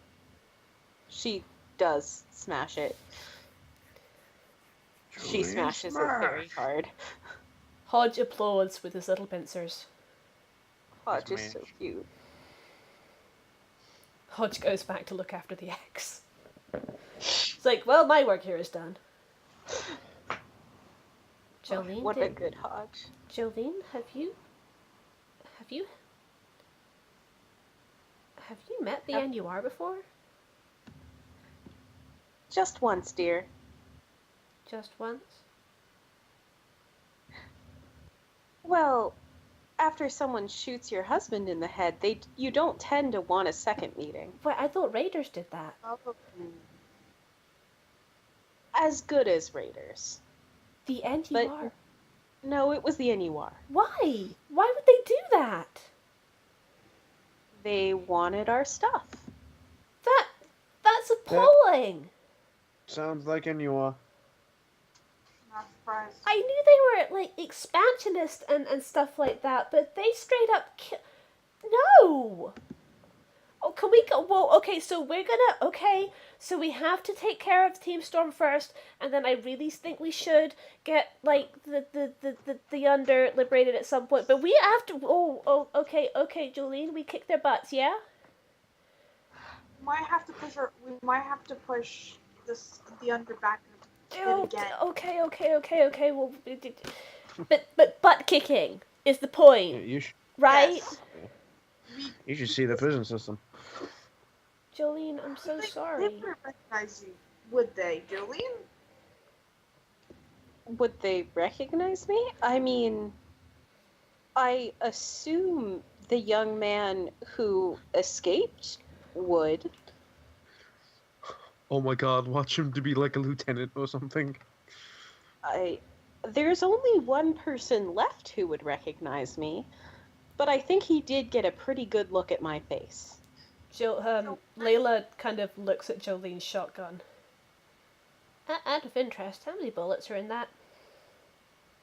She does smash it. She smashes it very hard. Hodge applauds with his little pincers. Hodge is so cute. Hodge goes back to look after the eggs. It's like, well, my work here is done. Jolene, What a good Hodge. Jolene, have you met the NUR before? Just once, dear. Just once? Well, after someone shoots your husband in the head, you don't tend to want a second meeting. Wait, I thought Raiders did that. As good as Raiders. The NUR? But no, it was the NUR. Why? Why would they do that? They wanted our stuff. That's appalling. Sounds like NUR. Not surprised. I knew they were, like, expansionist and stuff like that, but they straight up No! Oh, can we go? Well, okay, so we're gonna. Okay, so we have to take care of Team Storm first, and then I really think we should get, like, the Under liberated at some point. But we have to. Okay, Jolene, we kick their butts, yeah? We might have to push the under back a bit Oh, again. okay. Well, but butt kicking is the point, You should, right? Yes. you should see the prison system. Jolene, I'm so They sorry. wouldn't recognize you, would they, Jolene? Would they recognize me? I mean, I assume the young man who escaped would. Oh my god, watch him to be like a lieutenant or something. There's only one person left who would recognize me, but I think he did get a pretty good look at my face. Layla kind of looks at Jolene's shotgun. Out of interest, how many bullets are in that?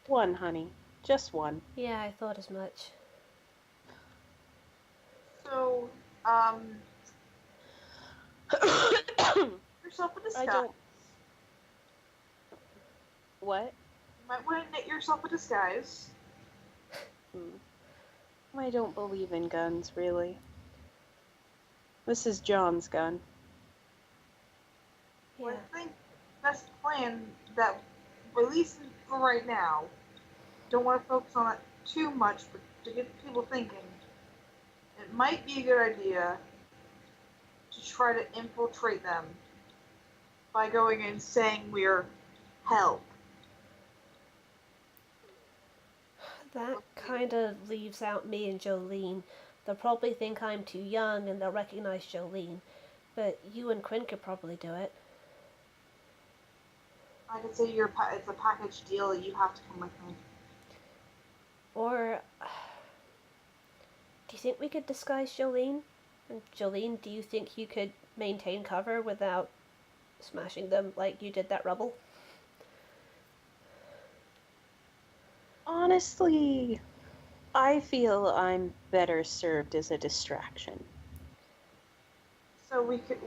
One, honey. Just one. Yeah, I thought as much. So, yourself a disguise. I don't. What? You might want to knit yourself a disguise. I don't believe in guns, really. This is John's gun. Yeah. Well, I think best plan that, at least for right now, don't want to focus on it too much, but to get people thinking, it might be a good idea to try to infiltrate them by going and saying we're help. That kind of leaves out me and Jolene. They'll probably think I'm too young and they'll recognize Jolene. But you and Quinn could probably do it. I could say it's a package deal. You have to come with me. Or, do you think we could disguise Jolene? And Jolene, do you think you could maintain cover without smashing them like you did that rubble? Honestly, I feel I'm better served as a distraction. So we could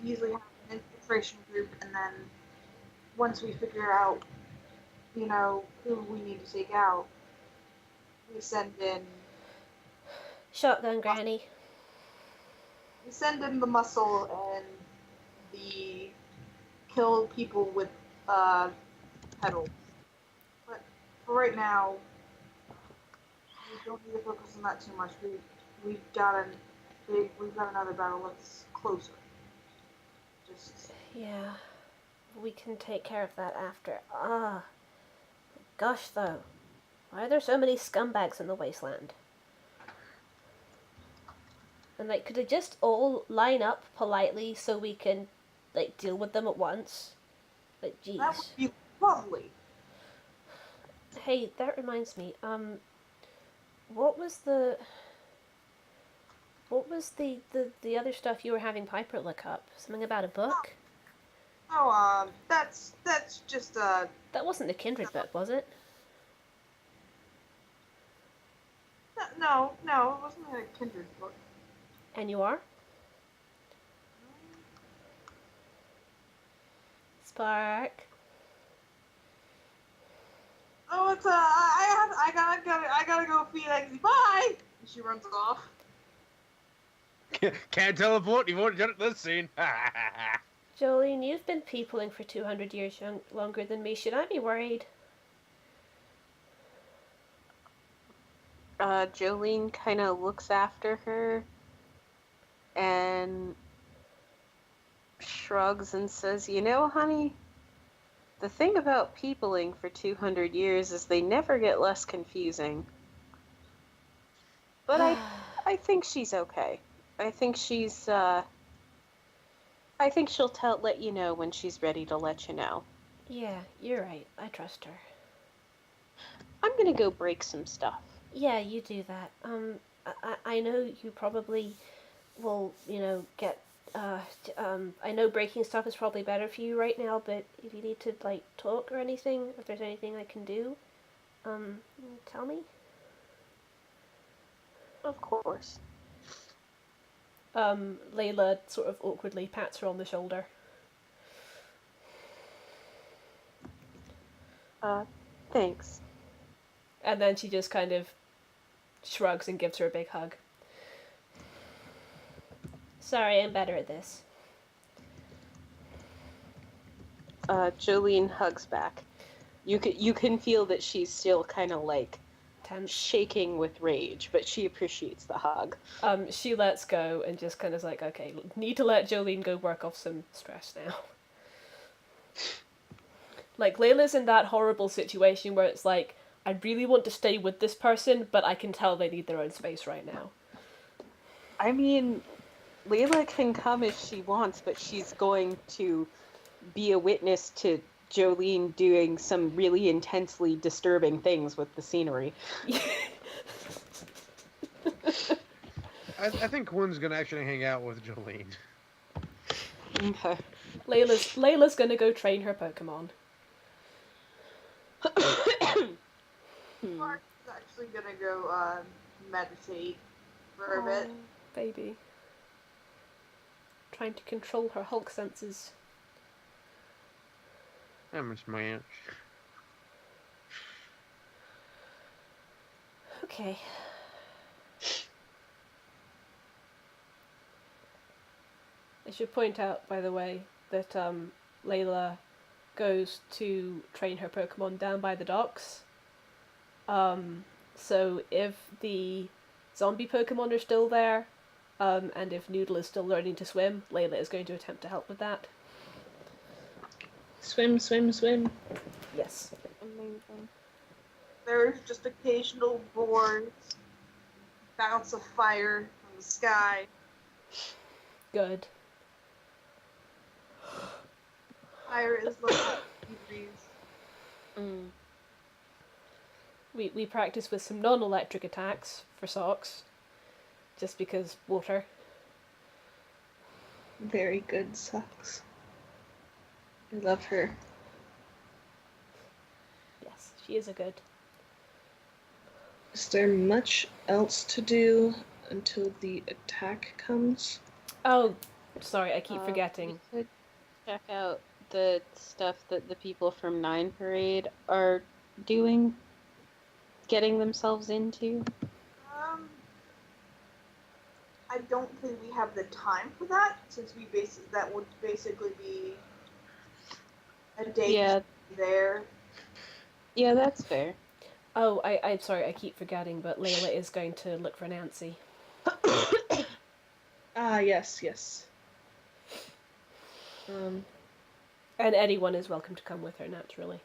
easily have an infiltration group, and then once we figure out, who we need to take out, we send in Shotgun Granny. we send in the muscle and the kill people with pedals. But for right now, we don't need to focus on that too much. We've got another battle that's closer. Just Yeah, we can take care of that after. Gosh though, why are there so many scumbags in the wasteland? And could they just all line up politely so we can, deal with them at once? Jeez. that would be lovely. Hey, that reminds me. What was the other stuff you were having Piper look up? Something about a book? Oh, that's just That wasn't the Kindred book, was it? no, it wasn't a Kindred book. And you are? Spark. Oh, it's I gotta go feed Eggsy. Bye. And she runs off. Can't teleport, you've already done it this scene. Jolene, you've been peopling for 200 years longer than me. Should I be worried? Jolene kind of looks after her and shrugs and says, honey, the thing about peopling for 200 years is they never get less confusing. But I think she's okay. I think she'll let you know when she's ready to let you know. Yeah, you're right. I trust her. I'm gonna go break some stuff. Yeah, you do that. I know you probably will, get I know breaking stuff is probably better for you right now, but if you need to, like, talk or anything, if there's anything I can do, tell me. Of course. Layla sort of awkwardly pats her on the shoulder. Thanks. And then she just kind of shrugs and gives her a big hug. Sorry, I'm better at this. Jolene hugs back. You can feel that she's still kind of like Tense. shaking with rage, but she appreciates the hug. She lets go and just kind of like, okay, need to let Jolene go work off some stress now. Like, Layla's in that horrible situation where it's like, I really want to stay with this person, but I can tell they need their own space right now. I mean, Layla can come if she wants, but she's going to be a witness to Jolene doing some really intensely disturbing things with the scenery. I think Quinn's gonna actually hang out with Jolene. Okay. Layla's gonna go train her Pokemon. Mark's actually gonna go meditate for a bit. Baby. Trying to control her Hulk senses. I miss my aunt. Okay. I should point out, by the way, that Layla goes to train her Pokemon down by the docks. So if the zombie Pokemon are still there, and if Noodle is still learning to swim, Layla is going to attempt to help with that. Swim, swim, swim. Yes. Amazing. There's just occasional boards, bounce of fire from the sky. Good. Fire is level 3 degrees. We practice with some non-electric attacks for socks, just because water. Very good socks. I love her. Yes, she is a good. Is there much else to do until the attack comes? Oh, sorry, I keep forgetting. We could check out the stuff that the people from 9 Parade are doing, getting themselves into. I don't think we have the time for that, since that would basically be a day there. Yeah, that's fair. Oh, I'm sorry, I keep forgetting, but Layla is going to look for Nancy. Yes. And anyone is welcome to come with her, naturally.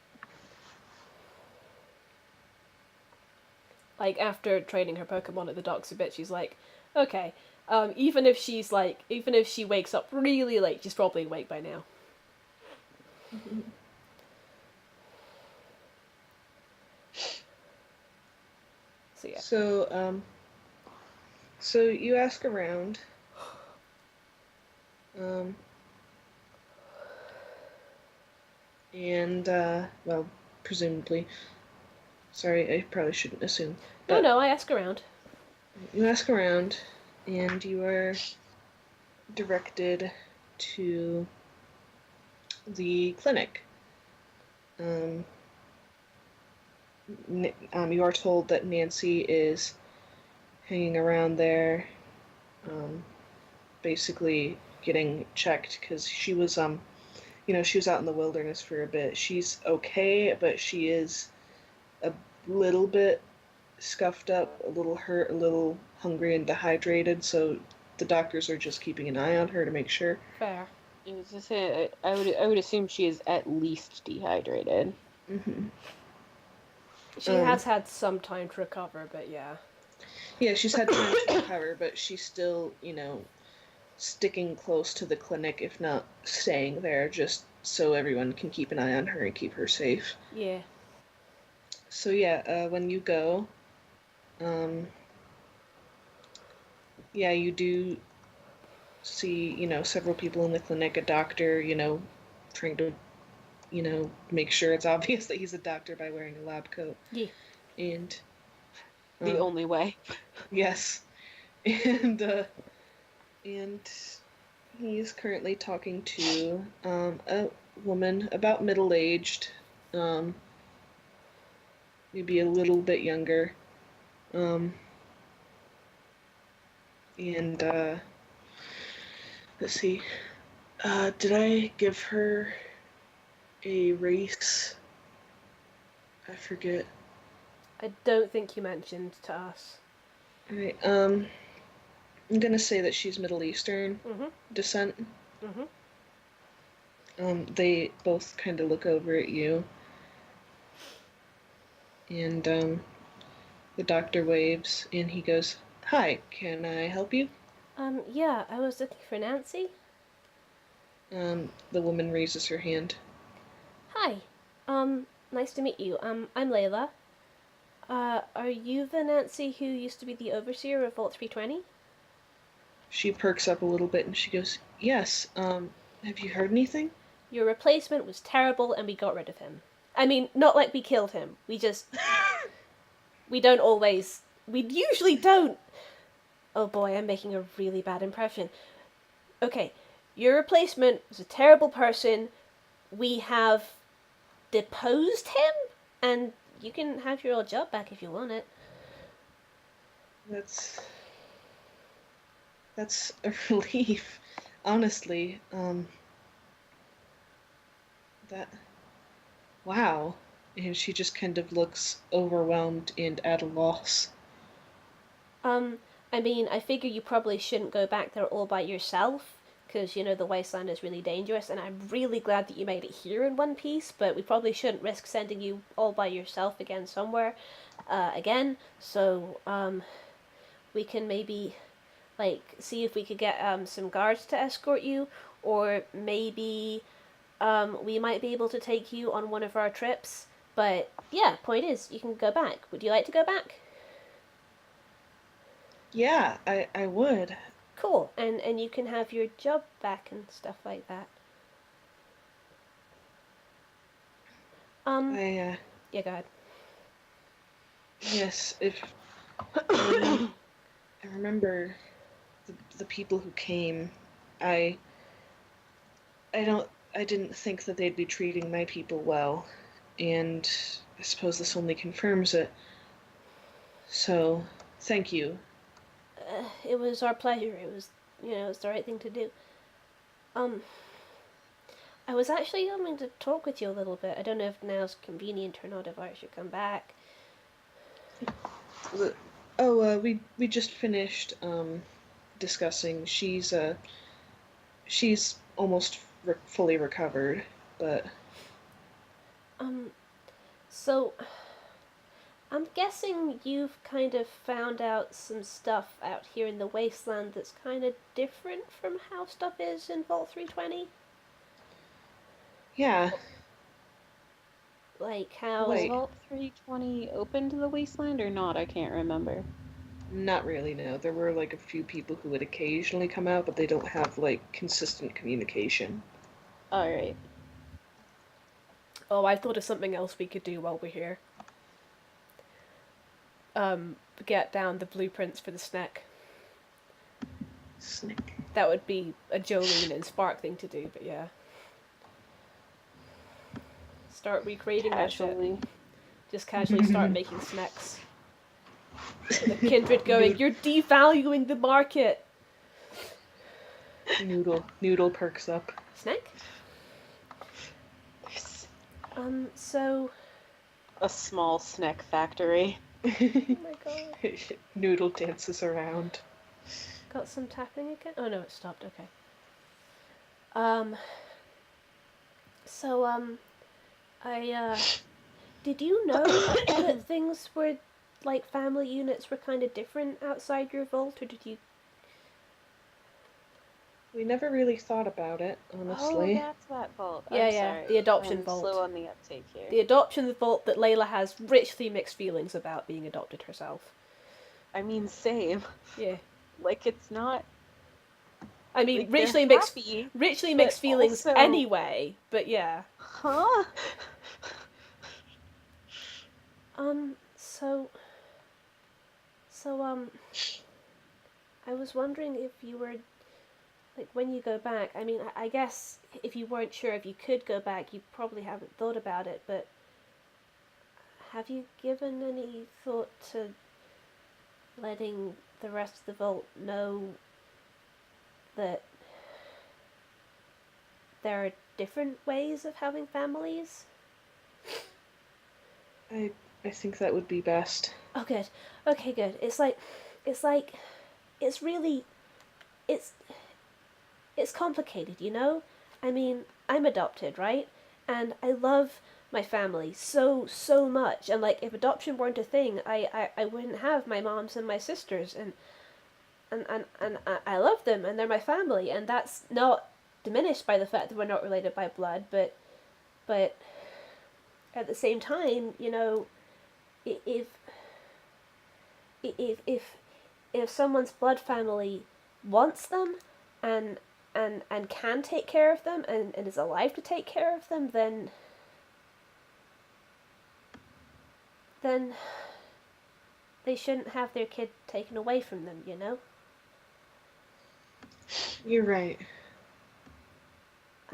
Like, after training her Pokemon at the docks a bit, she's like, okay, even if she wakes up really late, she's probably awake by now. So yeah. So you ask around. And well, presumably. Sorry, I probably shouldn't assume. No, I ask around. You ask around, and you are directed to the clinic. You are told that Nancy is hanging around there, basically getting checked because she was, she was out in the wilderness for a bit. She's okay, but she is a little bit scuffed up, a little hurt, a little hungry and dehydrated, so the doctors are just keeping an eye on her to make sure. Fair. I would assume she is at least dehydrated. Mm-hmm. She has had some time to recover, but yeah. Yeah, she's had time to recover, but she's still, sticking close to the clinic, if not staying there, just so everyone can keep an eye on her and keep her safe. Yeah. So yeah, when you go, you do see, several people in the clinic, a doctor, trying to, make sure it's obvious that he's a doctor by wearing a lab coat. Yeah. And The only way. yes. And he's currently talking to a woman about middle-aged, maybe a little bit younger. And let's see. Did I give her a race? I forget. I don't think you mentioned to us. Alright, I'm gonna say that she's Middle Eastern Mm-hmm. descent. Mm-hmm. They both kind of look over at you. And the doctor waves and he goes, "Hi, can I help you?" Yeah, I was looking for Nancy. The woman raises her hand. Hi. Nice to meet you. I'm Layla. Are you the Nancy who used to be the overseer of Vault 320? She perks up a little bit and she goes, "Yes, have you heard anything?" Your replacement was terrible and we got rid of him. I mean, not like we killed him. We just... we usually don't. Oh boy, I'm making a really bad impression. Okay, your replacement was a terrible person. We have deposed him, and you can have your old job back if you want it. That's a relief, honestly. Wow. And she just kind of looks overwhelmed and at a loss. I mean, I figure you probably shouldn't go back there all by yourself, because, the wasteland is really dangerous, and I'm really glad that you made it here in one piece, but we probably shouldn't risk sending you all by yourself again somewhere, again, so, we can maybe, see if we could get, some guards to escort you, or maybe, we might be able to take you on one of our trips, but, yeah, point is, you can go back. Would you like to go back? Yeah, I would. Cool, and you can have your job back and stuff like that. I Yeah, go ahead. Yes, if I remember the people who came, I didn't think that they'd be treating my people well, and I suppose this only confirms it. So, thank you. It was our pleasure. It was, it was the right thing to do. I was actually going to talk with you a little bit. I don't know if now's convenient or not, if I should come back. We just finished discussing. She's almost fully recovered, but So I'm guessing you've kind of found out some stuff out here in the wasteland that's kind of different from how stuff is in Vault 320? yeah. Like how... Was Wait. Vault 320 open to the wasteland or not? I can't remember. Not really, no. There were a few people who would occasionally come out, but they don't have consistent communication. Alright. Oh, I thought of something else we could do while we're here. Get down the blueprints for the snack. Snack. That would be a Jolene and Spark thing to do, but yeah. Start recreating that shit. Just casually start making snacks. The Kindred going, "You're devaluing the market!" Noodle perks up. Snack? So... A small snack factory. Oh my god. Noodle dances around. Got some tapping again? Oh no, it stopped, okay. Did you know that things were, family units were kind of different outside your vault, or did you... We never really thought about it, honestly. Oh, that's that vault. Yeah, I'm yeah, sorry. the adoption I'm vault. slow on the uptake here. The adoption vault that Layla has richly mixed feelings about being adopted herself. I mean, same. Yeah. It's not... I mean, Like, they're richly mixed happy, mixed but feelings also- anyway, but yeah. Huh? So, I was wondering if you were, like, when you go back, I mean, I guess if you weren't sure if you could go back, you probably haven't thought about it, but have you given any thought to letting the rest of the vault know that there are different ways of having families? I think that would be best. Oh, good. Okay, good. It's like, it's really, it's, it's complicated, you know? I mean, I'm adopted, right? And I love my family so much. And, like, if adoption weren't a thing, I wouldn't have my moms and my sisters. And I love them, and they're my family. And that's not diminished by the fact that we're not related by blood, but at the same time, you know, if if if if someone's blood family wants them and and can take care of them and is alive to take care of them, then they shouldn't have their kid taken away from them, you know? You're right.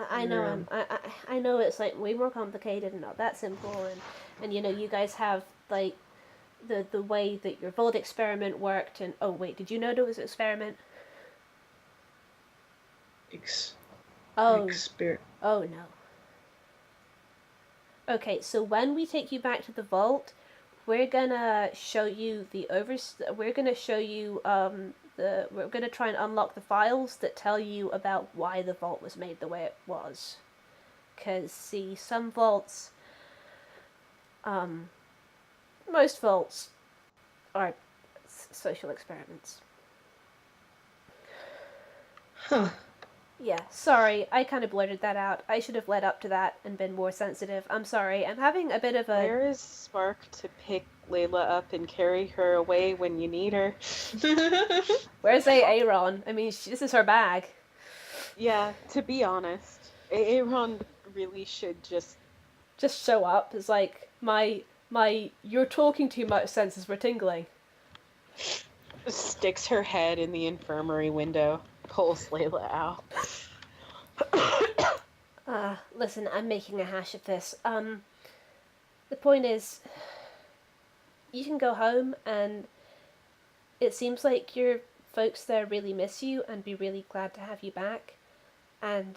I know I know it's like way more complicated and not that simple, and you know, you guys have like the way that your Vold experiment worked, and oh wait, did you know there was an experiment? Oh oh no. Okay, so when we take you back to the vault, we're gonna show you we're gonna show you we're gonna try and unlock the files that tell you about why the vault was made the way it was. Cause see, some vaults, most vaults are social experiments. Huh. Yeah, sorry, I kind of blurted that out. I should have led up to that and been more sensitive. I'm sorry. I'm having a bit of a... Where is Spark to pick Layla up and carry her away when you need her? Where's Aaron? I mean, this is her bag. Yeah, to be honest, Aaron really should just show up. It's like, my you're talking too much senses were tingling. sticks her head in the infirmary window, pulls Layla out. Listen, I'm making a hash of this. The point is, you can go home, and it seems like your folks there really miss you and be really glad to have you back. And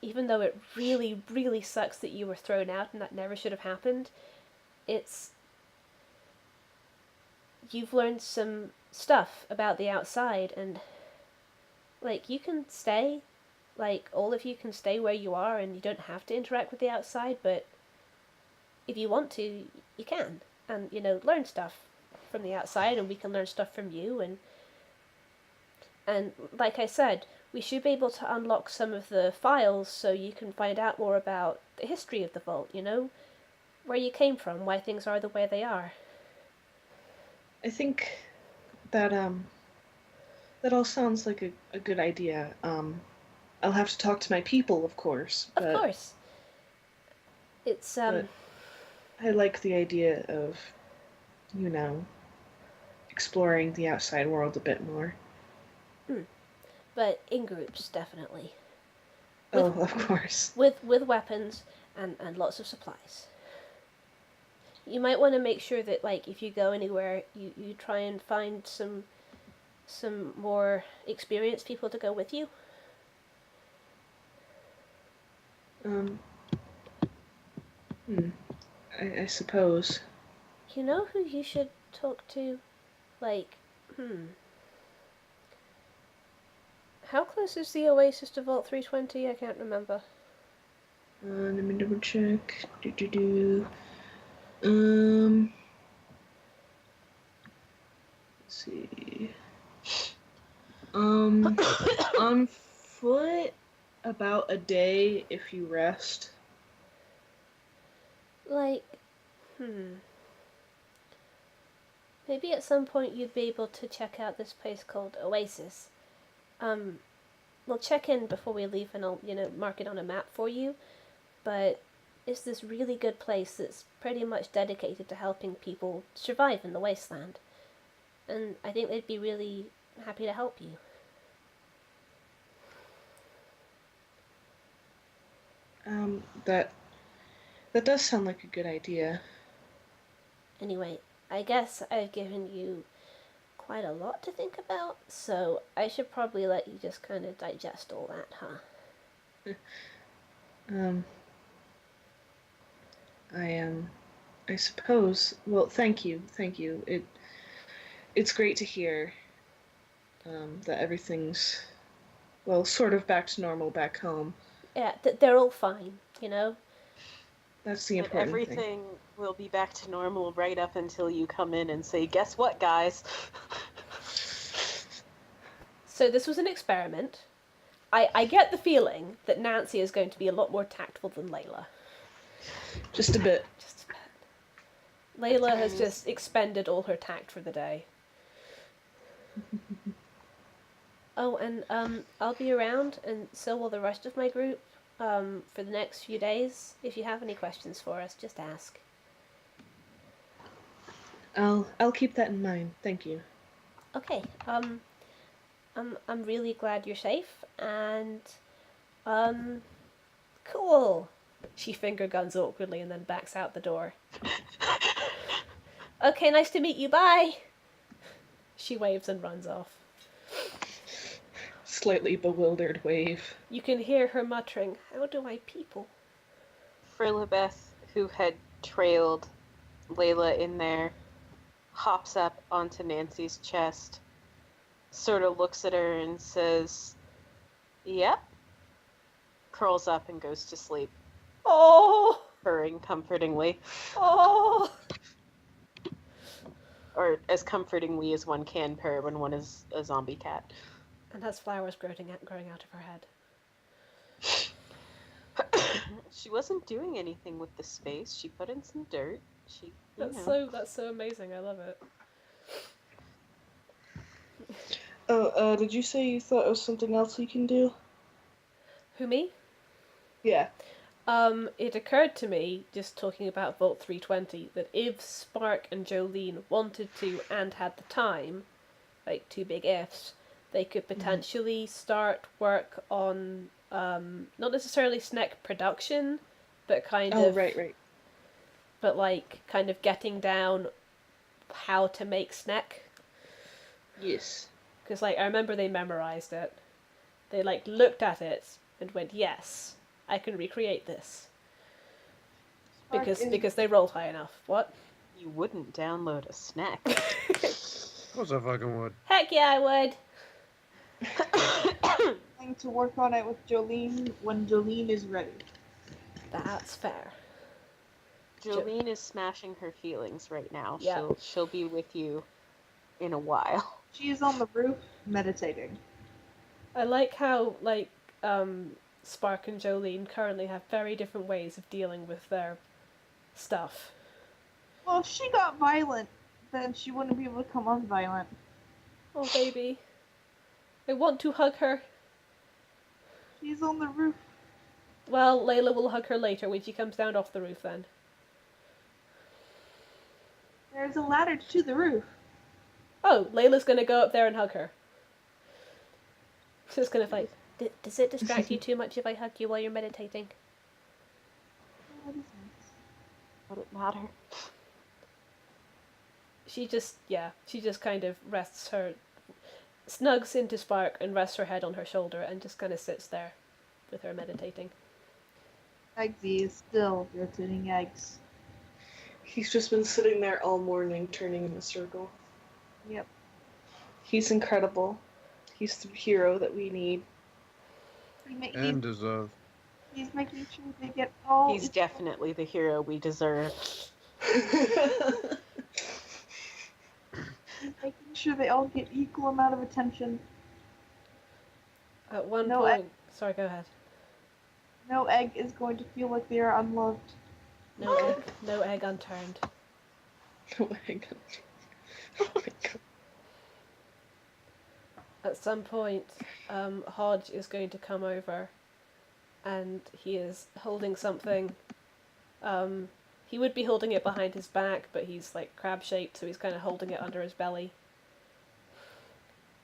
even though it really, really sucks that you were thrown out and that never should have happened, you've learned some stuff about the outside, and like, you can stay, like, all of you can stay where you are and you don't have to interact with the outside, but if you want to, you can, and, you know, learn stuff from the outside, and we can learn stuff from you, and like I said, we should be able to unlock some of the files so you can find out more about the history of the vault, you know, where you came from, why things are the way they are. I think that that all sounds like a good idea. I'll have to talk to my people, of course. But, of course. It's but I like the idea of, you know, exploring the outside world a bit more. But in groups, definitely. Of course. With weapons and lots of supplies. You might want to make sure that, like, if you go anywhere, you try and find some more experienced people to go with you. I suppose. You know who you should talk to? Like, how close is the Oasis to Vault 320? I can't remember. Let me double check. Let's see. On foot, about a day if you rest. Like, maybe at some point you'd be able to check out this place called Oasis. we'll check in before we leave, and I'll mark it on a map for you. But it's this really good place that's pretty much dedicated to helping people survive in the wasteland, and I think they'd be really happy to help you. That does sound like a good idea. Anyway, I guess I've given you quite a lot to think about, so I should probably let you just kind of digest all that, huh? I suppose. Well, thank you. It's great to hear that everything's, well, sort of back to normal back home. Yeah, they're all fine, That's the And important everything thing. will be back to normal right up until you come in and say, "Guess what, guys?" So this was an experiment. I get the feeling that Nancy is going to be a lot more tactful than Layla. Just a bit. Just a bit. Layla has just expended all her tact for the day. Oh, and I'll be around, and so will the rest of my group, for the next few days. If you have any questions for us, just ask. I'll keep that in mind. Thank you. Okay. I'm really glad you're safe, and cool. She finger guns awkwardly and then backs out the door. Okay, nice to meet you. Bye. She waves and runs off. Slightly bewildered wave. You can hear her muttering, "How do I people?" Frilibeth, who had trailed Layla in there, hops up onto Nancy's chest, sort of looks at her and says, "Yep," curls up and goes to sleep, Oh, purring comfortingly, oh. or as comfortingly as one can purr when one is a zombie cat. And has flowers growing out of her head. She wasn't doing anything with the space. She put in some dirt. That's so amazing. I love it. Oh, did you say you thought it was something else we can do? Who, me? Yeah. It occurred to me, just talking about Vault 320, that if Spark and Jolene wanted to and had the time, like two big ifs, they could potentially start work on, not necessarily snack production, but kind of... right. But, like, kind of getting down how to make snack. Yes. Because, like, I remember they memorized it. They, like, looked at it and went, yes, I can recreate this. Because they rolled high enough. What? You wouldn't download a snack. Of course I fucking would. Heck yeah, I would! Going to work on it with Jolene when Jolene is ready. That's fair. Jolene is smashing her feelings right now. Yeah. She'll be with you in a while. She is on the roof meditating. I like how, like, Spark and Jolene currently have very different ways of dealing with their stuff. Well, if she got violent, then she wouldn't be able to come unviolent. Oh, baby. I want to hug her. She's on the roof. Well, Layla will hug her later when she comes down off the roof then. There's a ladder to the roof. Oh, Layla's gonna go up there and hug her. She's gonna fight. Does it distract you too much if I hug you while you're meditating? What is this? Would it matter? She just kind of snugs into Spark and rests her head on her shoulder and just kind of sits there with her meditating. Eggsy is still rotating eggs. He's just been sitting there all morning, turning in a circle. Yep. He's incredible. He's the hero that we need. And deserve. He's making sure they get all... He's definitely the hero we deserve. He's making sure they all get equal amount of attention. At one No point... egg. Sorry, go ahead. No egg is going to feel like they are unloved. No egg unturned. Oh my god. Oh my god. At some point, Hodge is going to come over, and he is holding something. He would be holding it behind his back, but he's like crab-shaped, so he's kind of holding it under his belly.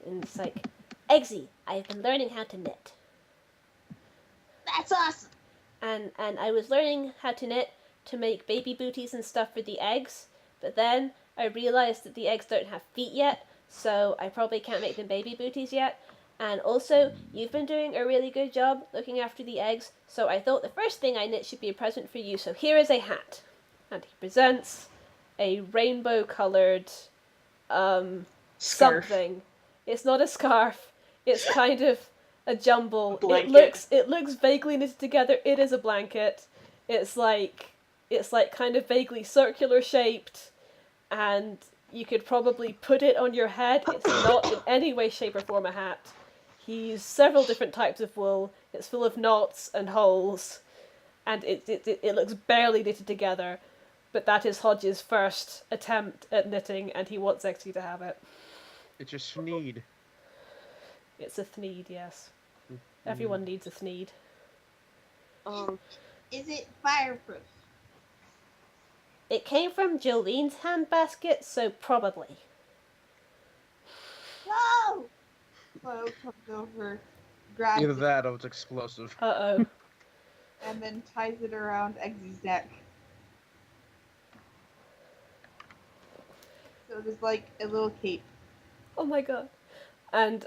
And it's like, Eggsy, I've been learning how to knit. That's awesome. And I was learning how to knit to make baby booties and stuff for the eggs, but then I realized that the eggs don't have feet yet, so I probably can't make them baby booties yet. And also, you've been doing a really good job looking after the eggs, so I thought the first thing I knit should be a present for you, so here is a hat. And he presents a rainbow-coloured, Scarf. something. It's not a scarf, it's kind of a jumble. Blanket. It looks vaguely knitted together. It is a blanket. It's like kind of vaguely circular shaped, and you could probably put it on your head. It's not in any way, shape, or form a hat. He used several different types of wool. It's full of knots and holes, and it looks barely knitted together. But that is Hodge's first attempt at knitting, and he wants Exy to have it. It's a sneed. It's a thneed, yes. Everyone needs a thneed. Is it fireproof? It came from Jolene's handbasket, so probably. No! Flo comes over, grabs Either it, that or it's explosive. Uh-oh. and then ties it around Eggsy's neck. So it is like a little cape. Oh my god. And,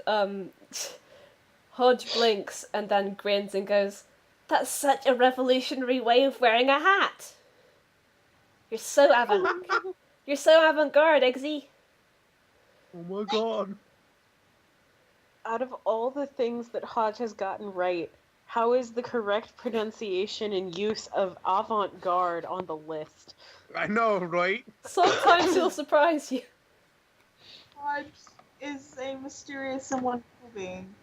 Hodge blinks and then grins and goes, "That's such a revolutionary way of wearing a hat! You're so avant-garde, Eggsy." Oh my god. Out of all the things that Hodge has gotten right, how is the correct pronunciation and use of avant-garde on the list? I know, right? Sometimes he'll surprise you. Hodge is a mysterious and wonderful being.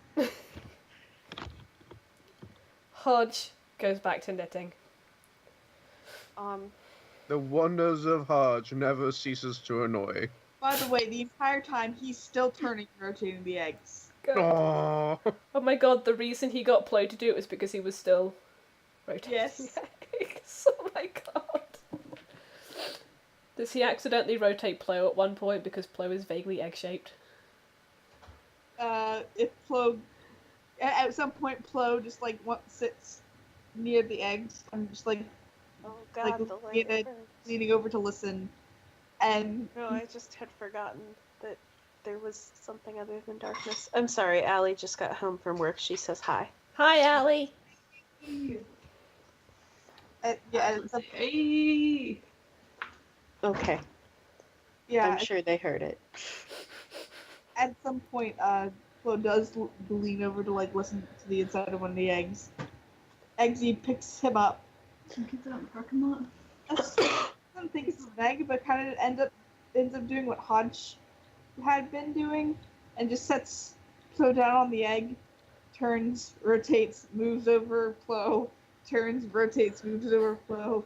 Hodge goes back to knitting. The wonders of Hodge never ceases to annoy. By the way, the entire time he's still turning and rotating the eggs. Aww. Oh my god, the reason he got Plo to do it was because he was still rotating Yes. the eggs. Oh my god. Does he accidentally rotate Plo at one point because Plo is vaguely egg-shaped? If Plo, at some point, Plo just like sits near the eggs and just like Oh Like, god, the you light know, hurts. leaning over to listen, and No, I just had forgotten that there was something other than darkness. I'm sorry, Allie just got home from work. She says hi. Hi, Allie. Hey. Okay, yeah, I'm sure they heard it. at some point, Flo does lean over to like listen to the inside of one of the eggs. Eggsy picks him up. Some kids out in the parking lot. Doesn't think it's an egg, but kind of ends up doing what Hodge had been doing, and just sets Flo down on the egg, turns, rotates, moves over Flo, turns, rotates, moves over Flo.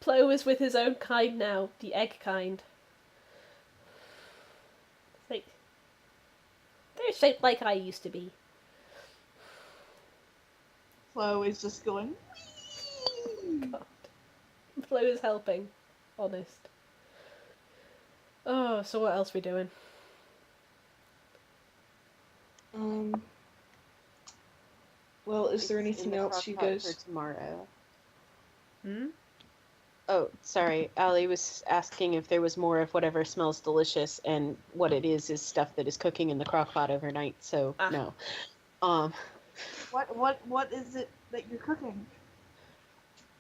Plo is with his own kind now, the egg kind. Like, they're shaped like I used to be. Flo is just going. God. Plo is helping. Honest. Oh, so what else we doing? Well, is there In anything the else you crock pot guys? for tomorrow? Hmm? Oh, sorry. Allie was asking if there was more of whatever smells delicious, and what it is stuff that is cooking in the crock pot overnight. So Ah. no. What is it that you're cooking?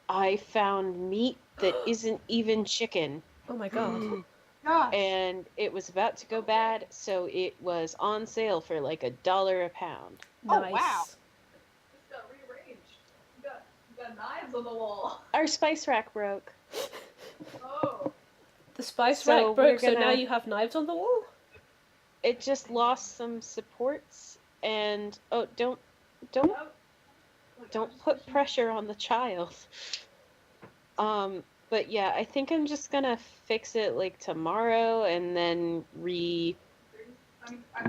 I found meat that isn't even chicken, Oh my god. Gosh. and it was about to go bad, so it was on sale for like $1 a pound. Oh, Nice. wow. Just got rearranged. You got knives on the wall. Our spice rack broke. Oh. The spice So rack broke, we're so now gonna- you have knives on the wall? It just lost some supports, and don't put pressure on the child. But yeah, I think I'm just gonna fix it like tomorrow and then I mean,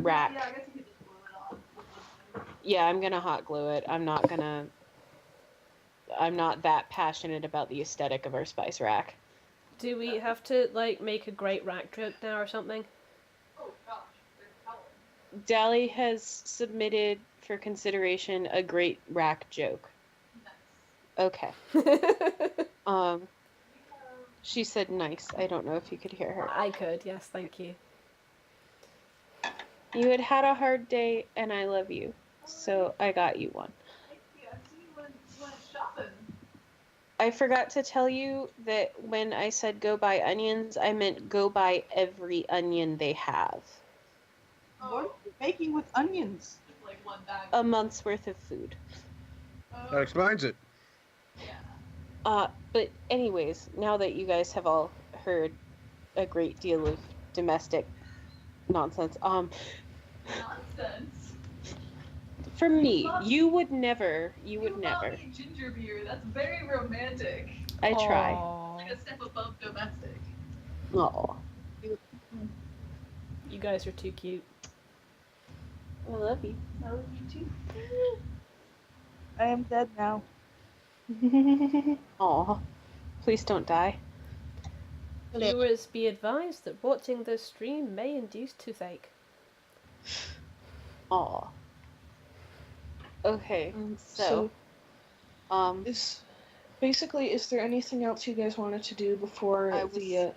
Rack. Yeah, I guess you could just glue it on. Yeah, I'm gonna hot glue it. I'm not that passionate about the aesthetic of our spice rack. Do we have to, like, make a great rack joke now or something? Oh gosh, they're telling. Dally has submitted for consideration a great rack joke. Nice. Okay. She said nice. I don't know if you could hear her. I could, yes, thank you. You had had a hard day, and I love you. So I got you one. Thank you. I see you went shopping. I forgot to tell you that when I said go buy onions, I meant go buy every onion they have. Oh, What are you making with onions? just like one bag. A month's worth of food. That explains it. Yeah. But anyways, now that you guys have all heard a great deal of domestic nonsense, Nonsense. for me, you would never. Bought me ginger beer. That's very romantic. I try. Aww. Like a step above domestic. Aw. You guys are too cute. I love you. I love you too. I am dead now. Aw. Please don't die. Viewers be advised that watching this stream may induce toothache. Aw. Okay, So, um, is there anything else you guys wanted to do before I was- the?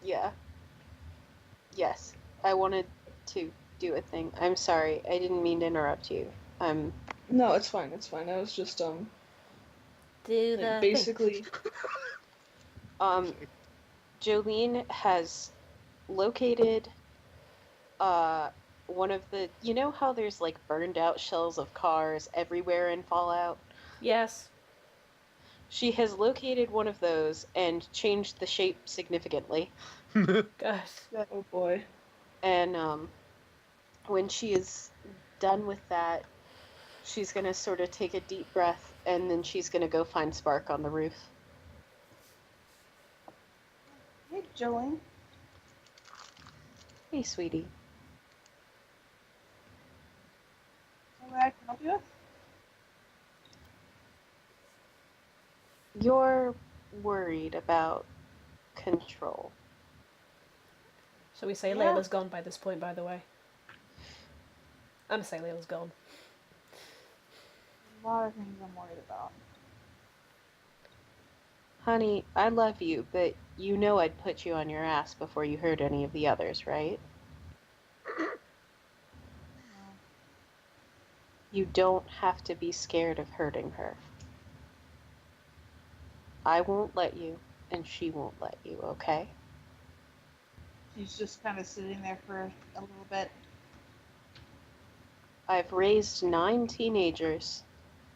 yeah. Yes, I wanted to do a thing. I'm sorry, I didn't mean to interrupt you. No, it's fine. It's fine. I was just Do like, the basically. Jolene has located, one of the, you know how there's like burned out shells of cars everywhere in Fallout? Yes. She has located one of those and changed the shape significantly. Gosh. Oh boy. And when she is done with that, she's gonna sort of take a deep breath, and then she's gonna go find Spark on the roof. Hey, Jolene. Hey, sweetie. Something I can help you with? You're worried about control. Shall we say Yeah. Layla's gone by this point, by the way? I'm gonna say Layla's gone. A lot of things I'm worried about. Honey, I love you, but you know I'd put you on your ass before you hurt any of the others, right? You don't have to be scared of hurting her. I won't let you, and she won't let you, okay? She's just kind of sitting there for a little bit. I've raised 9 teenagers,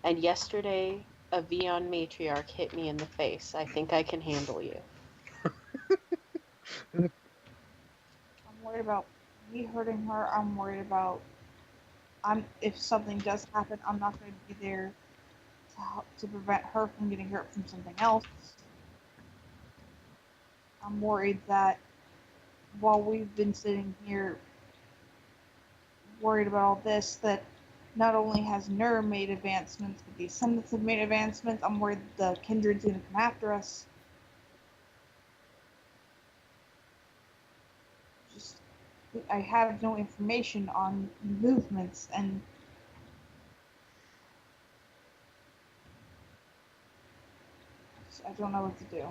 and yesterday a Vion matriarch hit me in the face. I think I can handle you. I'm worried about me hurting her. I'm worried about if something does happen, I'm not going to be there to help to prevent her from getting hurt from something else. I'm worried that while we've been sitting here worried about all this, that not only has Nur made advancements, but the Ascendants have made advancements. I'm worried the Kindred's going to come after us. Just, I have no information on movements, and I don't know what to do.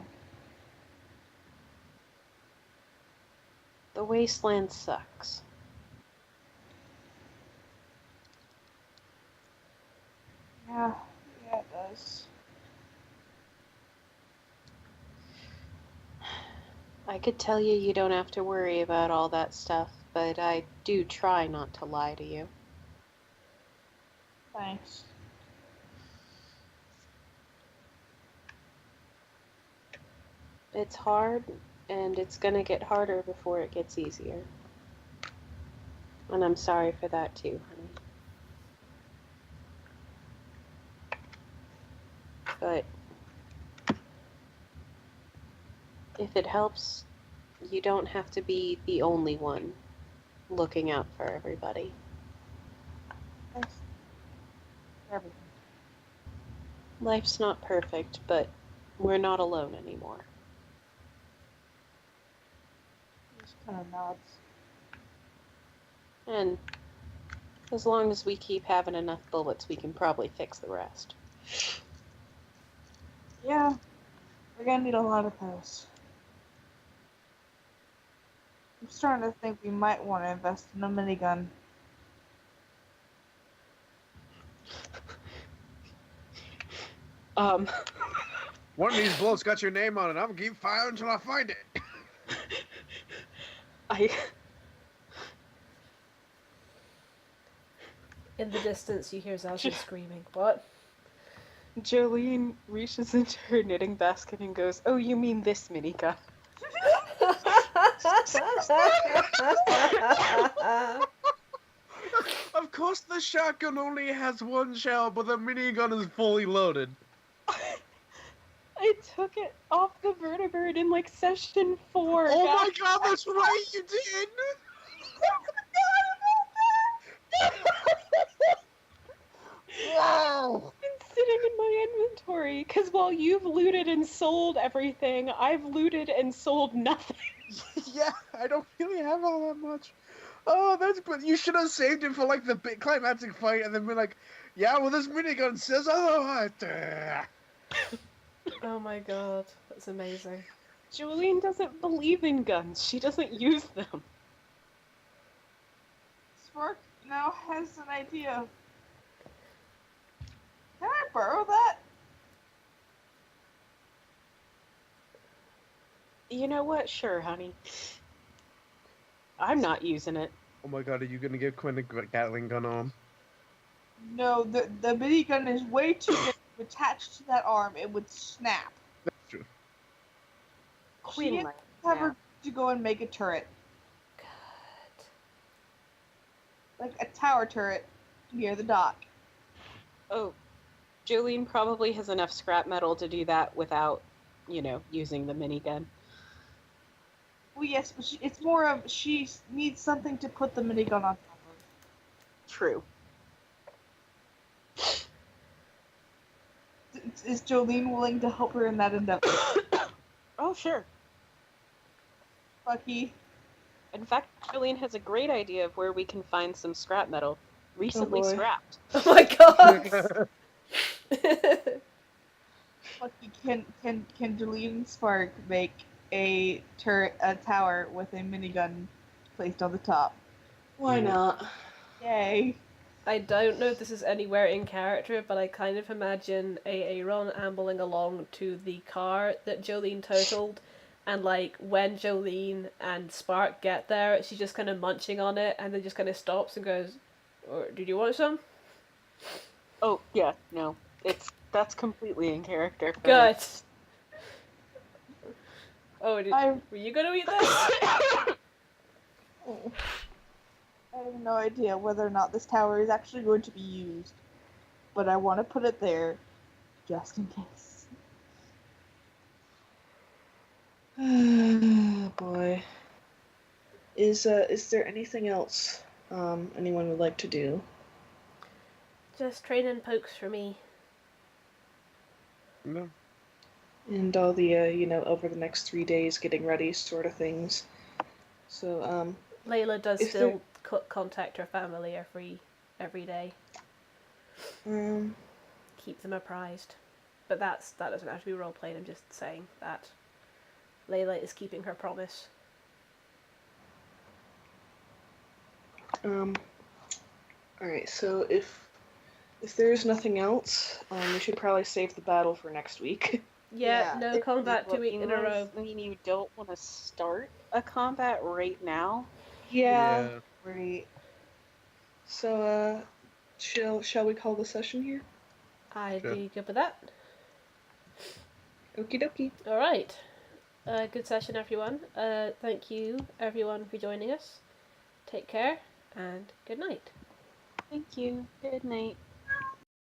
The wasteland sucks. Yeah, it does. I could tell you you don't have to worry about all that stuff, but I do try not to lie to you. Thanks. It's hard, and it's gonna get harder before it gets easier. And I'm sorry for that too, honey. But if it helps, you don't have to be the only one looking out for everybody. Thanks for everything. Life's not perfect, but we're not alone anymore. He just kind of nods. And as long as we keep having enough bullets, we can probably fix the rest. Yeah, we're gonna need a lot of those. I'm starting to think we might want to invest in a minigun. One of these bullets got your name on it. I'm gonna keep firing until I find it. In the distance, you hear Zazia screaming. What? Jolene reaches into her knitting basket and goes, "Oh, you mean this minigun?" Of course, the shotgun only has one shell, but the minigun is fully loaded. I took it off the vertibird in like session 4. Oh my guys. god, that's right, you did! Wow! It's sitting in my inventory because while you've looted and sold everything, I've looted and sold nothing. Yeah, I don't really have all that much. Oh, that's good. You should have saved it for like the big climactic fight and then been like, yeah, well, this minigun says otherwise. Oh my god, that's amazing. Jolene doesn't believe in guns. She doesn't use them. Spark now has an idea. Can I borrow that? You know what? Sure, honey. I'm not using it. Oh my god, are you gonna give Quinn a Gatling gun on? No, the minigun is way too big to attach to that arm. It would snap. That's true. Queen She might have snap. her to go and make a turret, God. like a tower turret, near the dock. Oh, Jolene probably has enough scrap metal to do that without, using the minigun. Well, yes, but it's more of she needs something to put the minigun on top of. True. Is Jolene willing to help her in that endeavor? Oh, sure. Bucky. In fact, Jolene has a great idea of where we can find some scrap metal. Recently boy. scrapped. Oh my god! Bucky, can Jolene and Spark make a tower with a minigun placed on the top? Why not? Yay! I don't know if this is anywhere in character, but I kind of imagine Aaron ambling along to the car that Jolene totaled, and like when Jolene and Spark get there, she's just kind of munching on it, and then just kind of stops and goes, "Oh, did you want some?" Oh, yeah, no. That's completely in character. for Good. her. Oh, were you gonna eat this? I have no idea whether or not this tower is actually going to be used, but I want to put it there just in case. Oh boy. Is there anything else anyone would like to do? Just training pokes for me. No. And all the over the next 3 days getting ready sort of things. So Layla does If still contact her family every day. Keep them apprised. But that doesn't have to be roleplayed, I'm just saying that Layla is keeping her promise. Alright, so if there's nothing else, we should probably save the battle for next week. Yeah, no combat 2 weeks in a row. I mean, you don't want to start a combat right now. Yeah. Great. So shall we call the session here? I'd Sure. be good with that. Okie dokie. Alright. Good session, everyone. Thank you, everyone, for joining us. Take care, and good night. Thank you. Good night.